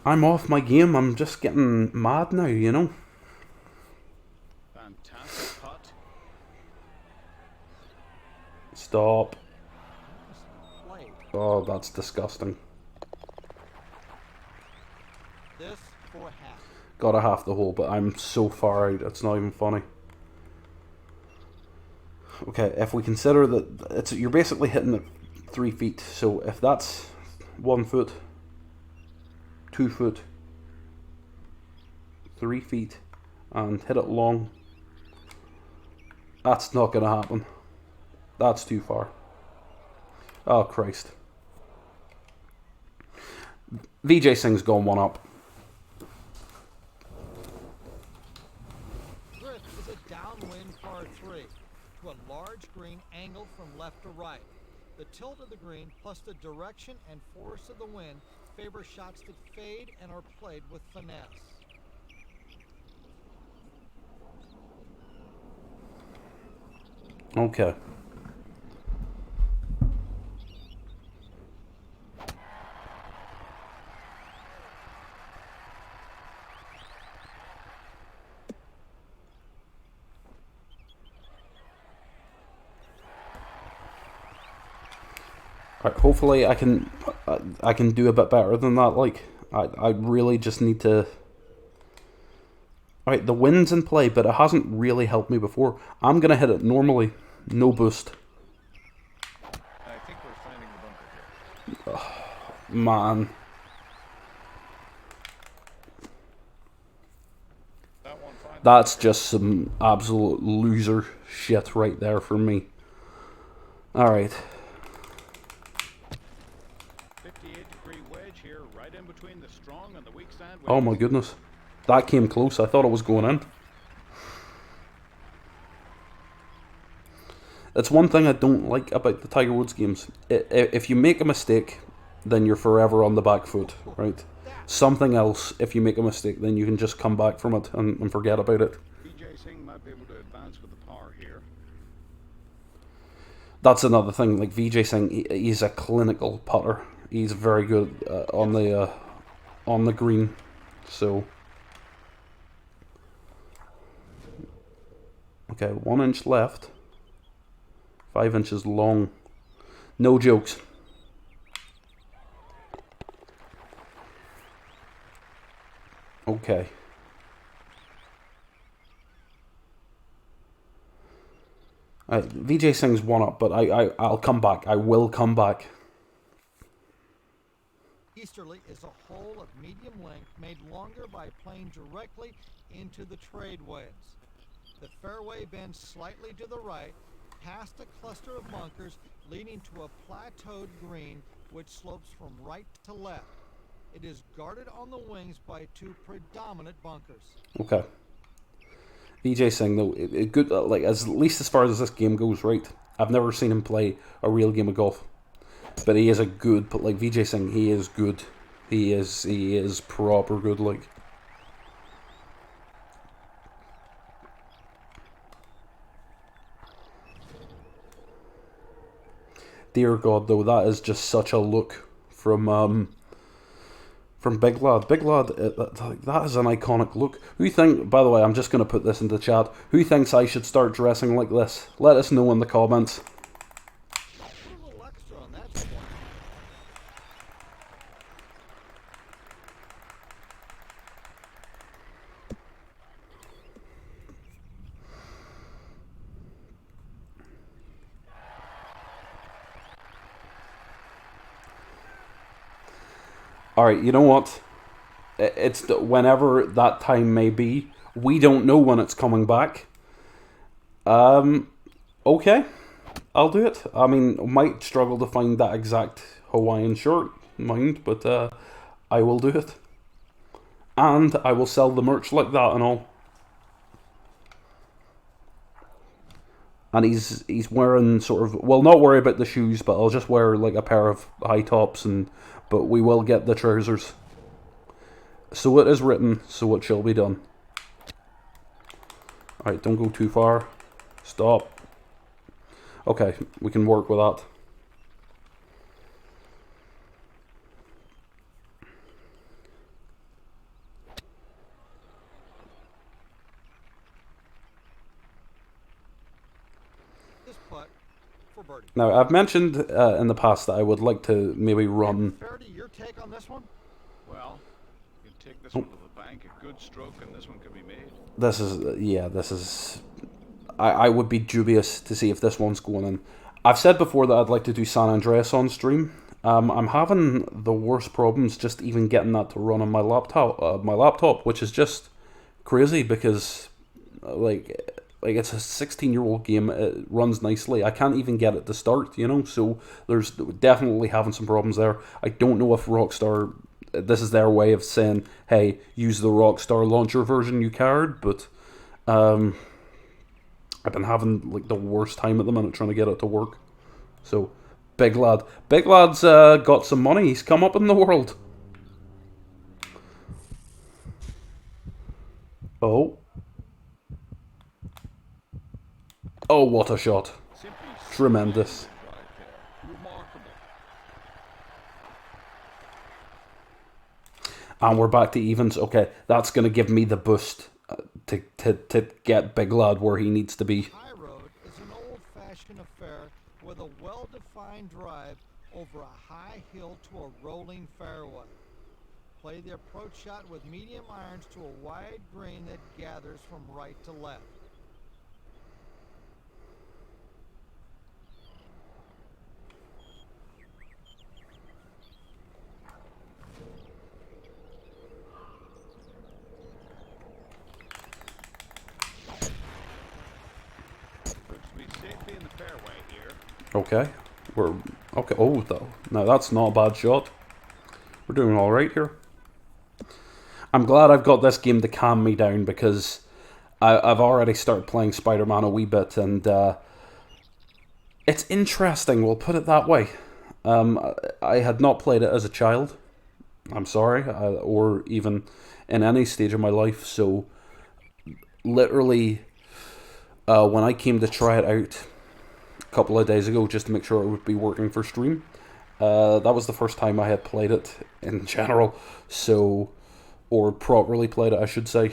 I'm off my game. I'm just getting mad now, you know? Fantastic putt. Stop. Play. Oh, that's disgusting. This for a half. Got a half the hole, but I'm so far out, it's not even funny. Okay, if we consider that you're basically hitting it 3 feet, so if that's 1 foot, 2 foot, 3 feet, and hit it long, that's not going to happen. That's too far. Oh, Christ. Vijay Singh's gone 1 up. Drift is a downwind par 3 to a large green angled from left to right. The tilt of the green plus the direction and force of the wind favor shots that fade and are played with finesse. Okay. Right, hopefully I can do a bit better than that. Like I really just need to. Alright, the wind's in play, but it hasn't really helped me before. I'm gonna hit it normally, no boost. I think we're finding the bunker here. Oh, man. That one finds That's just some absolute loser shit right there for me. Alright. 58-degree wedge here, right in between the strong and the weak sand. Oh my goodness. That came close. I thought it was going in. It's one thing I don't like about the Tiger Woods games. If you make a mistake, then you're forever on the back foot, right? Something else, if you make a mistake, then you can just come back from it and forget about it. Vijay Singh might be able to advance with the power here. That's another thing. Like Vijay Singh, he's a clinical putter. He's very good on the green. So, okay, 1 inch left. 5 inches long. No jokes. Okay. Vijay Singh's 1 up, but I'll come back. I will come back. Easterly is a hole of medium length made longer by playing directly into the tradeways. The fairway bends slightly to the right, past a cluster of bunkers leading to a plateaued green which slopes from right to left. It is guarded on the wings by 2 predominant bunkers. Okay. Vijay Singh, though, good. Like at least as far as this game goes, right? I've never seen him play a real game of golf, but he is a good. But like Vijay Singh, he is good. He is proper good. Like. Dear God, though, that is just such a look from Big Lad. Big Lad, that is an iconic look. Who think? By the way, I'm just going to put this into chat. Who thinks I should start dressing like this? Let us know in the comments. Put a little extra on that score. Alright, you know what? It's whenever that time may be. We don't know when it's coming back. Okay. I'll do it. I mean, might struggle to find that exact Hawaiian shirt, mind, but I will do it. And I will sell the merch like that and all. And he's wearing sort of, well, not worry about the shoes, but I'll just wear like a pair of high tops, but we will get the trousers. So it is written, so it shall be done. Alright, don't go too far. Stop. Okay, we can work with that. This putt for birdie. Now, I've mentioned in the past that I would like to maybe run. Fair to your take on this one? Well, You can take this one to the bank. A good stroke, and this one can be made. This is, yeah, this is... I would be dubious to see if this one's going in. I've said before that I'd like to do San Andreas on stream. I'm having the worst problems just even getting that to run on my laptop, which is just crazy because, like it's a 16-year-old game. It runs nicely. I can't even get it to start, you know. So there's definitely having some problems there. I don't know if Rockstar, this is their way of saying, hey, use the Rockstar launcher version you carried, but I've been having like the worst time at the minute trying to get it to work. So, Big Lad's got some money. He's come up in the world. Oh. Oh, what a shot. Tremendous. And we're back to evens. Okay, that's going to give me the boost to get Big Lad where he needs to be. High road is an old-fashioned affair with a well-defined drive over a high hill to a rolling fairway. Play the approach shot with medium irons to a wide green that gathers from right to left. Okay, we're okay. Oh, though, no, that's not a bad shot. We're doing all right here. I'm glad I've got this game to calm me down because I've already started playing Spider-Man a wee bit, and it's interesting. We'll put it that way. I had not played it as a child. I'm sorry, or even in any stage of my life. So, literally, when I came to try it out a couple of days ago just to make sure it would be working for stream. That was the first time I had played it in general, so, or properly played it, I should say.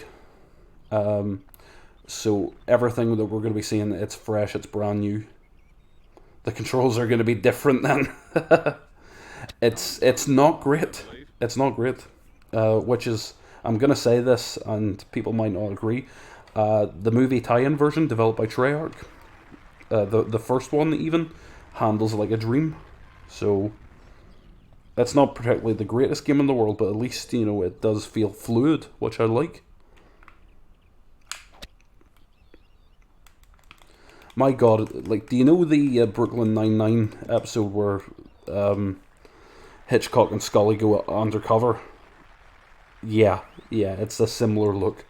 So everything that we're going to be seeing, it's fresh, it's brand new. The controls are going to be different then. It's not great. It's not great. Which is, I'm going to say this, and people might not agree. The movie tie-in version developed by Treyarch, the first one even, handles like a dream. So it's not particularly the greatest game in the world, but at least, you know, it does feel fluid, which I like. My God, like, do you know the Brooklyn Nine-Nine episode where Hitchcock and Scully go undercover? Yeah, it's a similar look.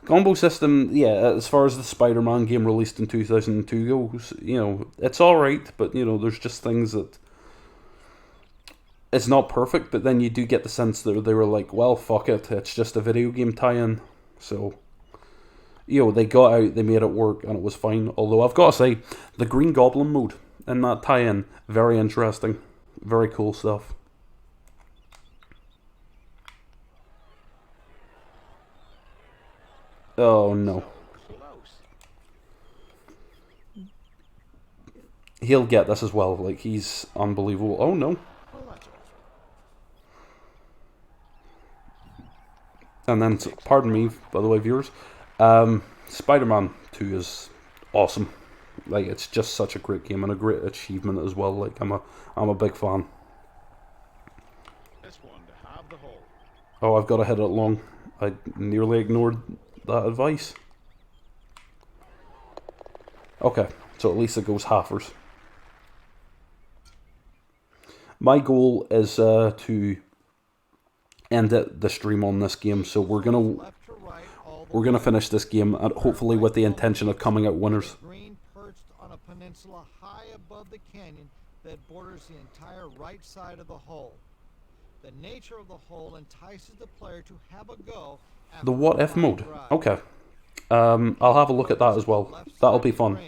Combo system, yeah, as far as the Spider-Man game released in 2002 goes, you know, it's alright, but, you know, there's just things that... It's not perfect, but then you do get the sense that they were like, well, fuck it, it's just a video game tie-in. So, you know, they got out, they made it work, and it was fine. Although, I've got to say, the Green Goblin mode in that tie-in, very interesting. Very cool stuff. Oh, no. He'll get this as well. Like, he's unbelievable. Oh, no. And then, pardon me, by the way, viewers, Spider-Man 2 is awesome. Like, it's just such a great game and a great achievement as well. Like, I'm a big fan. This one to have the hole. Oh, I've got to hit it long. I nearly ignored that advice. Okay, so at least it goes halfers. My goal is to end the stream on this game, so we're gonna finish this game, and hopefully with the intention of coming out winners. Green perched on a peninsula high above the canyon that borders the entire right side of the hole. The nature of the hole entices the player to have a go at The what if mode. Okay. I'll have a look at that as well. That'll be fun.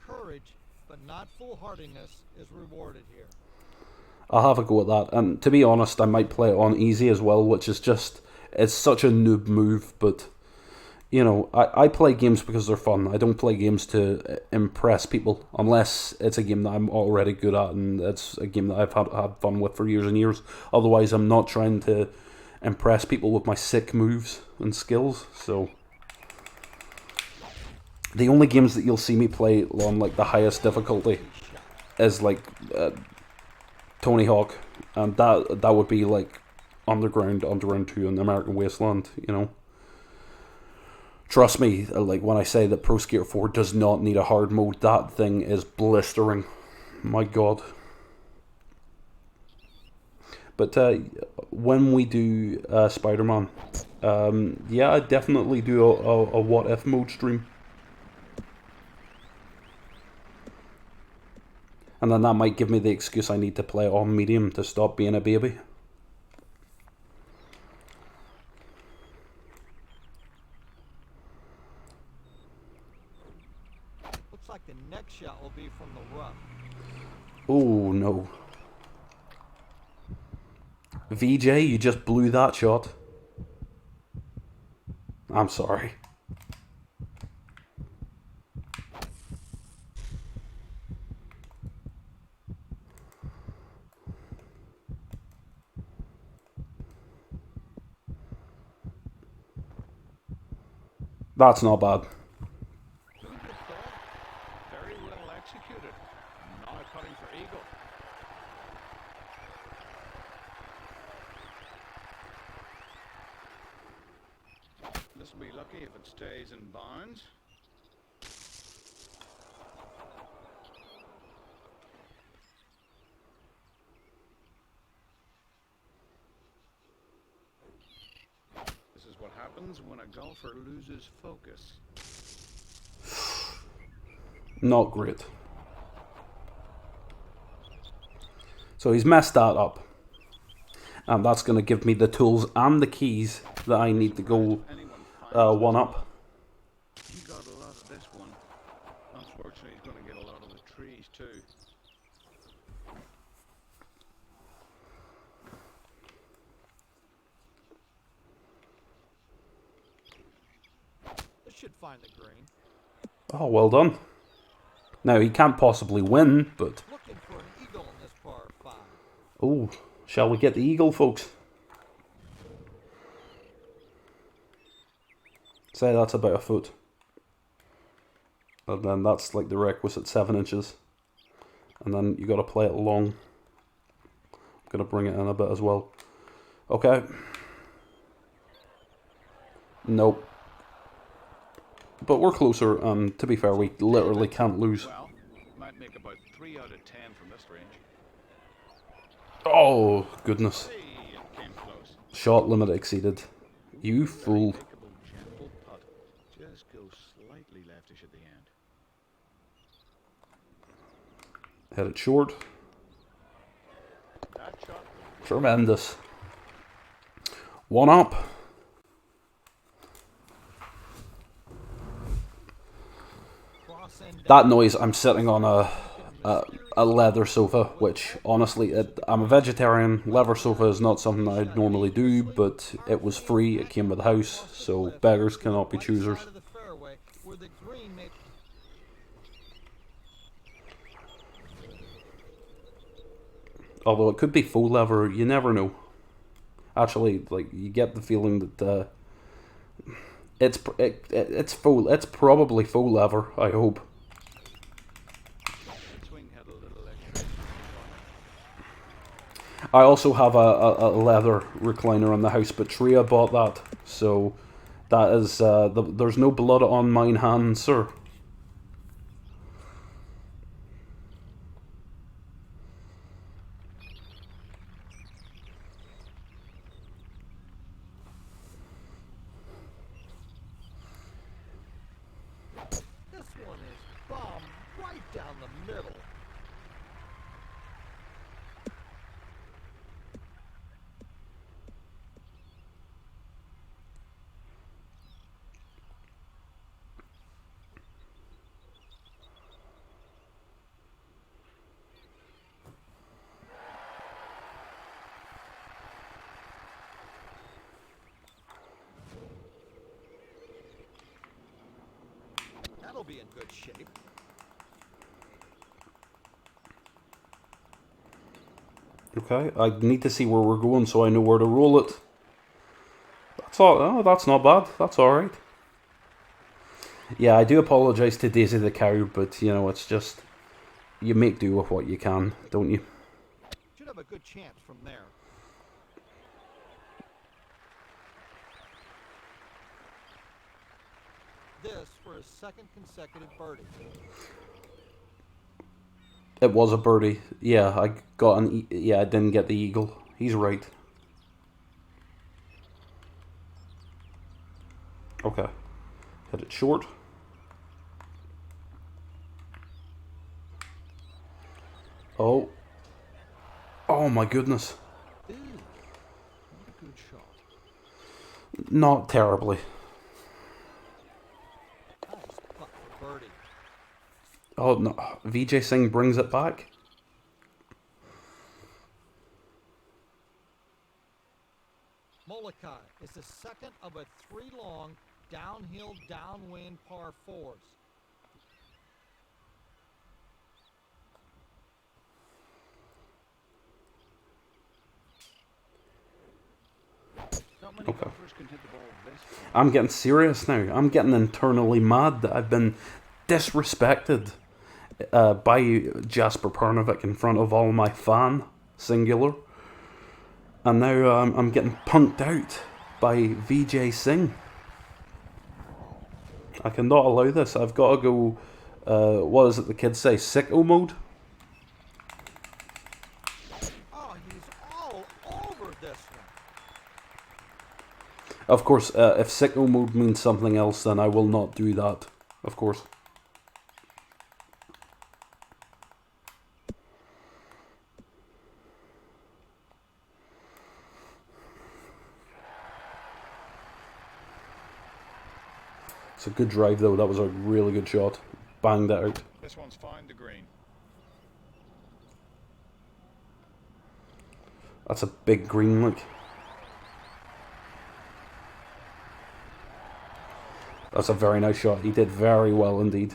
Courage, but not foolhardiness, is rewarded here. I'll have a go at that, and to be honest, I might play it on easy as well, which is just, it's such a noob move, but, You know, I play games because they're fun. I don't play games to impress people unless it's a game that I'm already good at and it's a game that I've had fun with for years and years. Otherwise, I'm not trying to impress people with my sick moves and skills. So the only games that you'll see me play on like the highest difficulty is like Tony Hawk, and that would be like Underground 2 and American Wasteland, you know. Trust me, like when I say that Pro Skater 4 does not need a hard mode, that thing is blistering. My god. But when we do Spider-Man, yeah, I definitely do a what if mode stream. And then that might give me the excuse I need to play on medium to stop being a baby. Looks like the next shot will be from the rough. Oh no. VJ, you just blew that shot. I'm sorry. That's not bad. Very well executed. Now putting for eagle. This will be lucky if it stays in bounds. This is what happens when a golfer loses focus. Not great. So he's messed that up. And that's going to give me the tools and the keys that I need to go one up. He got a lot of this one. Unfortunately, he's going to get a lot of the trees too. This should find the green. Oh, well done. Now, he can't possibly win, but... Looking for an eagle in this par 5. Oh, shall we get the eagle, folks? Say that's about a foot. And then that's like the requisite 7 inches. And then you got to play it long. I'm going to bring it in a bit as well. Okay. Nope. But we're closer, and to be fair, we literally can't lose. Well, might make about 3 out of 10 from this range. Oh, goodness. Hey, it came close. Shot limit exceeded. You fool. Makeable, gentle putt. Just go slightly leftish at the end. Hit it short. That shot. Tremendous. One up. That noise, I'm sitting on a leather sofa, which honestly, I'm a vegetarian. Leather sofa is not something I'd normally do, but it was free, it came with the house, so beggars cannot be choosers. Although it could be faux leather, you never know. Actually, like, you get the feeling that it's faux. It's probably faux leather, I hope. I also have a leather recliner in the house, but Tria bought that, so that is there's no blood on mine hands, sir. This one is bombed right down the middle. be in good shape. Okay, I need to see where we're going so I know where to roll it. That's all. Oh, that's not bad. That's all right. Yeah, I do apologise to Daisy the cow, but you know, it's just you make do with what you can, don't you? Should have a good chance from there. This for his second consecutive birdie. It was a birdie. Yeah, I got an. Yeah, I didn't get the eagle. He's right. Okay, hit it short. Oh. Oh my goodness. Ooh, not a good shot. Not terribly. Nice putt for birdie. Oh no, Vijay Singh brings it back. Molokai is the second of a 3-long downhill downwind par 4s. Not many Okay. golfers can hit the ball this far. I'm getting serious now. I'm getting internally mad that I've been disrespected by Jesper Parnevik in front of all my fan, singular. And now I'm getting punked out by Vijay Singh. I cannot allow this. I've got to go, what is it the kids say, sicko mode? Oh, he's all over this one. Of course, if sicko mode means something else, then I will not do that. Of course. It's a good drive though. That was a really good shot. Banged it out. This one's fine to green. That's a big green, like. That's a very nice shot. He did very well indeed.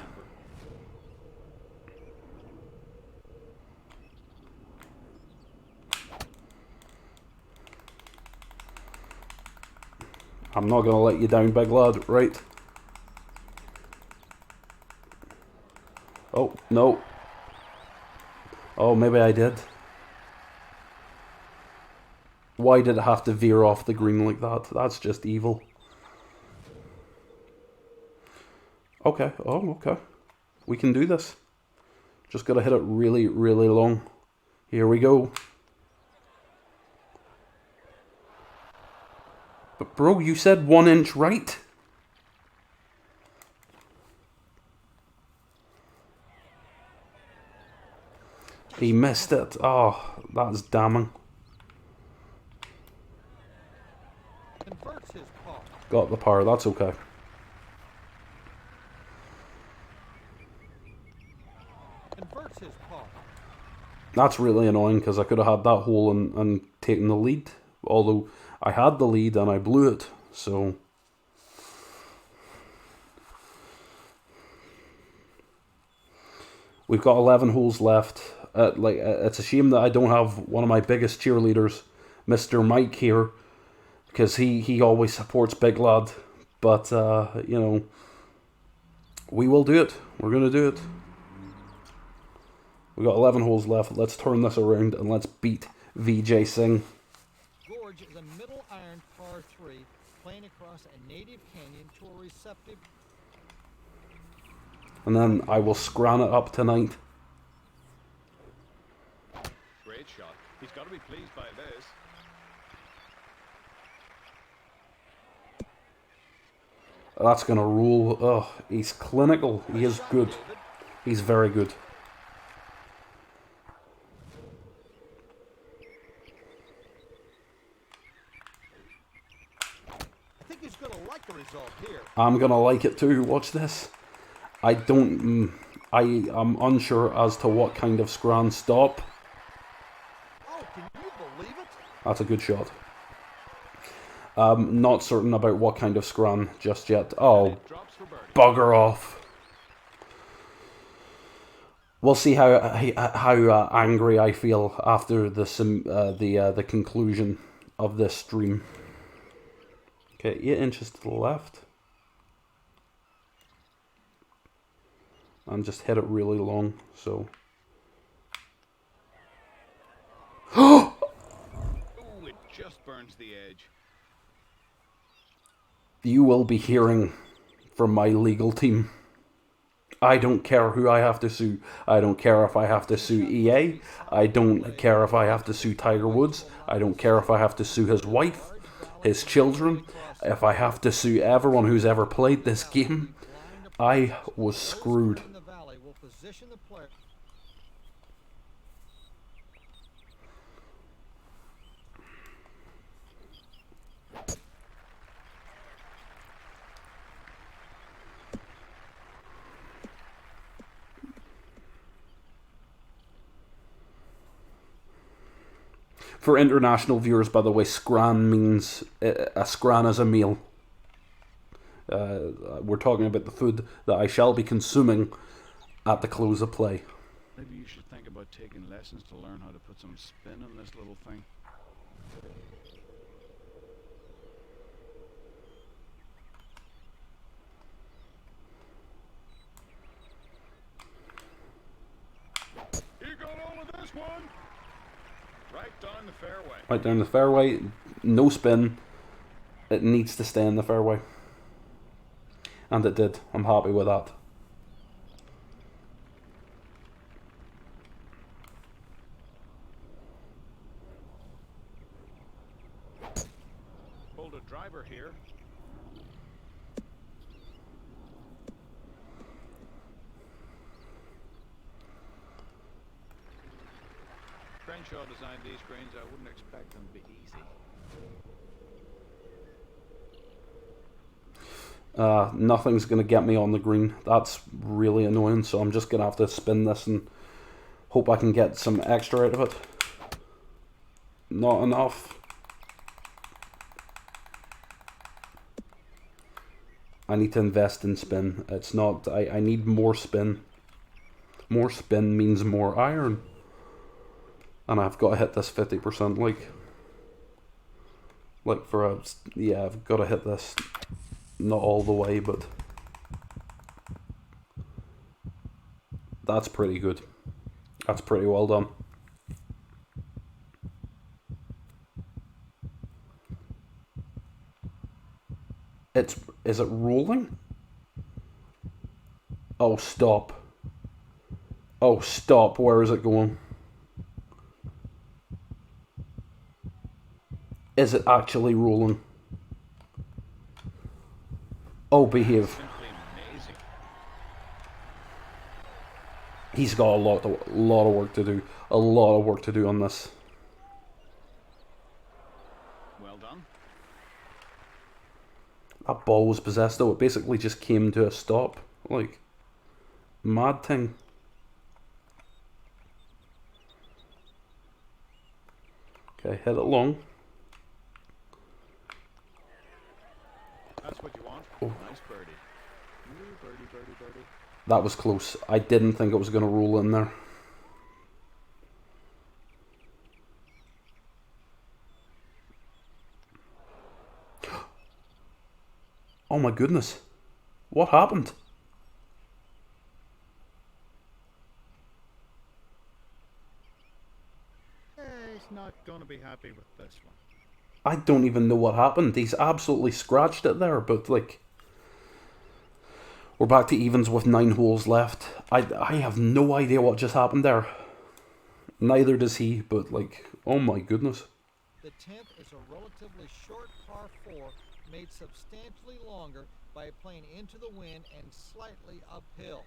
I'm not going to let you down, big lad. Right. Oh, no. Oh, maybe I did. Why did it have to veer off the green like that? That's just evil. Okay, oh, okay. We can do this. Just gotta hit it really, really long. Here we go. But bro, you said 1 inch right. He missed it. Oh, that's damning. Converts his par. Got the par, that's okay. Converts his par. That's really annoying because I could have had that hole and taken the lead. Although I had the lead and I blew it, so... We've got 11 holes left. It's a shame that I don't have one of my biggest cheerleaders, Mr. Mike, here, because he always supports Big Lad. But, you know, we will do it. We're going to do it. We've got 11 holes left. Let's turn this around and let's beat Vijay Singh. Gorge is a middle iron par 3 playing across a native canyon to a receptive. And then I will scran it up tonight. Great shot. He's got to be pleased by this. That's going to rule. Oh, he's clinical. He is good. He's very good. I think he's going to like the result here. I'm going to like it too. Watch this. I don't... I am unsure as to what kind of scran stop. Oh, can you believe it? That's a good shot. Not certain about what kind of scran just yet. Oh, Drops for birdie. bugger off. we'll see how angry I feel after the conclusion of this stream. Okay, 8 inches to the left. And just hit it really long, so. Ooh, it just burns the edge. You will be hearing from my legal team. I don't care who I have to sue. I don't care if I have to sue EA. I don't care if I have to sue Tiger Woods. I don't care if I have to sue his wife, his children. If I have to sue everyone who's ever played this game, I was screwed. For international viewers, by the way, scran means a scran is a meal. We're talking about the food that I shall be consuming at the close of play. Maybe you should think about taking lessons to learn how to put some spin on this little thing. You got all of this one? Right down the fairway. Right down the fairway, no spin. It needs to stay in the fairway. And it did. I'm happy with that. Pulled a driver here. Crenshaw designed these greens. I wouldn't expect them to be easy. Nothing's going to get me on the green. That's really annoying, so I'm just going to have to spin this and hope I can get some extra out of it. Not enough. I need to invest in spin. It's not... I need more spin. More spin means more iron. And I've got to hit this 50%, like for a... Yeah, I've got to hit this. Not all the way, but... That's pretty good. That's pretty well done. Is it rolling? Oh, stop. Oh, stop. Where is it going? Is it actually rolling? Oh, behave. He's got a lot of work to do. A lot of work to do on this. Well done. That ball was possessed though. It basically just came to a stop. Like, mad thing. Okay, hit it long. That's what you want. Oh. Nice birdie. Ooh, birdie, birdie, birdie. That was close. I didn't think it was going to roll in there. Oh my goodness. What happened? He's not going to be happy with this one. I don't even know what happened. He's absolutely scratched it there, but like... We're back to evens with 9 holes left. I have no idea what just happened there. Neither does he, but like, oh my goodness. The 10th is a relatively short par 4 made substantially longer by playing into the wind and slightly uphill.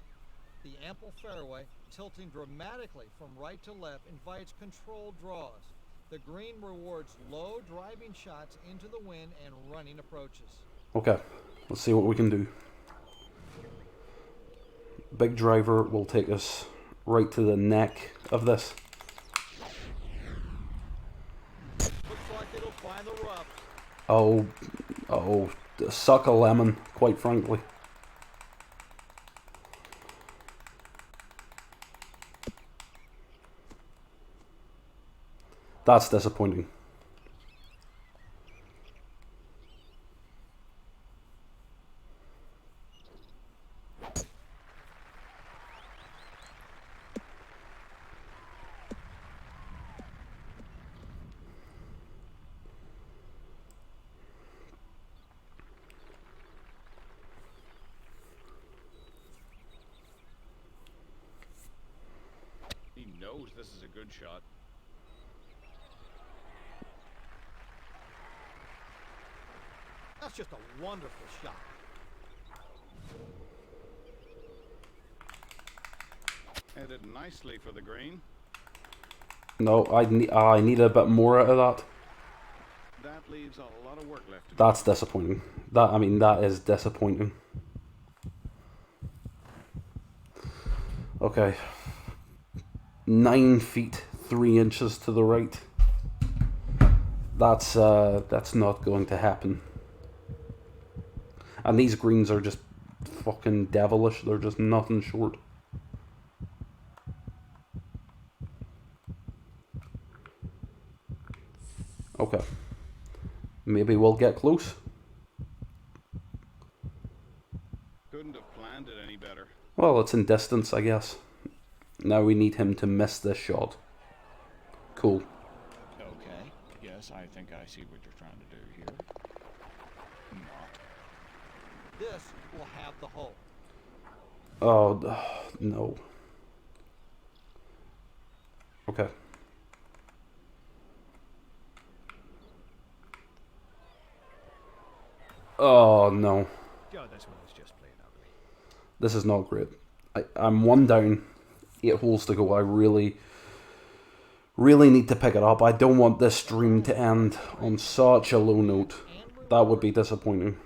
The ample fairway, tilting dramatically from right to left, invites controlled draws. The green rewards low driving shots into the wind and running approaches. Okay, let's see what we can do. Big driver will take us right to the neck of this. Looks like it'll find the rough. Oh, suck a lemon, quite frankly. That's disappointing. He knows this is a good shot. That's just a wonderful shot. Headed nicely for the green. No, I need a bit more out of that. That leaves a lot of work left to do. That's disappointing. That is disappointing. Okay. 9 feet 3 inches to the right. That's not going to happen. And these greens are just fucking devilish. They're just nothing short. Okay. Maybe we'll get close. Couldn't have planned it any better. Well, it's in distance, I guess. Now we need him to miss this shot. Cool. Okay. Yes, I think I see what you're trying to do here. Not. This will have the hole. Oh, no. Okay. Oh, no. Joe, this one was just plain ugly. This is not great. I'm 1 down, 8 holes to go. I really need to pick it up. I don't want this stream to end on such a low note. That would be disappointing.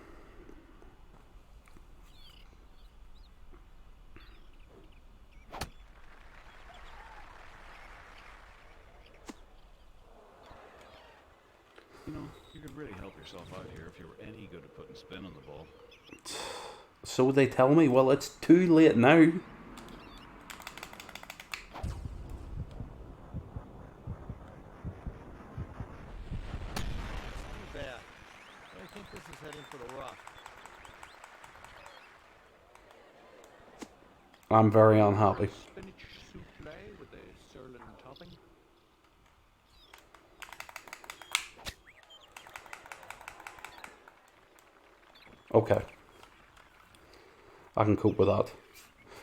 You know, you could really help yourself out here if you were any good at putting spin on the ball. So they tell me. Well, it's too late now. Too bad. I think this is heading for the rough. I'm very unhappy. Spinach souffle with a sirloin topping. Okay. I can cope with that.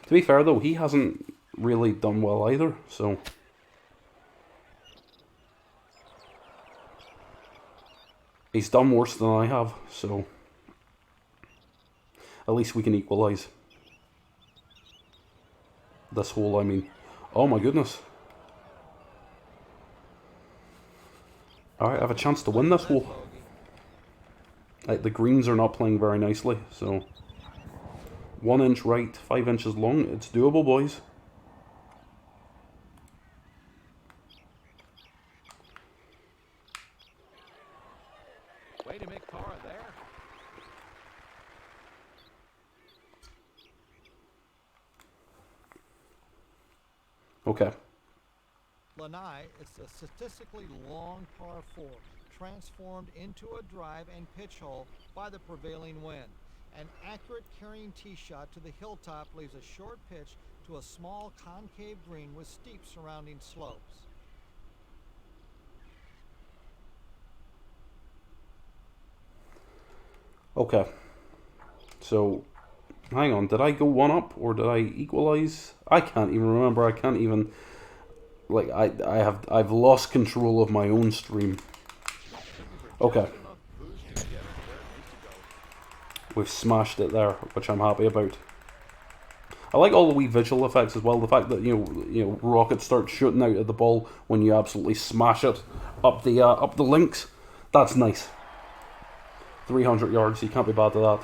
To be fair though, he hasn't really done well either, so... He's done worse than I have, so... At least we can equalise. This hole, I mean. Oh my goodness. Alright, I have a chance to win this hole. Like, the greens are not playing very nicely, so... 1 inch right, 5 inches long. It's doable, boys. Way to make par there. Okay. Lanai is a statistically long par 4, transformed into a drive and pitch hole by the prevailing wind. An accurate carrying tee shot to the hilltop leaves a short pitch to a small concave green with steep surrounding slopes. Okay. So, hang on. Did I go 1 up or did I equalise? I can't even remember. I can't even... Like, I've lost control of my own stream. Okay. We've smashed it there, which I'm happy about. I like all the wee visual effects as well. The fact that you know rockets start shooting out at the ball when you absolutely smash it up the links. That's nice. 300 yards. You can't be bad to that.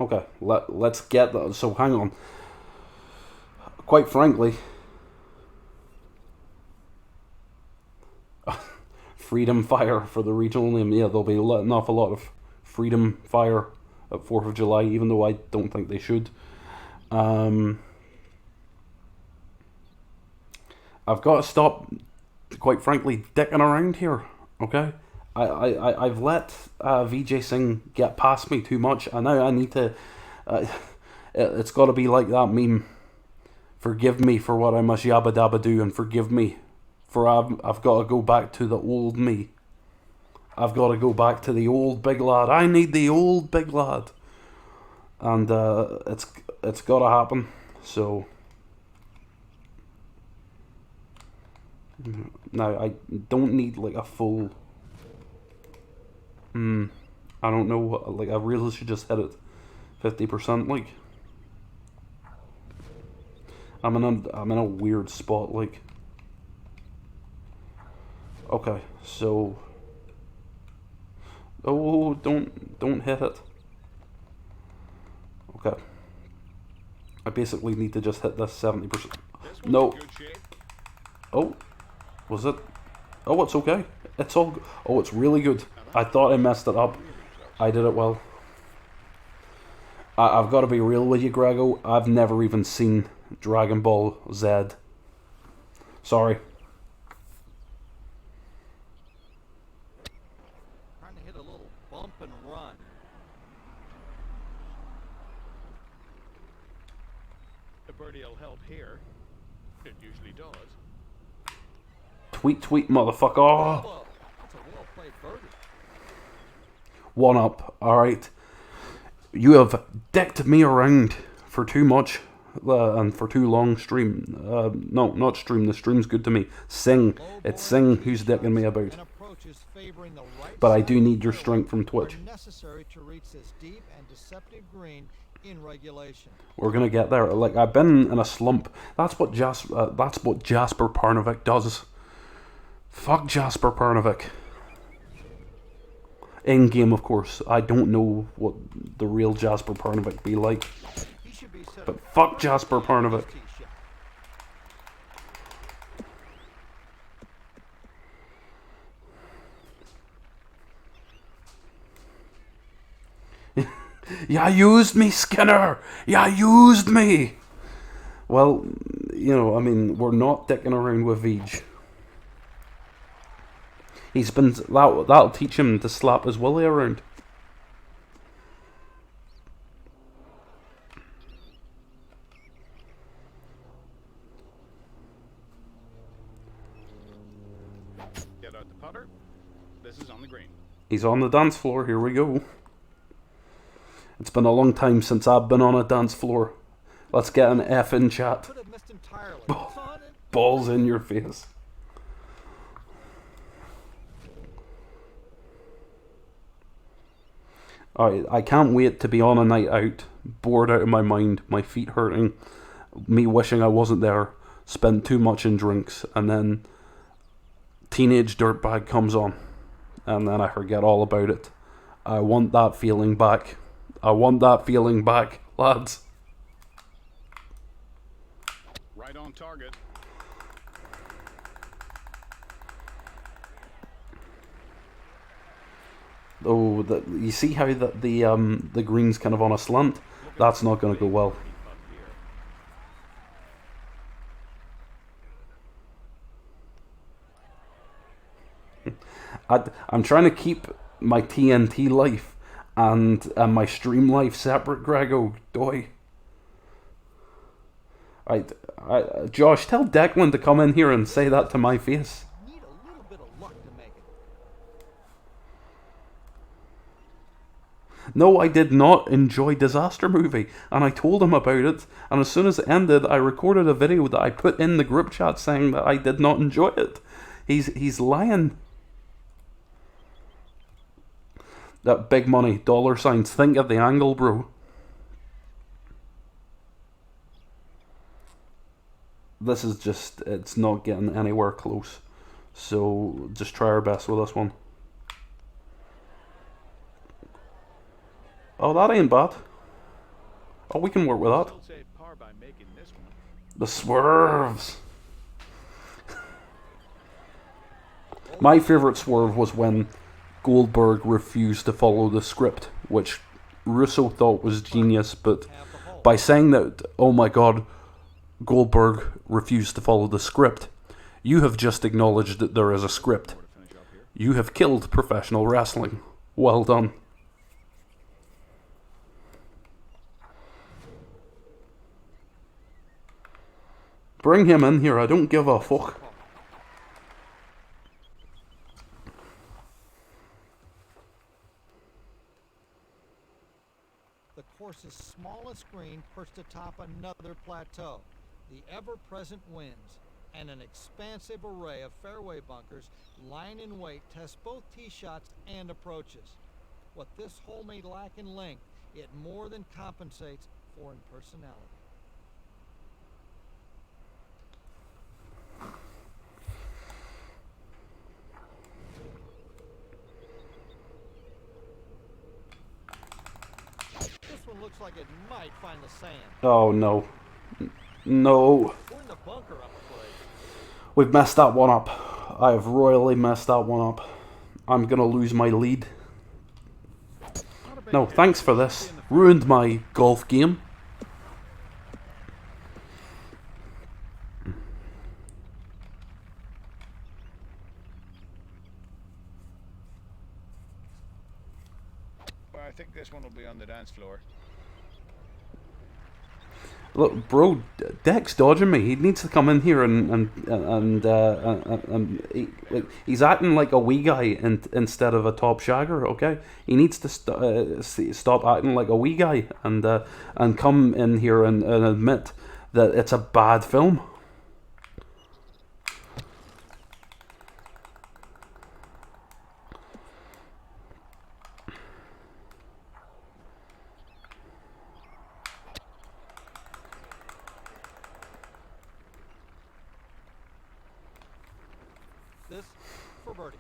Okay, let's get that. So hang on. Quite frankly, Freedom Fire for the regional name. Yeah, they'll be letting off a lot of Freedom Fire at 4th of July, even though I don't think they should. I've got to stop, quite frankly, dicking around here, okay? I've let Vijay Singh get past me too much, and now I need to... it's got to be like that meme. Forgive me for what I must yabba dabba do, and forgive me for I've got to go back to the old me. I've got to go back to the old big lad. I need the old big lad. And it's got to happen. So... Now, I don't need, like, a full... I don't know, like, I really should just hit it 50%, like. I'm in a weird spot, like. Okay, so... Oh, don't hit it. Okay. I basically need to just hit this 70%. No. Oh. Was it? Oh, it's okay. It's all... Oh, it's really good. I thought I messed it up. I did it well. I've got to be real with you, Grego. I've never even seen Dragon Ball Z. Sorry. Trying to hit a little bump and run. The birdie'll help here. It usually does. Tweet, tweet, motherfucker. Oh. That's a well-played birdie. One up. Alright. You have dicked me around for too much and for too long, stream. No, not stream. The stream's good to me. Sing. It's Sing who's dicking me about. But I do need your strength from Twitch. Necessary to reach this deep and deceptive green in regulation. We're gonna get there. Like, I've been in a slump. That's what Jasper Parnevik does. Fuck Jesper Parnevik. In game, of course. I don't know what the real Jesper Parnevik be like. But fuck Jesper Parnevik. You used me, Skinner! You used me! Well, you know, I mean, we're not dicking around with Vij. He's been... That'll teach him to slap his willy around. Get out the putter. This is on the green. He's on the dance floor. Here we go. It's been a long time since I've been on a dance floor. Let's get an F in chat. Could have missed entirely. Balls in your face. Alright, I can't wait to be on a night out, bored out of my mind, my feet hurting, me wishing I wasn't there, spent too much in drinks, and then Teenage Dirtbag comes on, and then I forget all about it. I want that feeling back. I want that feeling back, lads. Right on target. Oh, you see how the green's kind of on a slant? That's not going to go well. I'm trying to keep my TNT life and my stream life separate, Grego. Doy. Josh, tell Declan to come in here and say that to my face. Need a little bit of luck to make it. No, I did not enjoy Disaster Movie, and I told him about it, and as soon as it ended, I recorded a video that I put in the group chat saying that I did not enjoy it. He's lying. That big money, dollar signs, think of the angle, bro. This is just, it's not getting anywhere close. So, just try our best with this one. Oh, that ain't bad. Oh, we can work with that. Still save par by making this one. The swerves. My favourite swerve was when Goldberg refused to follow the script, which Russo thought was genius, but by saying that, oh my god, Goldberg refused to follow the script, you have just acknowledged that there is a script. You have killed professional wrestling. Well done. Bring him in here, I don't give a fuck. The course's smallest green perched atop another plateau. The ever-present winds and an expansive array of fairway bunkers lying in wait test both tee shots and approaches. What this hole may lack in length, it more than compensates for in personality. This one looks like it might find the sand. Oh no. No. Pulling the bunker up a place. We've messed that one up. I have royally messed that one up. I'm gonna lose my lead. No, thanks for this. Ruined my golf game. Well, I think this one will be on the dance floor. Look, bro, Deck's dodging me. He needs to come in here and he's acting like a wee guy instead of a top shagger. Okay, he needs to stop acting like a wee guy and come in here and admit that it's a bad film. This for birdie.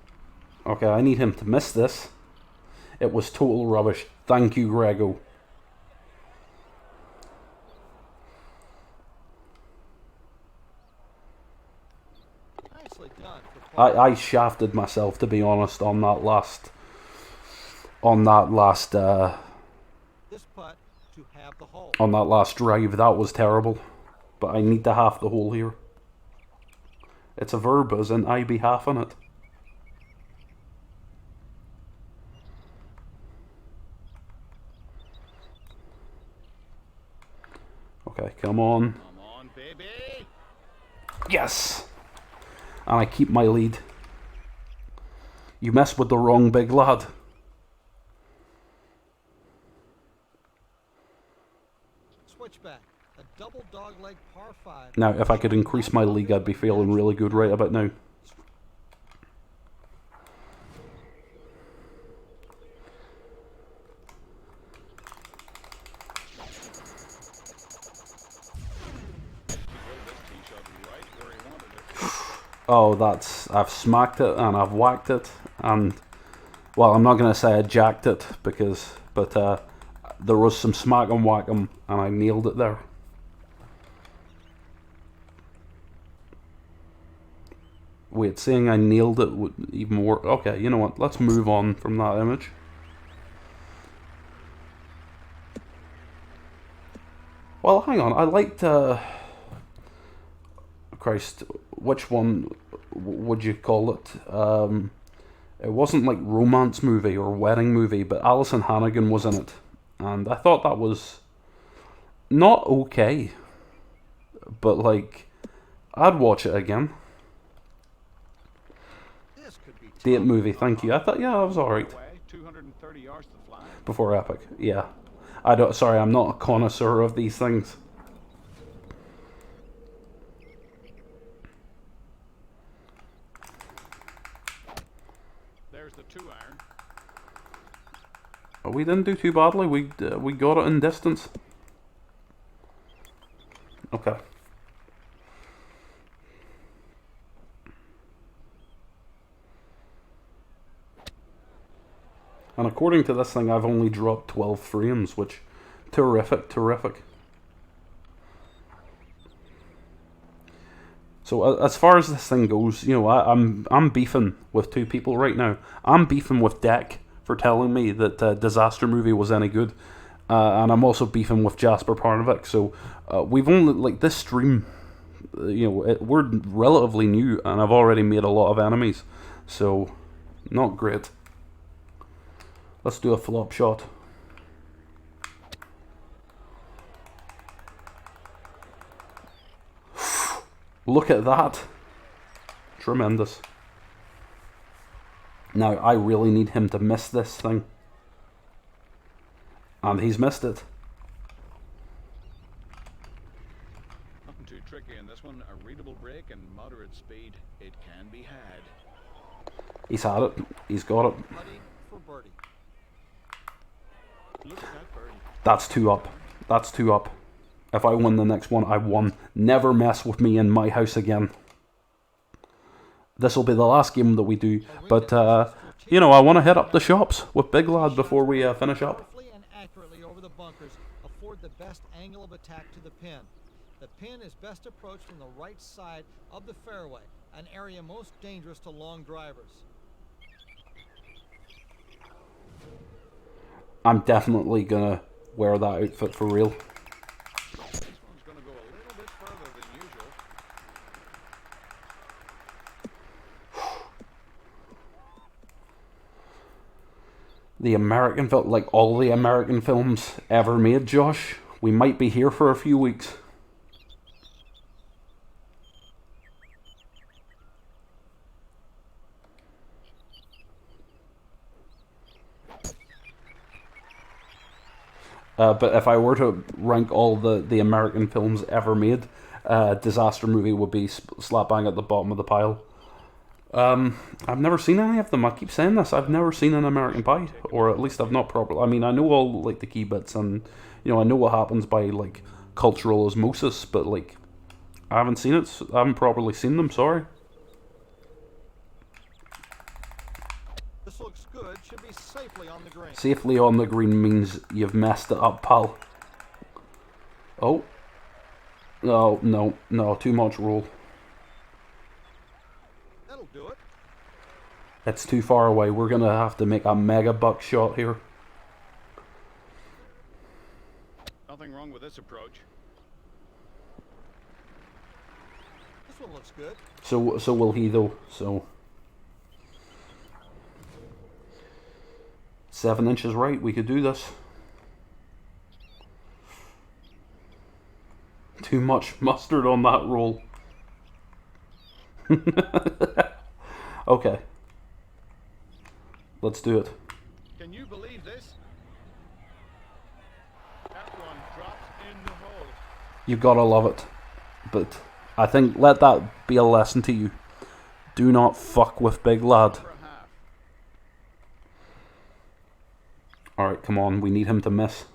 Okay, I need him to miss this. It was total rubbish. Thank you, Grego. Nicely done for par. I shafted myself, to be honest, on that last This putt to have the hole. on that last drive. That was terrible. But I need to half the hole here. It's a verb, as in I be halving it. Okay, come on. Come on, baby. Yes! And I keep my lead. You mess with the wrong big lad. Switchback. A double dogleg par 5. Now, if I could increase my league, I'd be feeling really good right about now. Oh, I've smacked it and I've whacked it, and well, I'm not gonna say I jacked it but there was some smack and whack 'em and I nailed it there. Wait, saying I nailed it would even work. Okay, you know what? Let's move on from that image. Well, hang on. I liked. Christ, which one would you call it? It wasn't like romance movie or wedding movie, but Alison Hannigan was in it, and I thought that was not okay, but like I'd watch it again. This could be Date movie, thank you. I thought, yeah, that was alright. 230 yards to the flag. Before Epic, yeah. Sorry, I'm not a connoisseur of these things. There's the 2-iron. We didn't do too badly. We got it in distance. Okay. And according to this thing, I've only dropped 12 frames, which Terrific, terrific. So as far as this thing goes, you know, I'm beefing with two people right now. I'm beefing with Deck for telling me that Disaster Movie was any good, and I'm also beefing with Jesper Parnevik. So we've only, like, this stream, you know, we're relatively new, and I've already made a lot of enemies. So not great. Let's do a flop shot. Look at that. Tremendous. Now, I really need him to miss this thing. And he's missed it. Nothing too tricky in this one. A readable break and moderate speed. It can be had. He's had it. He's got it. Putting for birdie. Look at that birdie. That's 2 up. That's 2 up. If I win the next one, I won. Never mess with me in my house again. This will be the last game that we do. But, you know, I want to hit up the shops with Big Lad before we finish up. Powerfully and accurately over the bunkers afford the best angle of attack to the pin. The pin is best approached from the right side of the fairway, an area most dangerous to long drivers. I'm definitely going to wear that outfit for real. This one's going to go a little bit further than usual. The American film, like all the American films ever made, Josh. We might be here for a few weeks. But if I were to rank all the American films ever made, Disaster Movie would be slap bang at the bottom of the pile. I've never seen any of them. I keep saying this. I've never seen an American Pie, or at least I've not properly. I mean, I know all like the key bits, and you know, I know what happens by like cultural osmosis, but like, I haven't seen it. I haven't properly seen them. Sorry. This looks good. Should be safely on the green. Safely on the green means you've messed it up, pal. Oh. No, no, no, too much roll. That'll do it. It's too far away. We're going to have to make a mega buck shot here. Nothing wrong with this approach. This one looks good. So will he though, so... 7 inches right, we could do this. Too much mustard on that roll. Okay. Let's do it. Can you believe this? That one drops in the hole. You gotta love it. But I think let that be a lesson to you. Do not fuck with Big Lad. For a half. Alright, come on, we need him to miss.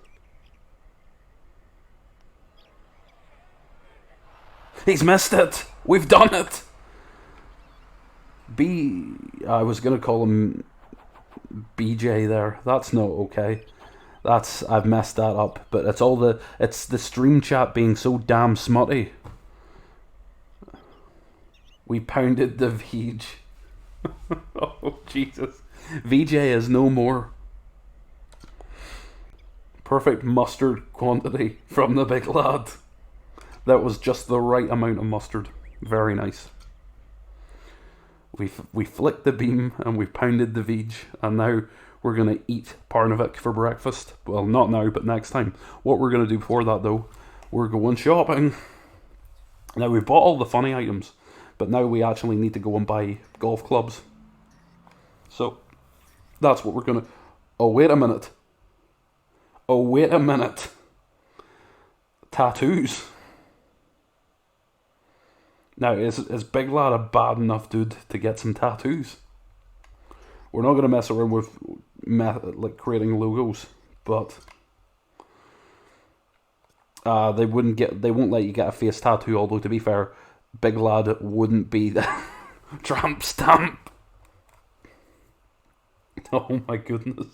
He's missed it! We've done it! I was gonna call him BJ there. That's not okay. I've messed that up. But it's the stream chat being so damn smutty. We pounded the Vij. Oh, Jesus. VJ is no more. Perfect mustard quantity from the Big Lad. That was just the right amount of mustard. Very nice. We flicked the beam and we pounded the Vij, and now we're going to eat Parnevik for breakfast. Well, not now, but next time. What we're going to do before that, though, we're going shopping. Now, we bought all the funny items, but now we actually need to go and buy golf clubs. So, that's what we're going to... Oh, wait a minute. Oh, wait a minute. Tattoos. Now, is Big Lad a bad enough dude to get some tattoos? We're not going to mess around with like creating logos, but they won't let you get a face tattoo. Although to be fair, Big Lad wouldn't be the tramp stamp. Oh my goodness!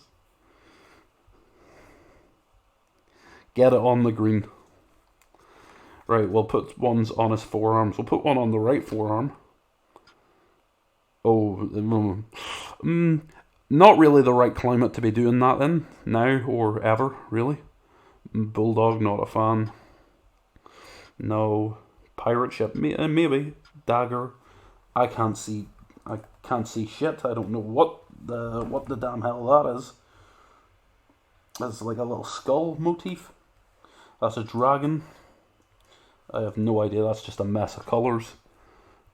Get it on the green. Right, we'll put ones on his forearms. We'll put one on the right forearm. Oh, not really the right climate to be doing that in, now or ever, really. Bulldog, not a fan. No. Pirate ship, maybe. Dagger. I can't see shit. I don't know what the damn hell that is. That's like a little skull motif. That's a dragon. I have no idea. That's just a mess of colours.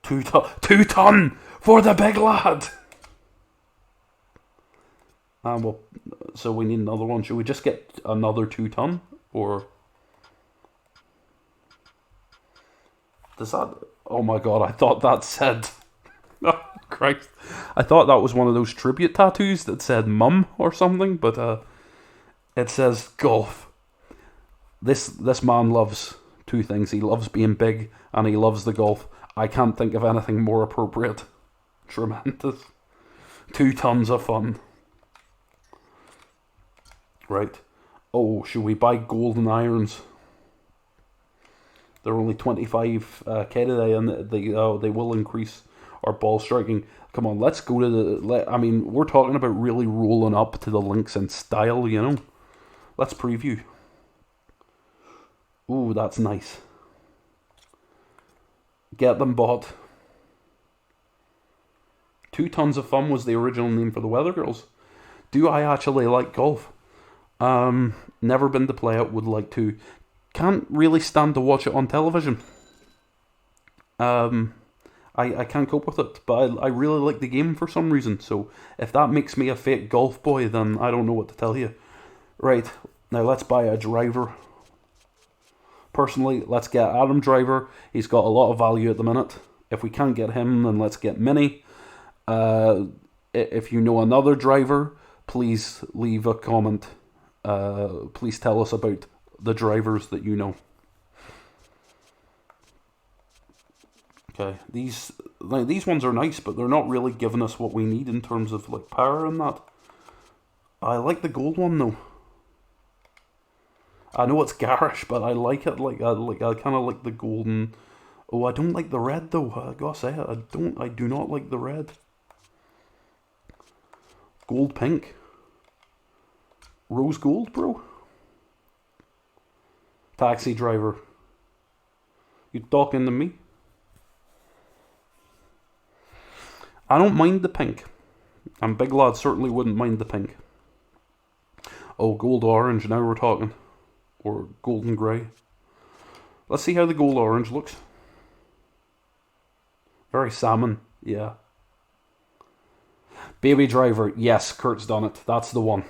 2 ton for the big lad. And so we need another one. Should we just get another 2 ton, or does that? Oh my god! I thought that said. Oh Christ! I thought that was one of those tribute tattoos that said "mum" or something, but it says golf. This man loves 2 things. He loves being big and he loves the golf. I can't think of anything more appropriate. Tremendous. 2 tons of fun. Right. Oh, should we buy golden irons? They're only 25k today, and they will increase our ball striking. Come on, let's go to the... I mean, we're talking about really rolling up to the links in style, you know? Let's preview. Ooh, that's nice. Get them bought. 2 tons of fun was the original name for the Weather Girls. Do I actually like golf? Never been to play it, would like to. Can't really stand to watch it on television. I can't cope with it, but I really like the game for some reason, so if that makes me a fake golf boy, then I don't know what to tell you. Right, now let's buy a driver. Personally, let's get Adam Driver. He's got a lot of value at the minute. If we can't get him, then let's get Mini. If you know another driver, please leave a comment. Please tell us about the drivers that you know. Okay, these ones are nice, but they're not really giving us what we need in terms of like power and that. I like the gold one though. I know it's garish, but I like it. I kind of like the golden. Oh, I don't like the red though. I gotta say it. I do not like the red. Gold pink. Rose gold, bro. Taxi driver. You talking to me? I don't mind the pink. And Big Lad certainly wouldn't mind the pink. Oh, gold orange, now we're talking. Or golden grey. Let's see how the gold orange looks. Very salmon, yeah. Baby Driver, yes, Kurt's done it. That's the one.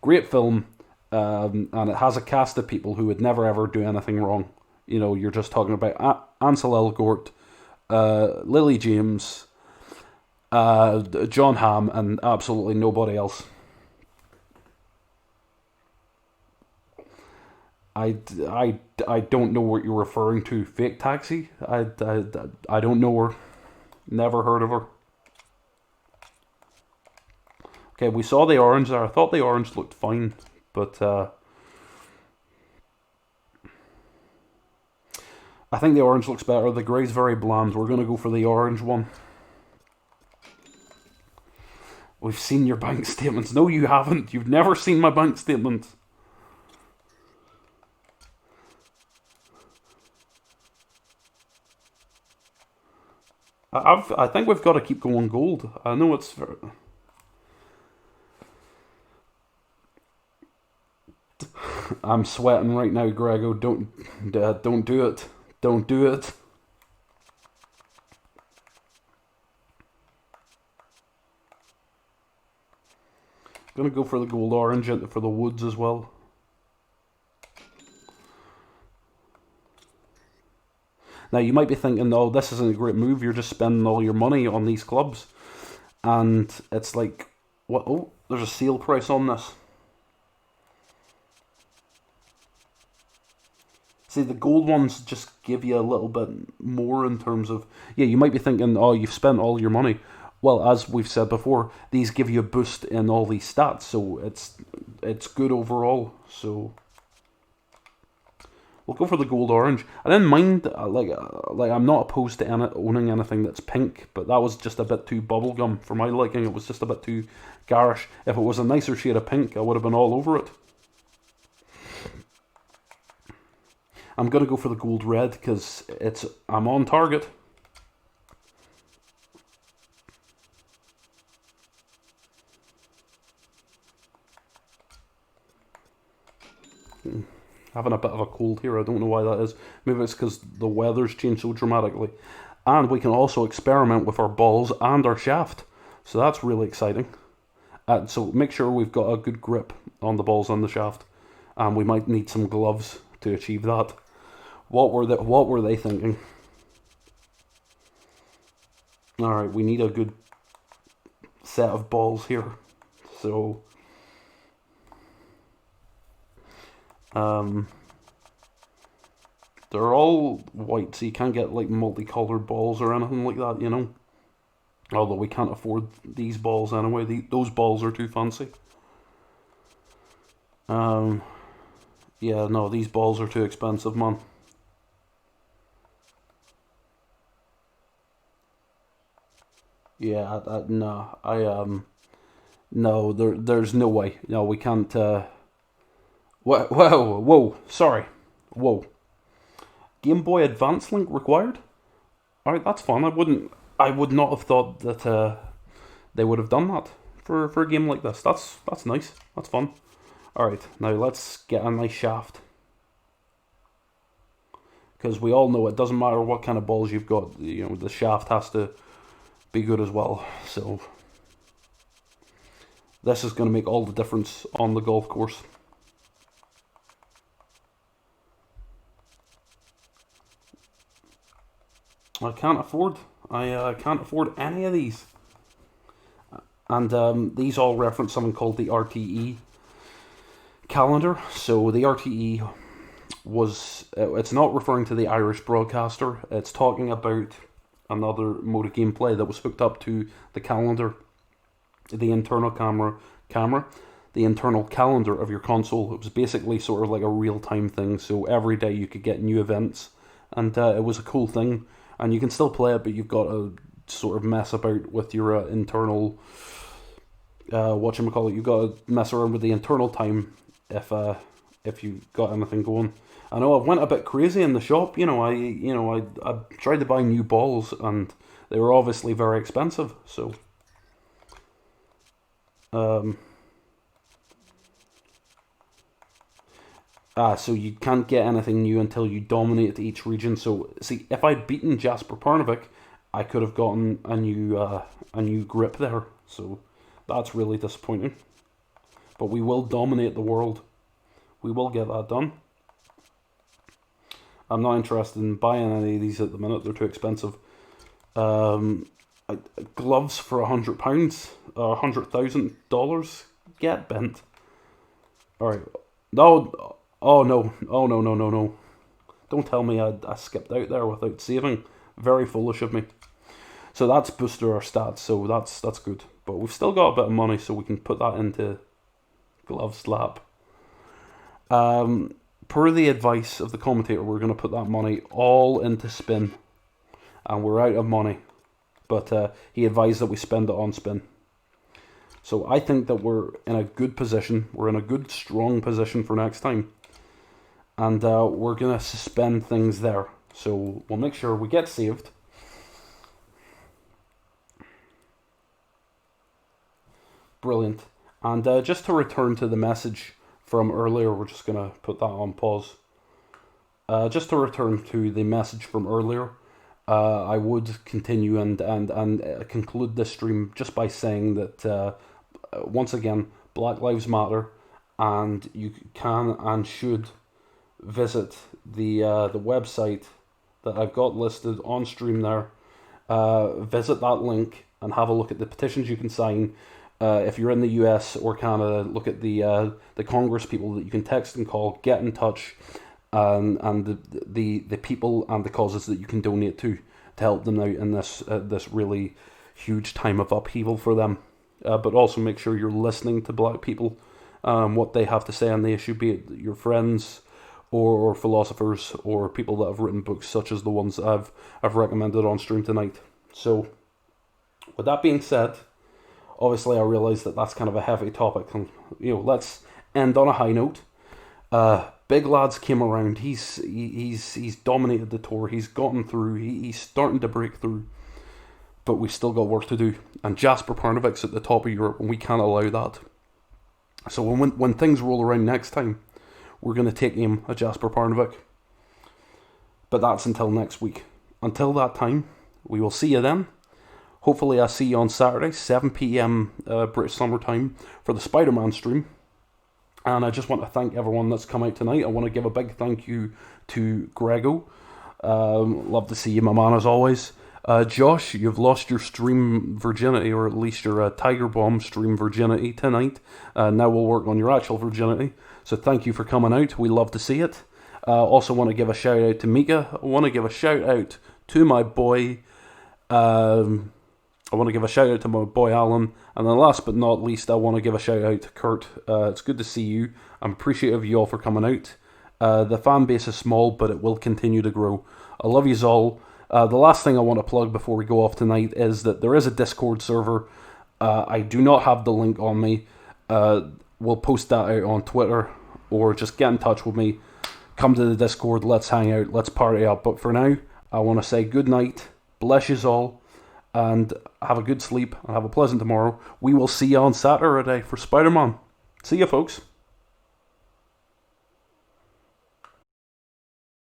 Great film, and it has a cast of people who would never ever do anything wrong. You know, you're just talking about Ansel Elgort, Lily James, John Hamm, and absolutely nobody else. I don't know what you're referring to. Fake Taxi? I don't know her. Never heard of her. Okay, we saw the orange there. I thought the orange looked fine, but I think the orange looks better. The grey's very bland. We're going to go for the orange one. We've seen your bank statements. No, you haven't. You've never seen my bank statements. I think we've got to keep going gold. I know it's... I'm sweating right now, Grego. Don't do it. Don't do it. I'm gonna go for the gold orange for the woods as well. Now you might be thinking, "Oh, this isn't a great move. You're just spending all your money on these clubs," and it's like, "What? Oh, there's a sale price on this." See, the gold ones just give you a little bit more in terms of... Yeah, you might be thinking, oh, you've spent all your money. Well, as we've said before, these give you a boost in all these stats, so it's good overall. So We'll go for the gold orange. I didn't mind, like I'm not opposed to owning anything that's pink, but that was just a bit too bubblegum for my liking. It was just a bit too garish. If it was a nicer shade of pink, I would have been all over it. I'm going to go for the gold red because I'm on target. Having a bit of a cold here, I don't know why that is. Maybe it's because the weather's changed so dramatically. And we can also experiment with our balls and our shaft. So that's really exciting. So make sure we've got a good grip on the balls and the shaft. And we might need some gloves to achieve that. What were they thinking? Alright, we need a good set of balls here. So they're all white, so you can't get like multicolored balls or anything like that, you know. Although we can't afford these balls anyway. Those balls are too fancy. Yeah, no, these balls are too expensive, man. Yeah, no, there's no way. No, we can't. Whoa, sorry, whoa. Game Boy Advance link required. All right, that's fun. I would not have thought that they would have done that for a game like this. That's nice. That's fun. All right, now let's get a nice shaft. Because we all know it doesn't matter what kind of balls you've got. You know, the shaft has to be good as well. So this is going to make all the difference on the golf course. I can't afford any of these. And these all reference something called the RTE calendar. So the RTE it's not referring to the Irish broadcaster. It's talking about another mode of gameplay that was hooked up to the calendar, the internal camera, the internal calendar of your console. It was basically sort of like a real-time thing. So every day you could get new events, and it was a cool thing. And you can still play it, but you've got to sort of mess about with your internal, whatchamacallit, you've got to mess around with the internal time if you got anything going. I know I went a bit crazy in the shop, I tried to buy new balls, and they were obviously very expensive, so. So you can't get anything new until you dominate each region. So see, if I'd beaten Jesper Parnevik, I could have gotten a new grip there. So that's really disappointing. But we will dominate the world. We will get that done. I'm not interested in buying any of these at the minute. They're too expensive. Gloves for £100, $100,000. Get bent. All right. No. Oh no. Don't tell me I skipped out there without saving. Very foolish of me. So that's boosted our stats, so that's good. But we've still got a bit of money, so we can put that into glove slap. Per the advice of the commentator, we're going to put that money all into spin. And we're out of money. But he advised that we spend it on spin. So I think that we're in a good position. We're in a good, strong position for next time. And we're going to suspend things there. So we'll make sure we get saved. Brilliant. And just to return to the message from earlier, we're just going to put that on pause. Just to return to the message from earlier, I would continue and conclude this stream just by saying that, once again, Black Lives Matter, and you can and should visit the website that I've got listed on stream there. Visit that link and have a look at the petitions you can sign. If you're in the US or Canada, look at the Congress people that you can text and call, get in touch, and the people and the causes that you can donate to help them out in this really huge time of upheaval for them. But also make sure you're listening to black people, what they have to say on the issue, be it your friends or philosophers or people that have written books such as the ones that I've recommended on stream tonight. So, with that being said, obviously I realise that that's kind of a heavy topic, and let's end on a high note. Big Lads came around. He's dominated the tour. He's gotten through. He's starting to break through. But we still got work to do. And Jesper Parnevik's at the top of Europe, and we can't allow that. So when things roll around next time, we're going to take aim at Jesper Parnevik. But that's until next week. Until that time, we will see you then. Hopefully I see you on Saturday, 7 PM British Summer Time, for the Spider-Man stream. And I just want to thank everyone that's come out tonight. I want to give a big thank you to Grego. Love to see you, my man, as always. Josh, you've lost your stream virginity, or at least your Tigerbomb stream virginity tonight. Now we'll work on your actual virginity. So thank you for coming out. We love to see it. Also want to give a shout out to Mika. I want to give a shout out to my boy. I want to give a shout out to my boy Alan. And then last but not least, I want to give a shout out to Kurt. It's good to see you. I'm appreciative of you all for coming out. The fan base is small, but it will continue to grow. I love yous all. The last thing I want to plug before we go off tonight is that there is a Discord server. I do not have the link on me. We'll post that out on Twitter, or just get in touch with me. Come to the Discord, let's hang out, let's party up. But for now, I want to say good night, bless yous all, and have a good sleep, and have a pleasant tomorrow. We will see you on Saturday for Spider-Man. See ya, folks.